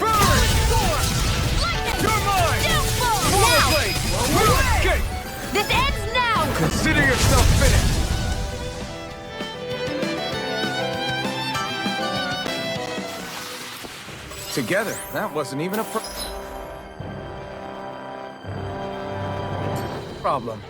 Burn! You're mine! Swallow blade! We'll escape! This ends now! Consider yourself finished! Together, that wasn't even a problem.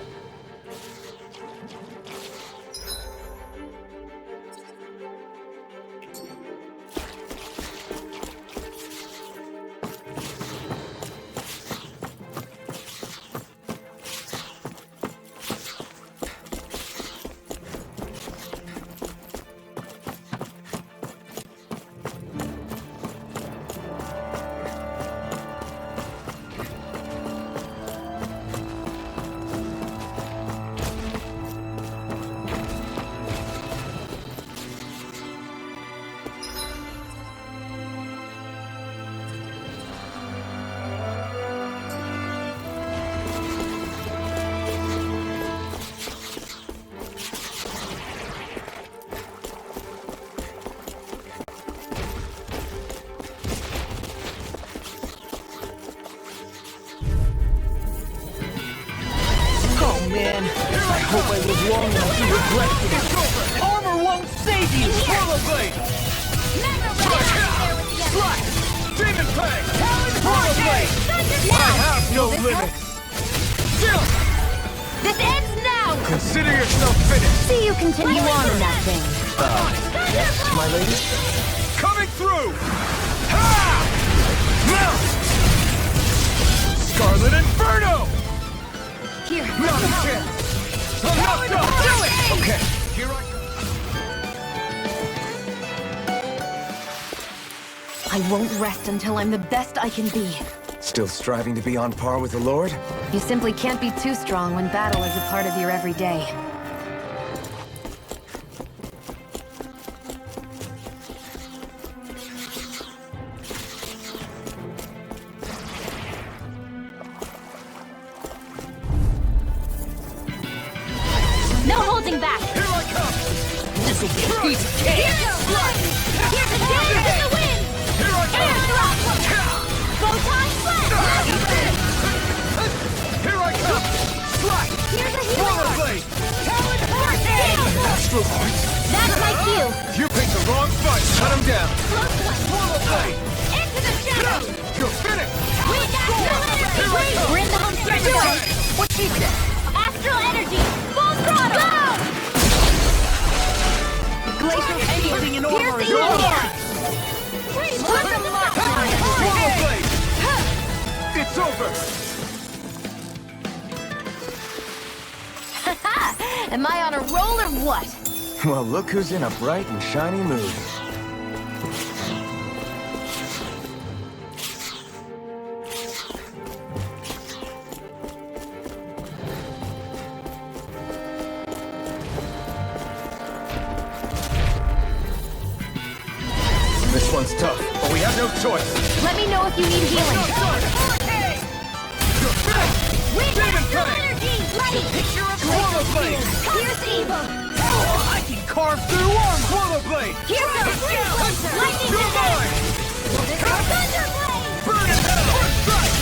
Oh man, I hope I live long enough to regret this. Armor won't save you! Swallow blade! Slash! Demon blade! Swallow blade! I have no limits! This ends now! Consider yourself finished! See you continue on in that thing. Yes, my lady? Coming through! Ha! Now! Scarlet Inferno! Here. Not a chance! Enough done! Do it! Okay, here I go. I won't rest until I'm the best I can be. Still striving to be on par with the Lord? You simply can't be too strong when battle is a part of your everyday. No holding back! Here I come! This'll be a piece of cake! Here's a dagger in the wind! Here I Air drop! come! Photon flash! Here I come! Slash! Here's a Swallow healing blade! Talon Force! Astral Heart! That's my cue! You picked the wrong fight! Shut him down! Close one! Swallow blade! Into the shadows! You're finished! We got no energy! We're in the home stretch now! What she said? Astral energy! Full throttle! Go! Glacial anything in order is Piercing over! Put them up! Swallow blade! It's over! Am I on a roll or what? Well, look who's in a bright and shiny mood. This one's tough, but we have no choice. Let me know if you need healing. You're finished! We Demon got no blade! energy! Light! Picture of Swallow blade! Pierce evil! I can carve through armor! Swallow blade! Here's a lightning You're mine! Thunderblade! Burn it down! Strike!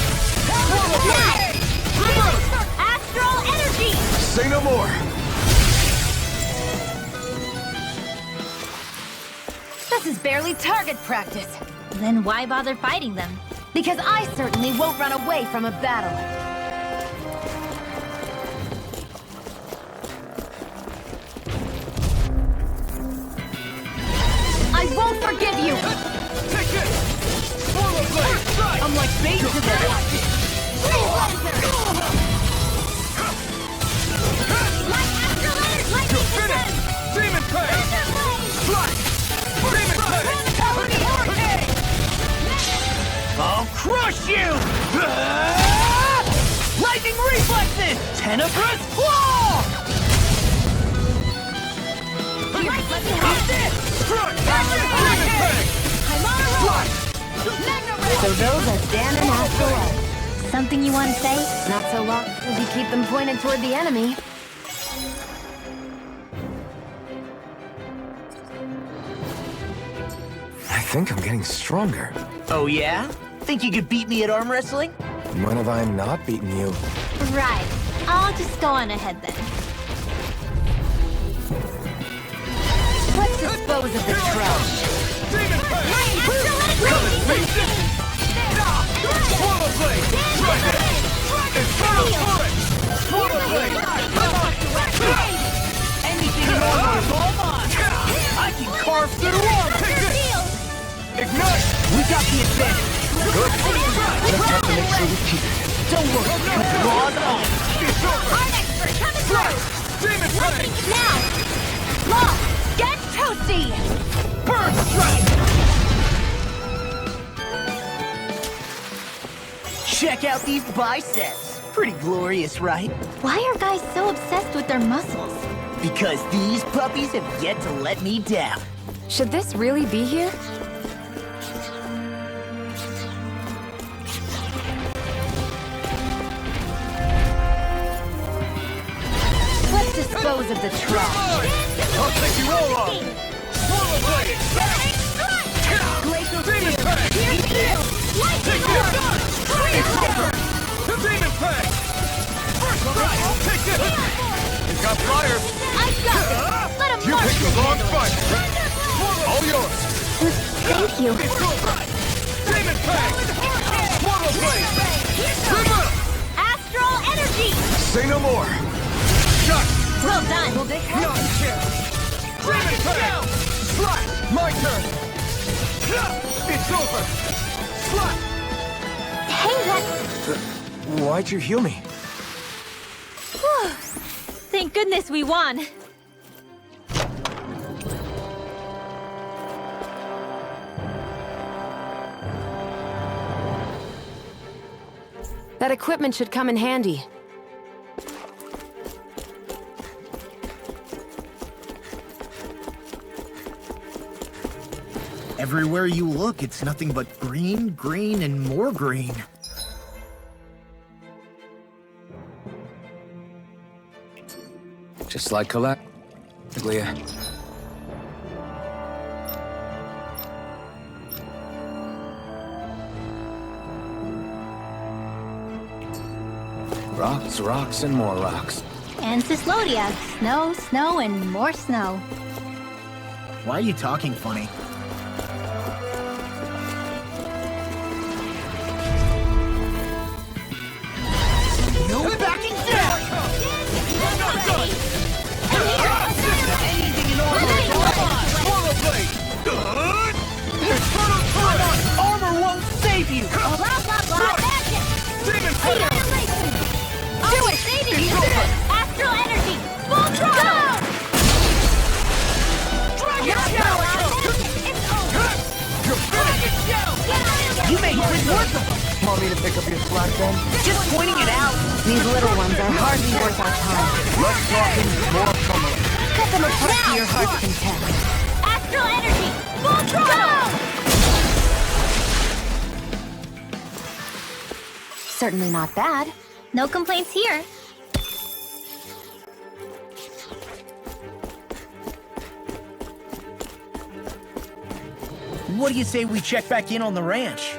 Swallow blade! Reverse! Astral energy! Say no more! This is barely target practice. Then why bother fighting them? Because I certainly won't run away from a battle. I won't forgive you! Take it! Swallow blade! Strike! I'm like bait to them! You're finished! Demon blade! Strike! Demon blade! I'll crush you! Tenebrous Claw! So those are Dan and Astral. Something you want to say? Not so long as you keep them pointed toward the enemy. I think I'm getting stronger. Oh yeah? Think you could beat me at arm wrestling? When have I not beaten you? Right. I'll just go on ahead then. Let's dispose of the trash. Anything in order is all mine! I can carve through one! Ignite! We got the advantage! Good! Just have to make sure we keep it. Don't look, because raw's on! Art expert coming through! Demon Blade! Now! Law! Get toasty! Burn strike! Check out these biceps! Pretty glorious, right? Why are guys so obsessed with their muscles? Because these puppies have yet to let me down. Should this really be here? Let's dispose of the trash. I'll take you all on! Swallow blade! Glacial Demon Peg! Take this! It's over! The Demon Peg! First strike! Take this! He's got fire! I got this! Let him You march! picked the wrong fight! All yours! Thank you. It's over! Demon Peg! Swallow blade! Trigger! Astral energy! Say no more! Shot! Well done! Not chance! Demon Peg! Slash! My turn! It's over! Slash! Hey, that... Why'd you heal me? Thank goodness we won. That equipment should come in handy. Everywhere you look, it's nothing but green, green, and more green. Just like Colette. Leah. Rocks, rocks, and more rocks. And Cyslodia. Snow, snow, and more snow. Why are you talking funny? No backing down! Anything in order! Swallow blade! Infernal torrent! Armor won't save you! Blah, blah, blah, magic! Demon Peg! Do it! Saving you! Astral energy! Full throttle! Dragon Now, Shell! it's over! Dragon Shell! You made quick work of them! Want me to pick up your slack then? Just pointing it out! These little ones are hardly worth our time. Less talking, more fumbling. Cut them apart to your heart's content. Astral energy! Full throttle! Certainly not bad. No complaints here. What do you say we check back in on the ranch?